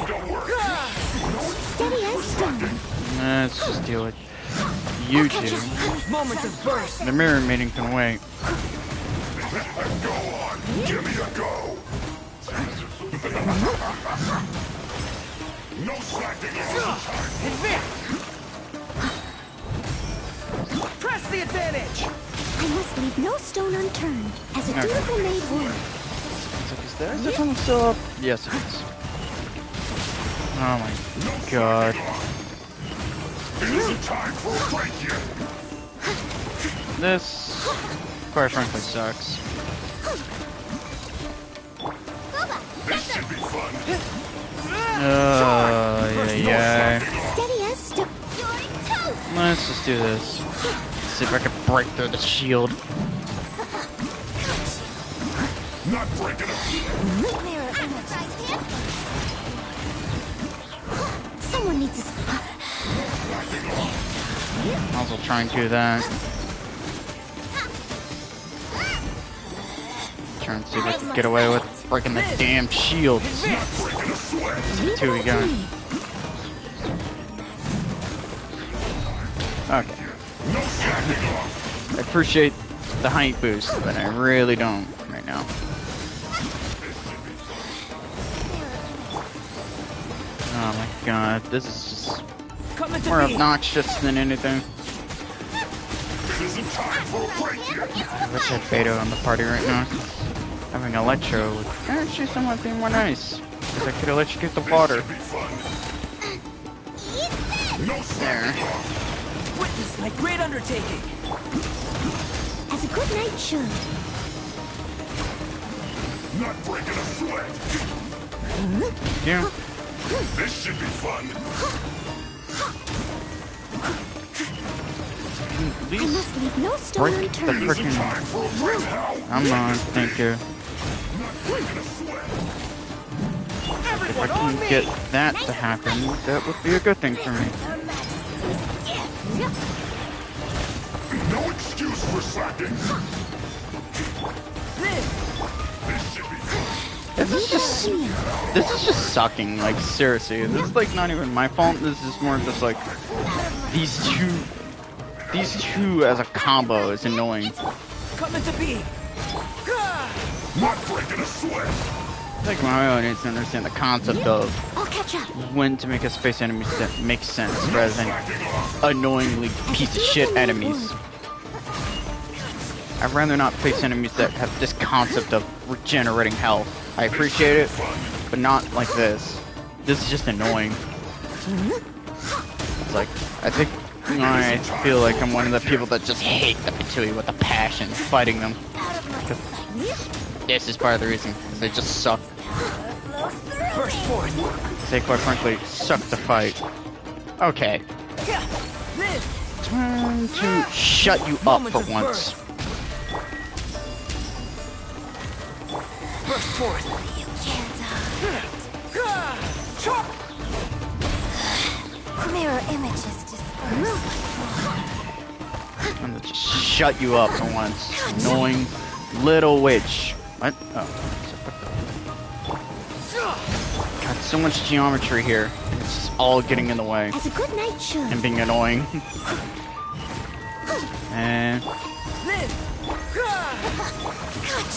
Steady as stone. Let's just deal with you two. Moments of burst! The mirror meeting can wait. Go on, give me a go. No slacking off time. Advance! Press the advantage! I must leave no stone unturned, as a dutiful maid would. Is this one still up? Yes, it is. Oh my god. It isn't time for a break yet. This, quite frankly, sucks. This should be fun. Yeah. Steady as stone. Let's just do this. See if I can break through the shield. Not breaking up. Someone needs a... I'll also try and do that. Try and see if I can get away with breaking the damn shields. See two we got. Okay. I appreciate the height boost, but I really don't right now. Oh my god, this is just more obnoxious than anything. I wish I had Beto on the party right now. Having Electro would actually somewhat be more nice, because I could electrocute the water. There. Witness my great undertaking! As a good knight should. Not breaking a sweat. Yeah. This should be fun. At least I must leave no stone break the unturned. freaking. Come on, thank you. If I can get that to happen, that would be a good thing for me. No excuse for slacking. This should be fun. This is just sucking. Like seriously, this is like not even my fault. This is more just like these two as a combo is annoying. Coming to be. Not breaking a sweat. Like Mario needs to understand the concept of I'll catch up. when to make a space enemy that makes sense rather than annoyingly piece of shit enemies. I'd rather not face enemies that have this concept of regenerating health. I appreciate it, but not like this. This is just annoying. It's like, I feel like I'm one of the people that just hate the Patui with a passion, fighting them. This is part of the reason, because they just suck. Burst forth. They quite frankly suck to fight. Okay. Time to shut you up for once. Burst forth. You can't. Mirror images disperse. I'm gonna just shut you up for once. Annoying little witch. What? Oh. Got so much geometry here. It's just all getting in the way. As a good night should. And being annoying. And Got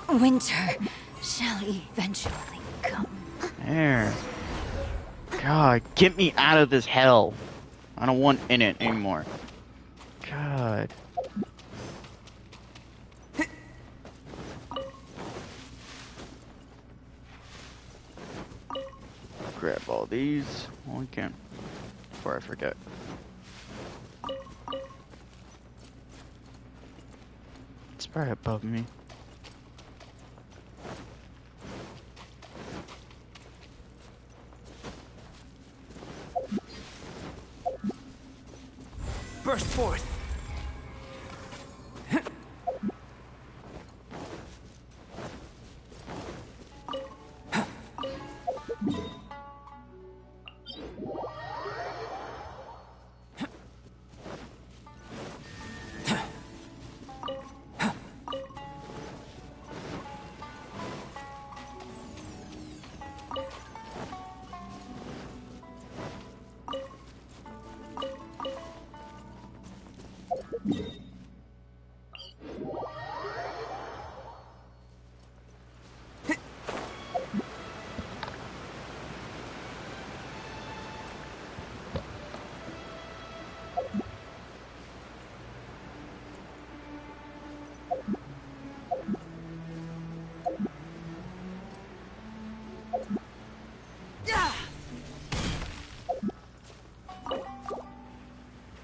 you. Winter shall eventually come. there. God, get me out of this hell. I don't want in it anymore. God. Grab all these while we can before I forget. It's right above me. Burst forth.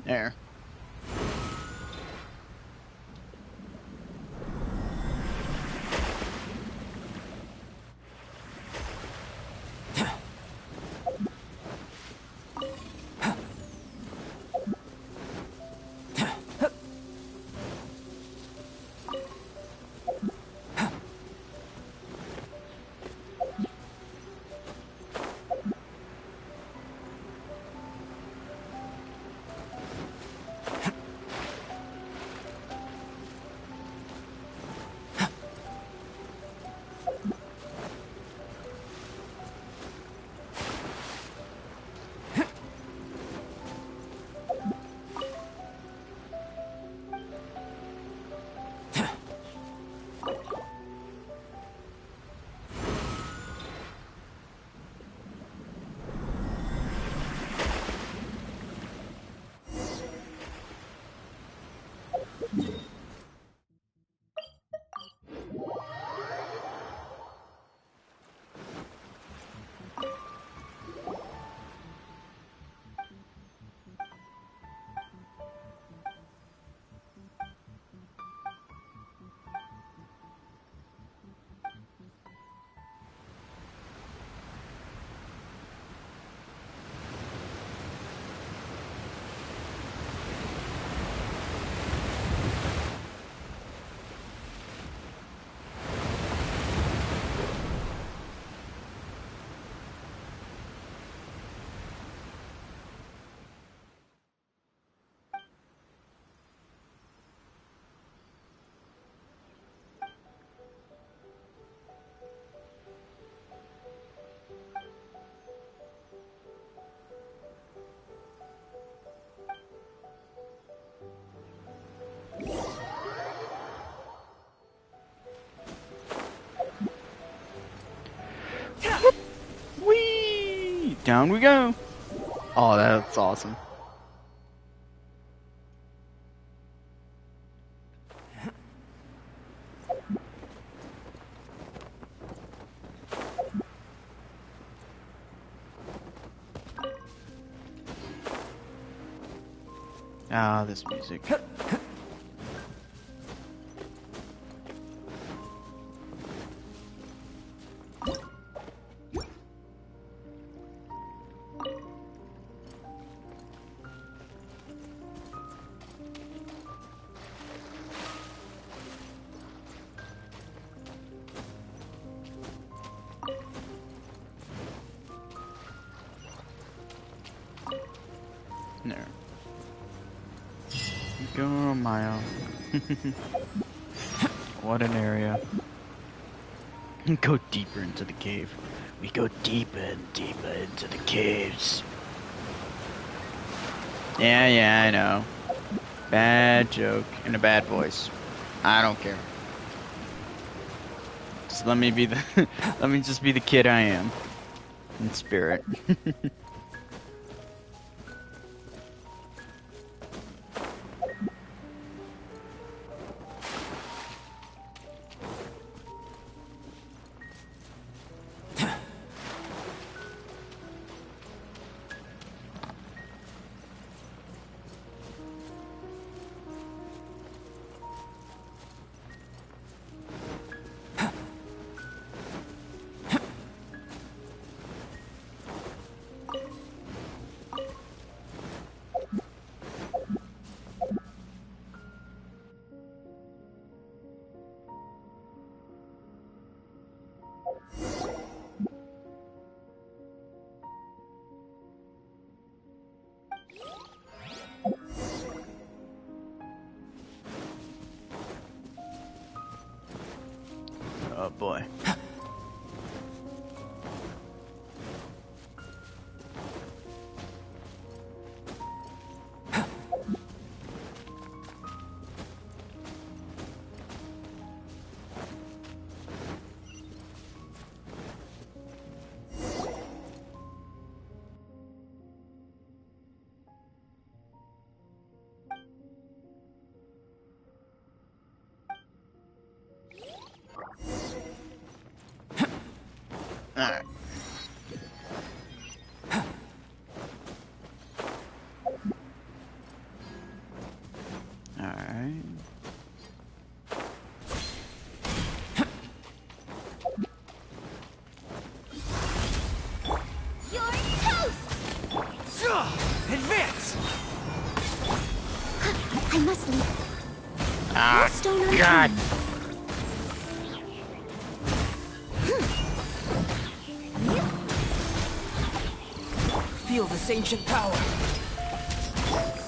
There. Down we go. Oh, that's awesome. Ah, this music. There. Go a mile. What an area. Go deeper into the cave. We go deeper and deeper into the caves. Yeah, I know. Bad joke in a bad voice. I don't care. Just let me be the let me just be the kid I am. In spirit. Oh boy. Alright. Alright. You're toast! Advance! I must leave. Ah, Stone on God. Feel this ancient power.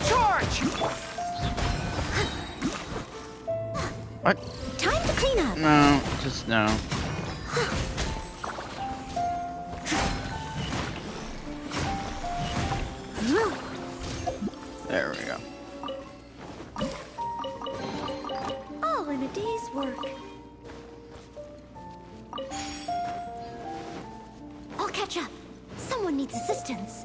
Charge! What? Time to clean up. No, just no. There we go. All in a day's work. I'll catch up. Someone needs assistance.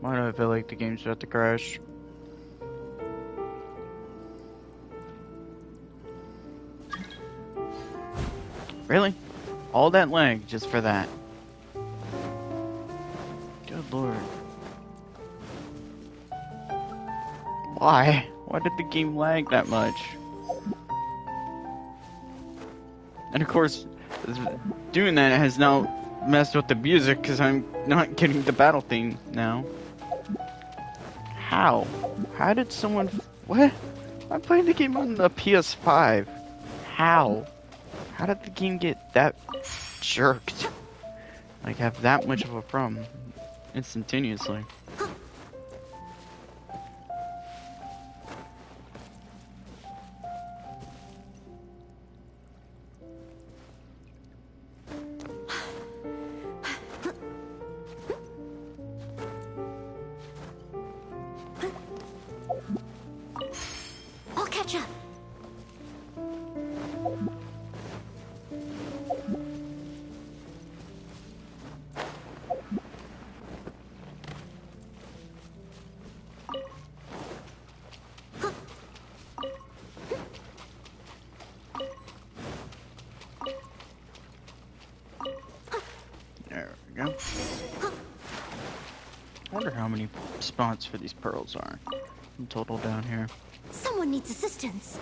Why do I feel like the game's about to crash? Really? All that lag just for that? Good lord. Why? Why did the game lag that much? And of course, doing that has now messed with the music because I'm not getting the battle theme now. How? How did someone... What? I'm playing the game on the PS5. How? How did the game get that jerked? Like, have that much of a problem instantaneously? wonder how many spots for these pearls are in total down here. Someone needs assistance.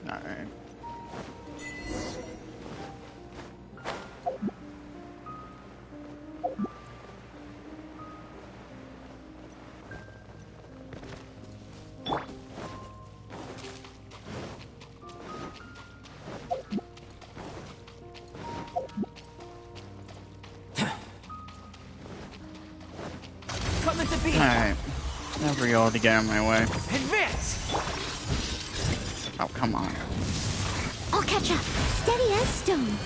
Alright. Coming to be. Alright. Now for y'all to get out of my way. Advance! Oh, come on. I'll catch up. Steady as stone.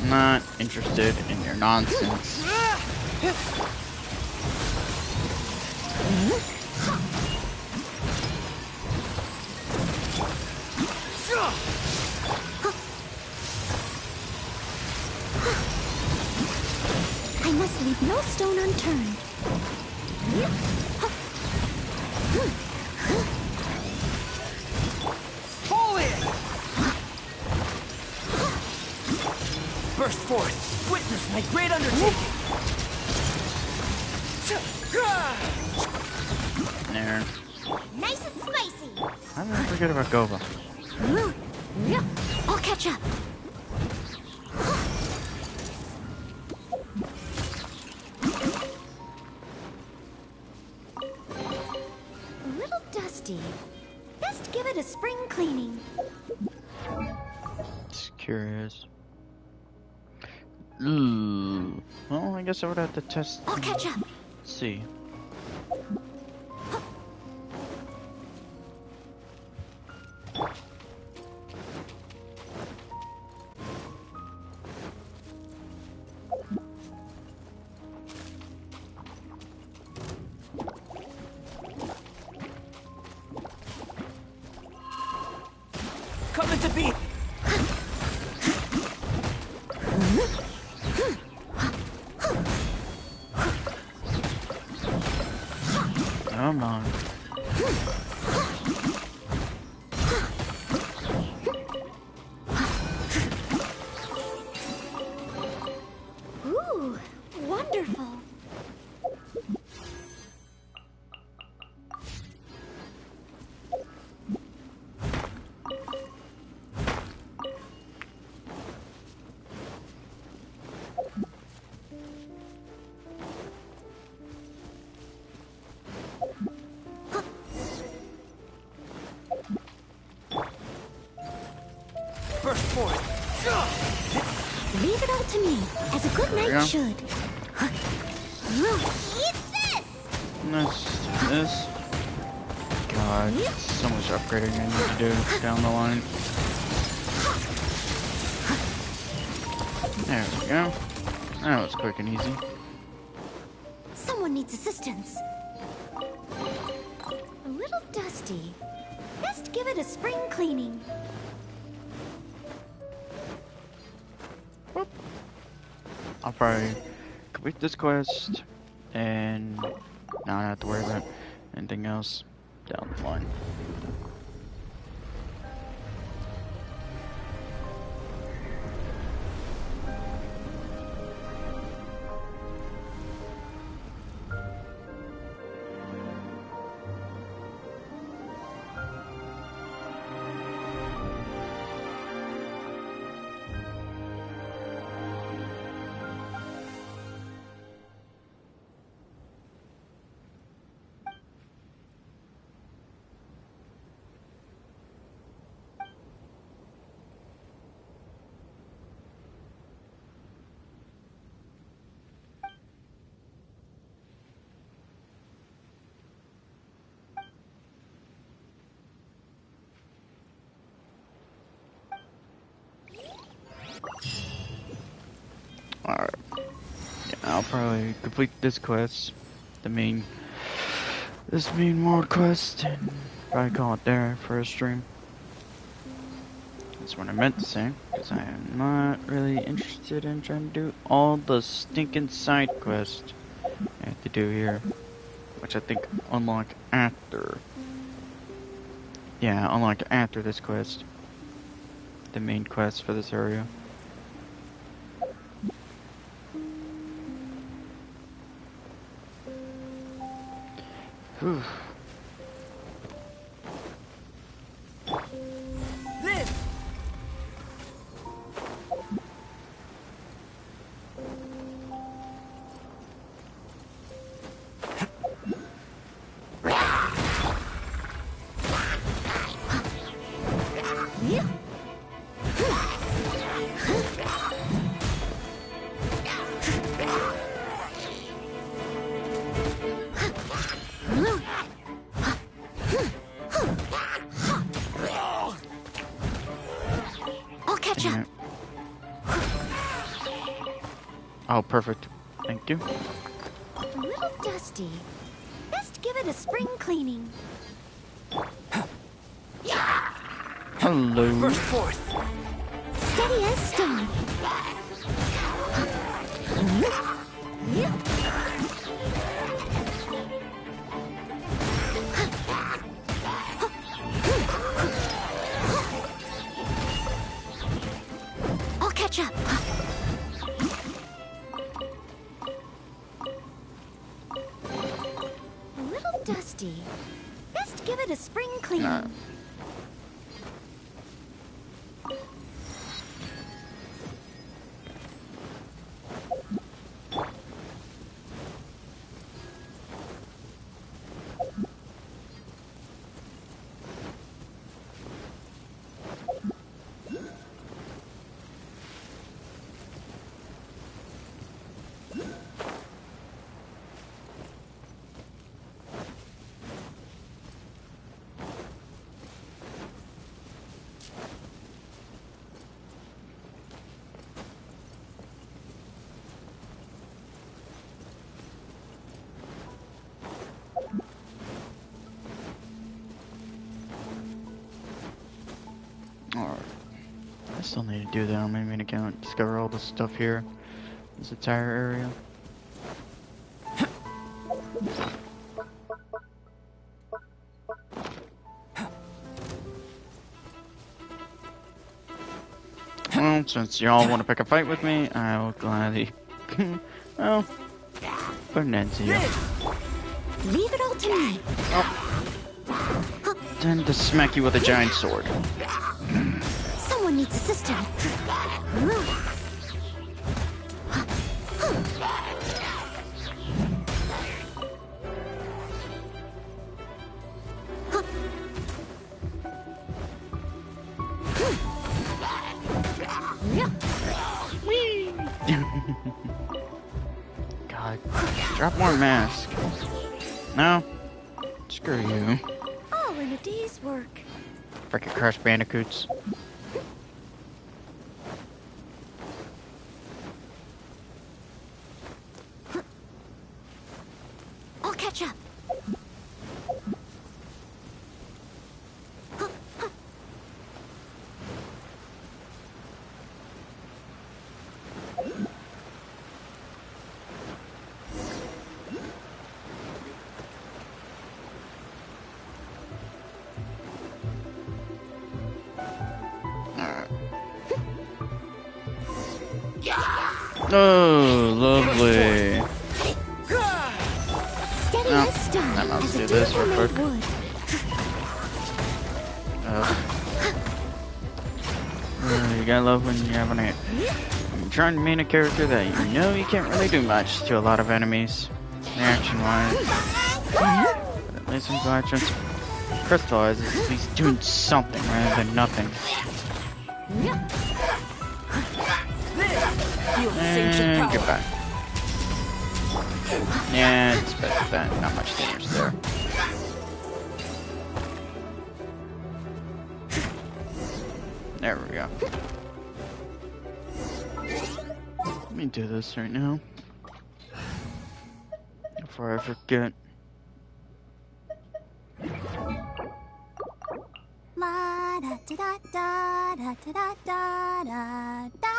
Not interested in your nonsense. I must leave no stone unturned. Fall in! Burst forth. Witness my great undertaking. There. Nice and spicy. How did I forget about Gova? I'll catch up. A little dusty. Best give it a spring cleaning. Just curious. Ooh. Well, I guess I would have to test. I'll catch up. See. Coming to be. Come on. Ooh, wonderful. Burst forth. Leave it all to me, as a good There we knight go. should. Eat this! This. God, so much upgrading I need to do down the line. There we go. That was quick and easy. Someone needs assistance. A little dusty. Best give it a spring cleaning. I'll probably complete this quest and now I don't have to worry about anything else down the line. probably complete this quest, this main world quest, and probably call it there for a stream. That's what I meant to say, because I am not really interested in trying to do all the stinking side quests I have to do here, which I think unlock after. Yeah, unlock after this quest, the main quest for this area. Whew. I'll catch up. Oh, perfect. Thank you. A little dusty. Best give it a spring cleaning. Hello. Burst forth. Steady as stone. I'll catch up. A little dusty. Best give it a spring cleaning. Alright. I still need to do that on my main account. Discover all the stuff here. This entire area. Well, since y'all want to pick a fight with me, I will gladly, well, put an end to you. Leave it all to me. Then to smack you with a giant sword. Someone needs assistance. God, drop more mask. No? Screw you. All in a day's work. Frickin' Crash Bandicoots. I'll catch up. Oh, lovely. Steady No, as stone. I'm about as to a do this deer real made quick. wood. You gotta love when you're having a trying to main a character that you know you can't really do much to a lot of enemies, reaction-wise. But at least in Galactrons, crystallizes, at least doing something rather than nothing. And goodbye. Yeah, it's better than that. Not much damage there. There we go. Let me do this right now. before I forget. La da da da da da da da da.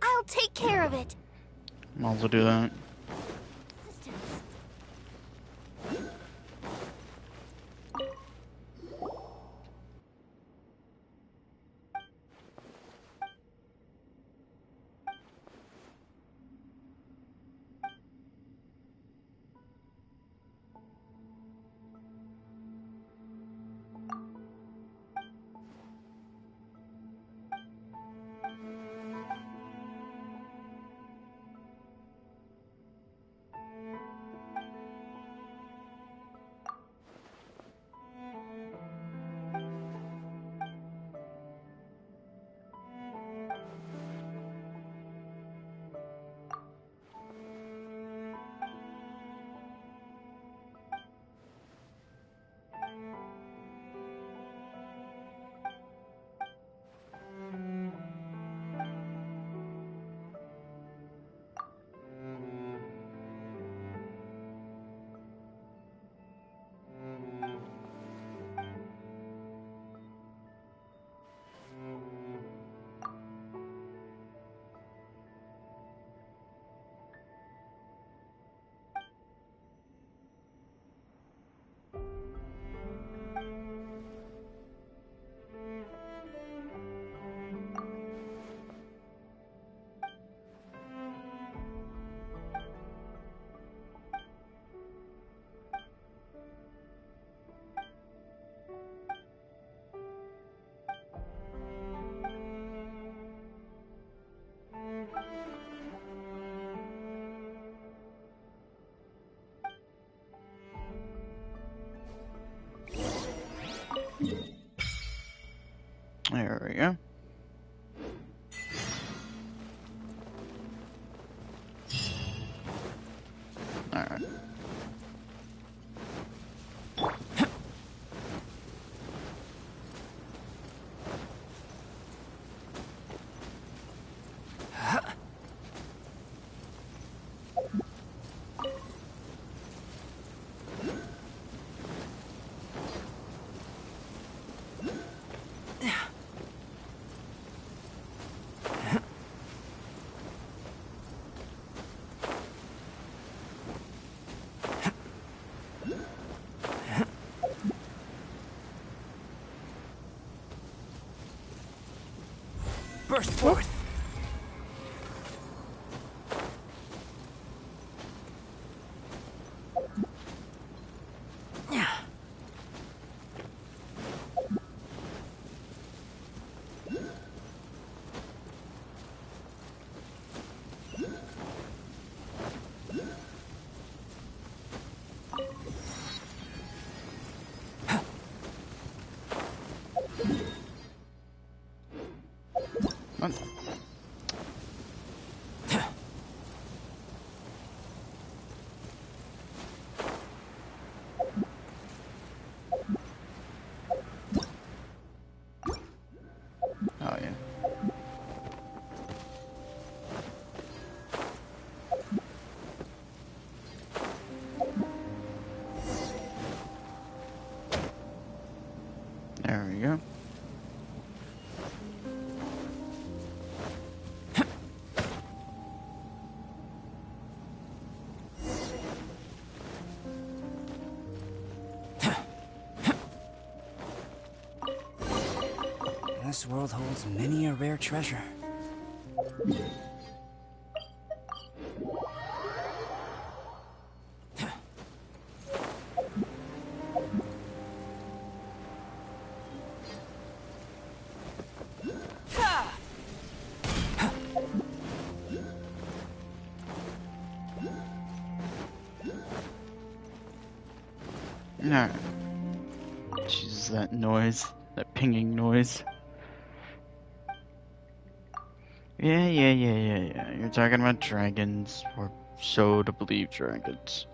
I'll take care of it. I'll also do that. There we go. Alright. Burst forth! Oh yeah. There we go. This world holds many a rare treasure. Alright. Jesus, that noise. That pinging noise. Yeah. You're talking about dragons, or so to believe dragons.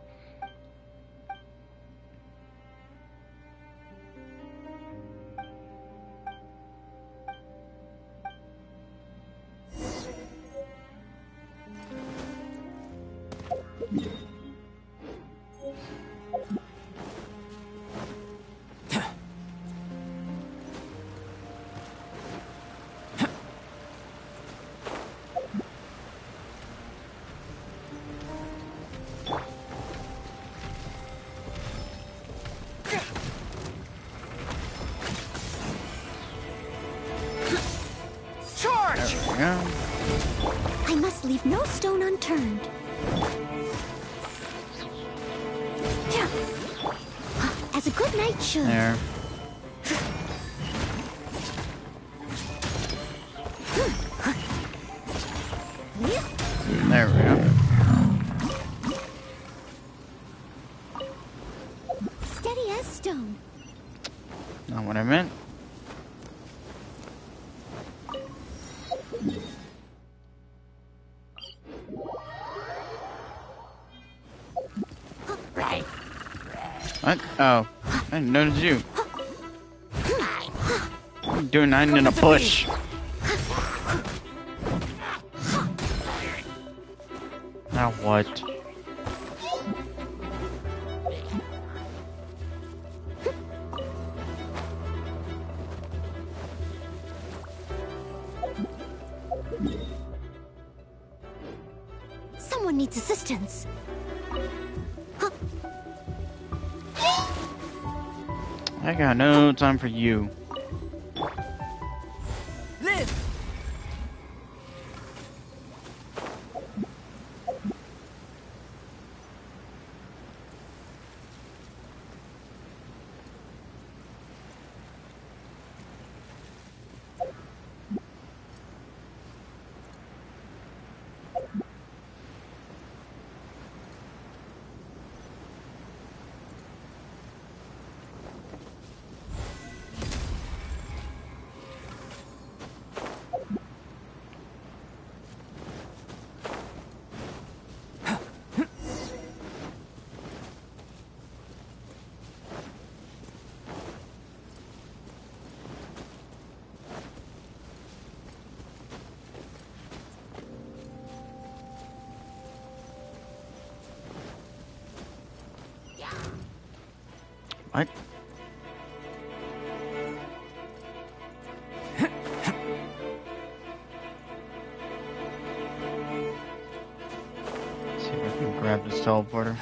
leave no stone unturned. Yeah. As a good knight should. There. There we go. Steady as stone. Not what I meant. What? Oh, I didn't notice you. What are you doing? I need a push. Now what? Someone needs assistance. I got no time for you. Live! What? See if I can grab this teleporter.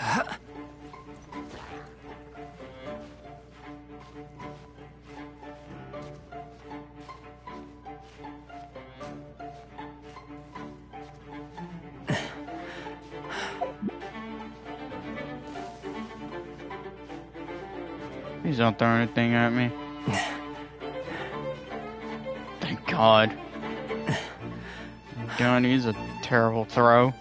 Please don't throw anything at me. Thank God. Don't use a terrible throw.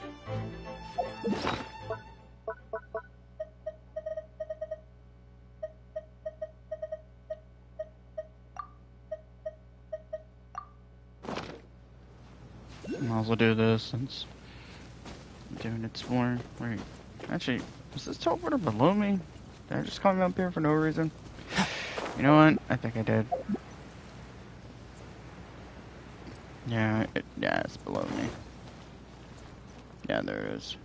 Might as well do this since I'm doing exploring. Wait, actually, is this teleporter below me? Did I just climb up here for no reason? You know what? I think I did. Yeah, it's below me. Yeah, there it is.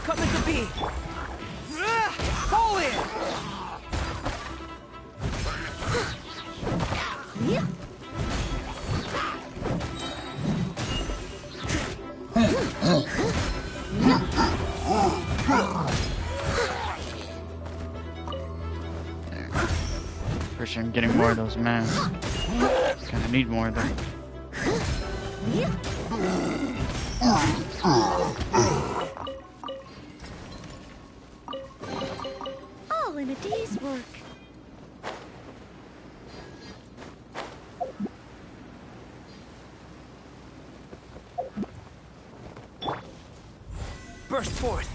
Coming to be. Fall in. For sure I'm getting more of those masks. Kinda need more of them. All in a day's work. Burst forth.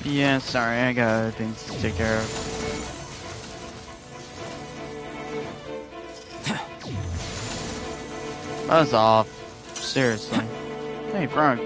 Yeah, sorry, I got other things to take care of. Buzz off. Seriously. Hey, Frog.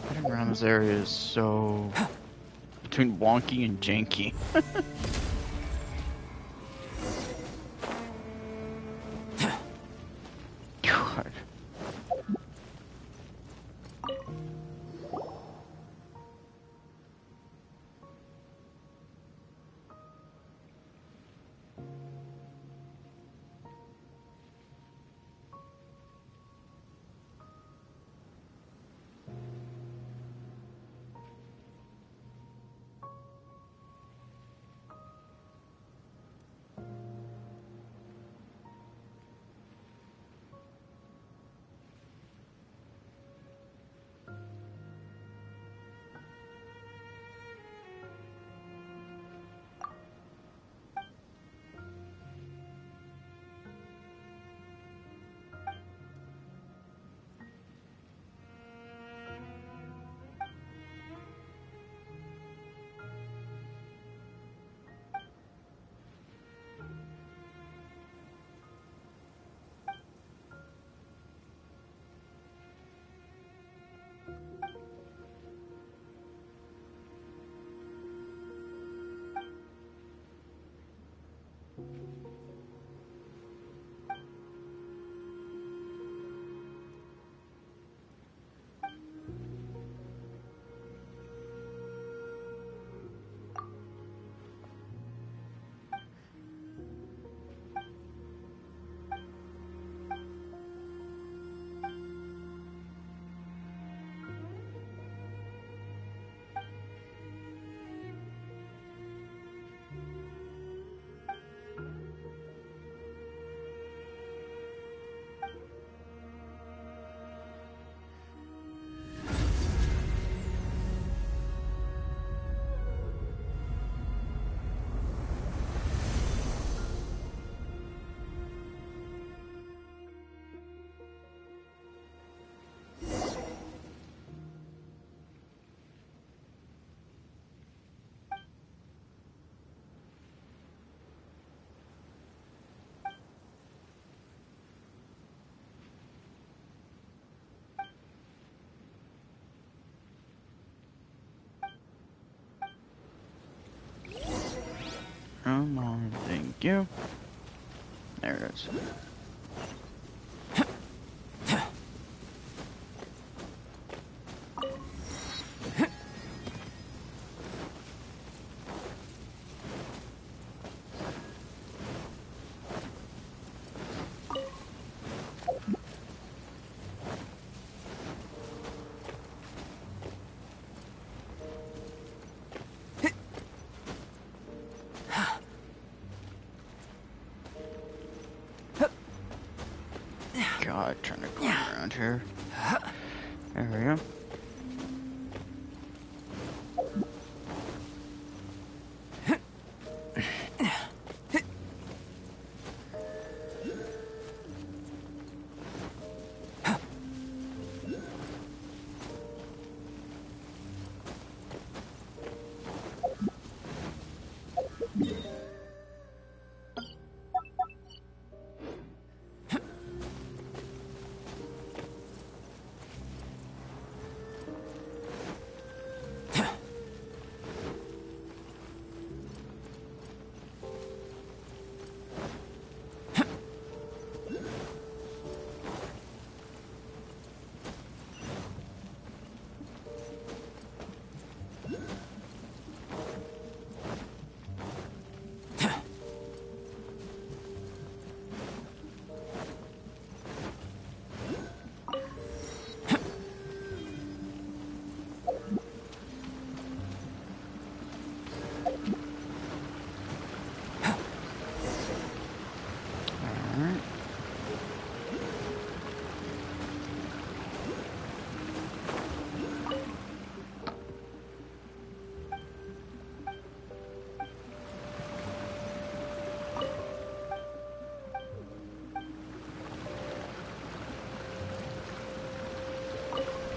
Getting around this area is so between wonky and janky. God. Come on, thank you. There it is. God, trying to go around here. There we go.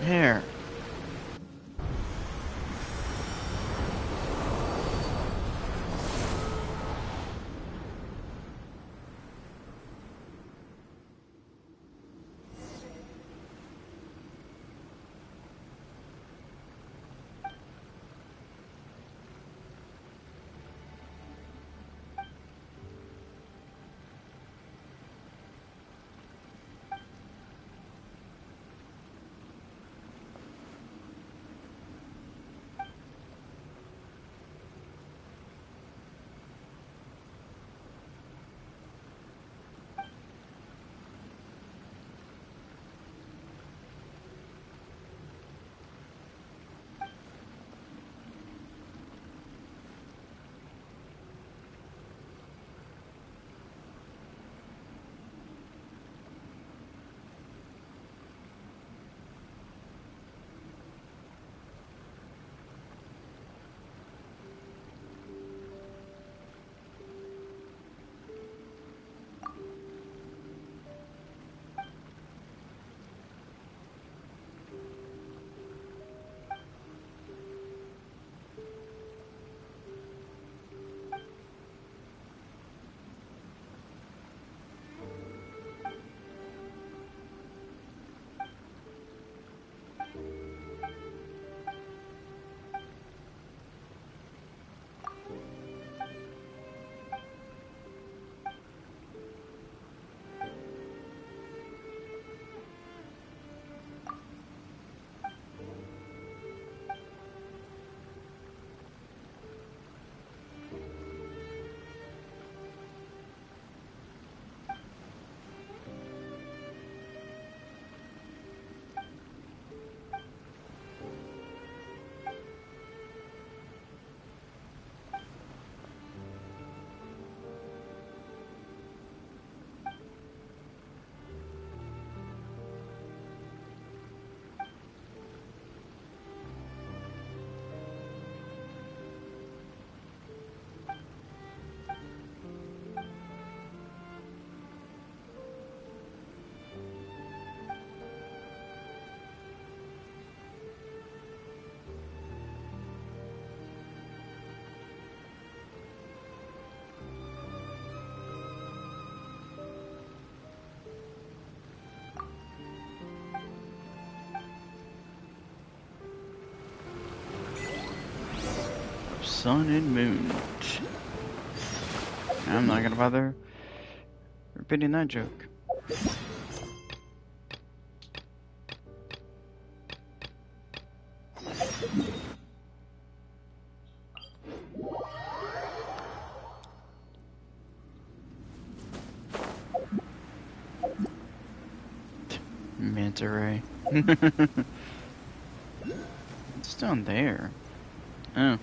Here. Sun and moon. I'm not gonna bother repeating that joke. Manta ray. It's down there. Oh.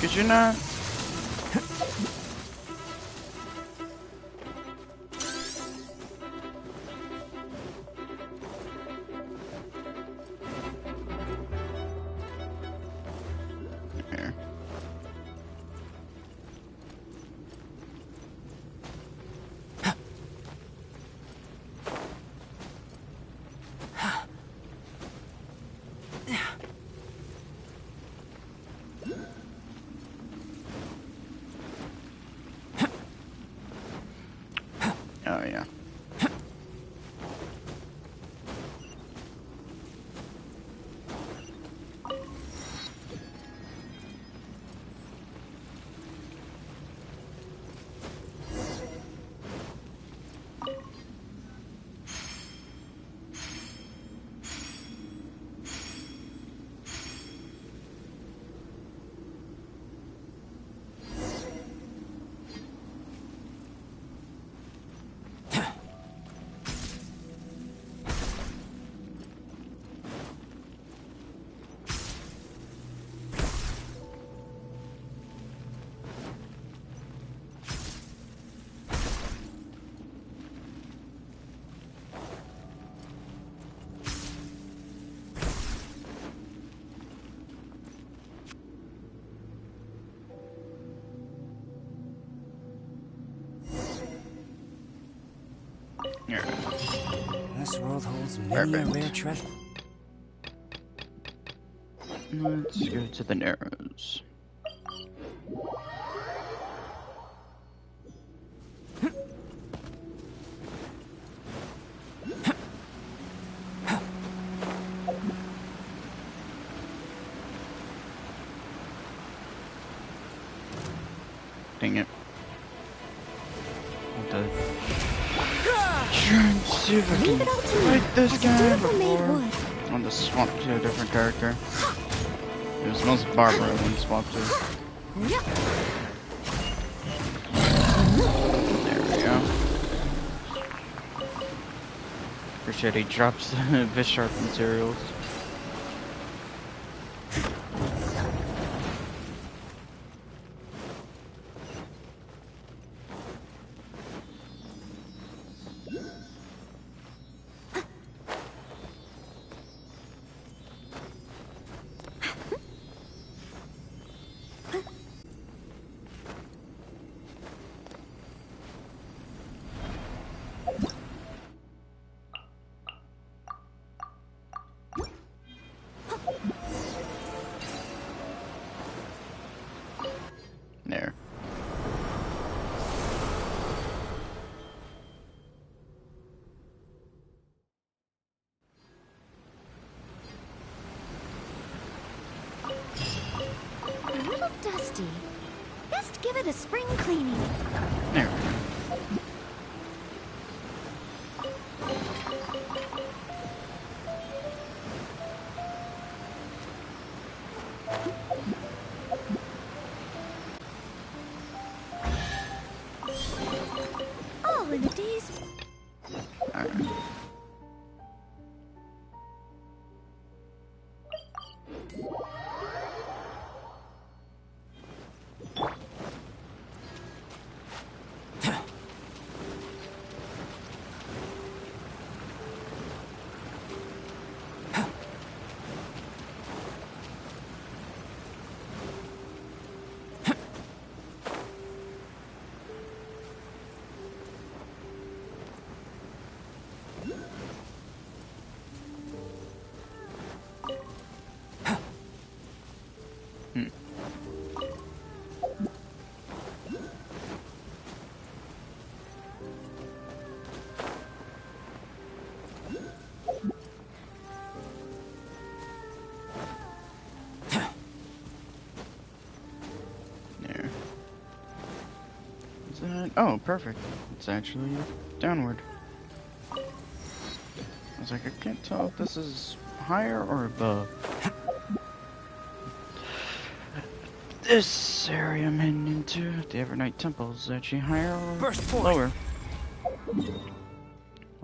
Could you not? There. Oh yeah. Here. This world holds many a rare treasure. Let's go to the Narrows. Dang it. What the... Try and see if I can fight this guy before I want to swap to a different character. It was mostly Barbara when swapped to. There we go. Appreciate he drops the fish sharp materials. There. A little dusty. Best give it a spring cleaning. There we go. All in a day's... Alright. There. Is that... Oh, perfect. It's actually downward. I was like, I can't tell if this is higher or above. This area I'm heading into, the Evernight Temple, is actually higher or lower?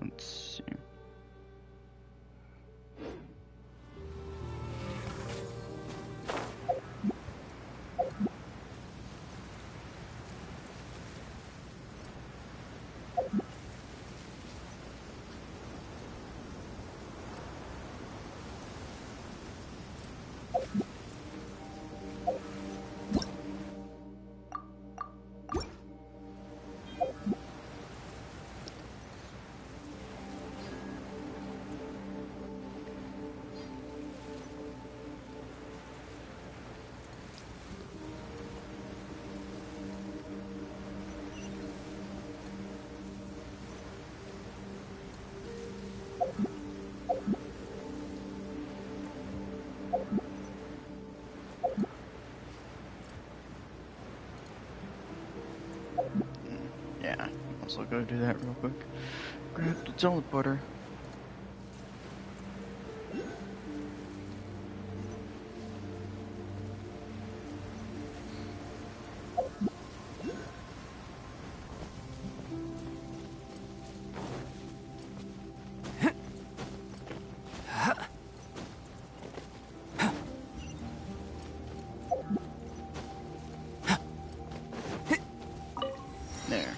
Let's see. Yeah, I'll go do that real quick. Grab the teleporter. There.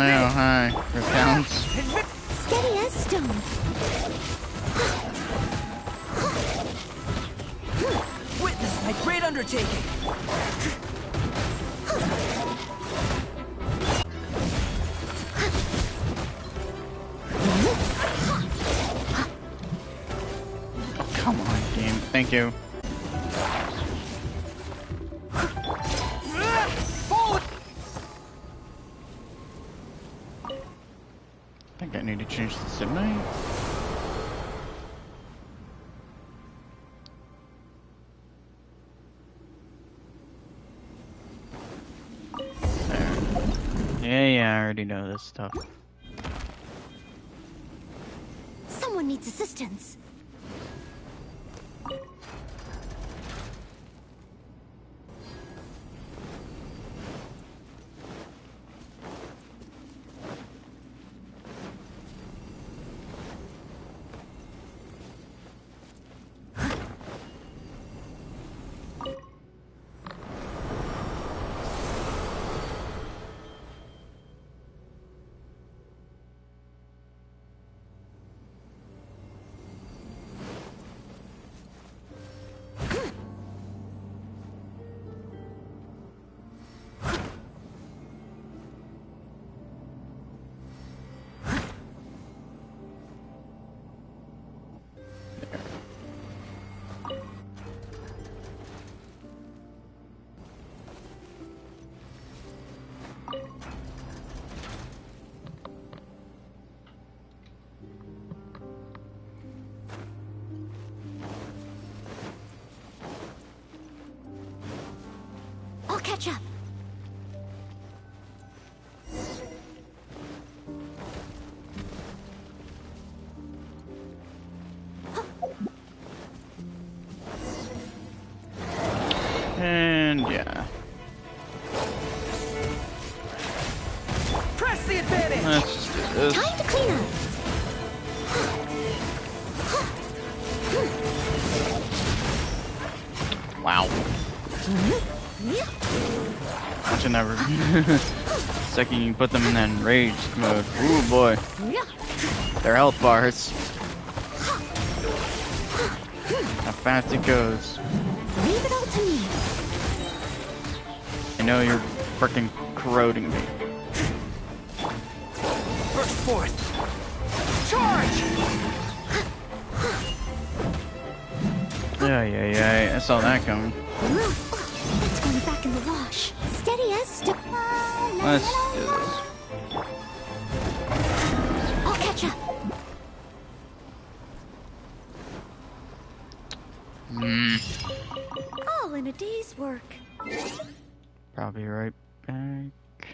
hi. Your counts. Steady as stone. Witness my great undertaking. Oh, come on, game. Thank you. I think I need to change the sim night. Yeah, I already know this stuff. Someone needs assistance. I'll catch up. And yeah. Press the advantage. Let's just do this. Time to clean up. Wow. Watching that. Second you put them in that enraged mode. Ooh boy. Their health bars. How fast it goes. Leave it all to me. I know you're freaking corroding me. Burst forth. Charge! Yeah. I saw that coming. That's going back in the wash. Steady as stone. Let's do this. I'll catch up. All in a day's work. Probably right back.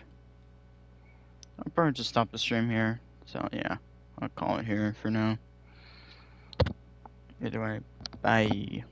I'll probably just stop the stream here. So yeah, I'll call it here for now. Either way, bye.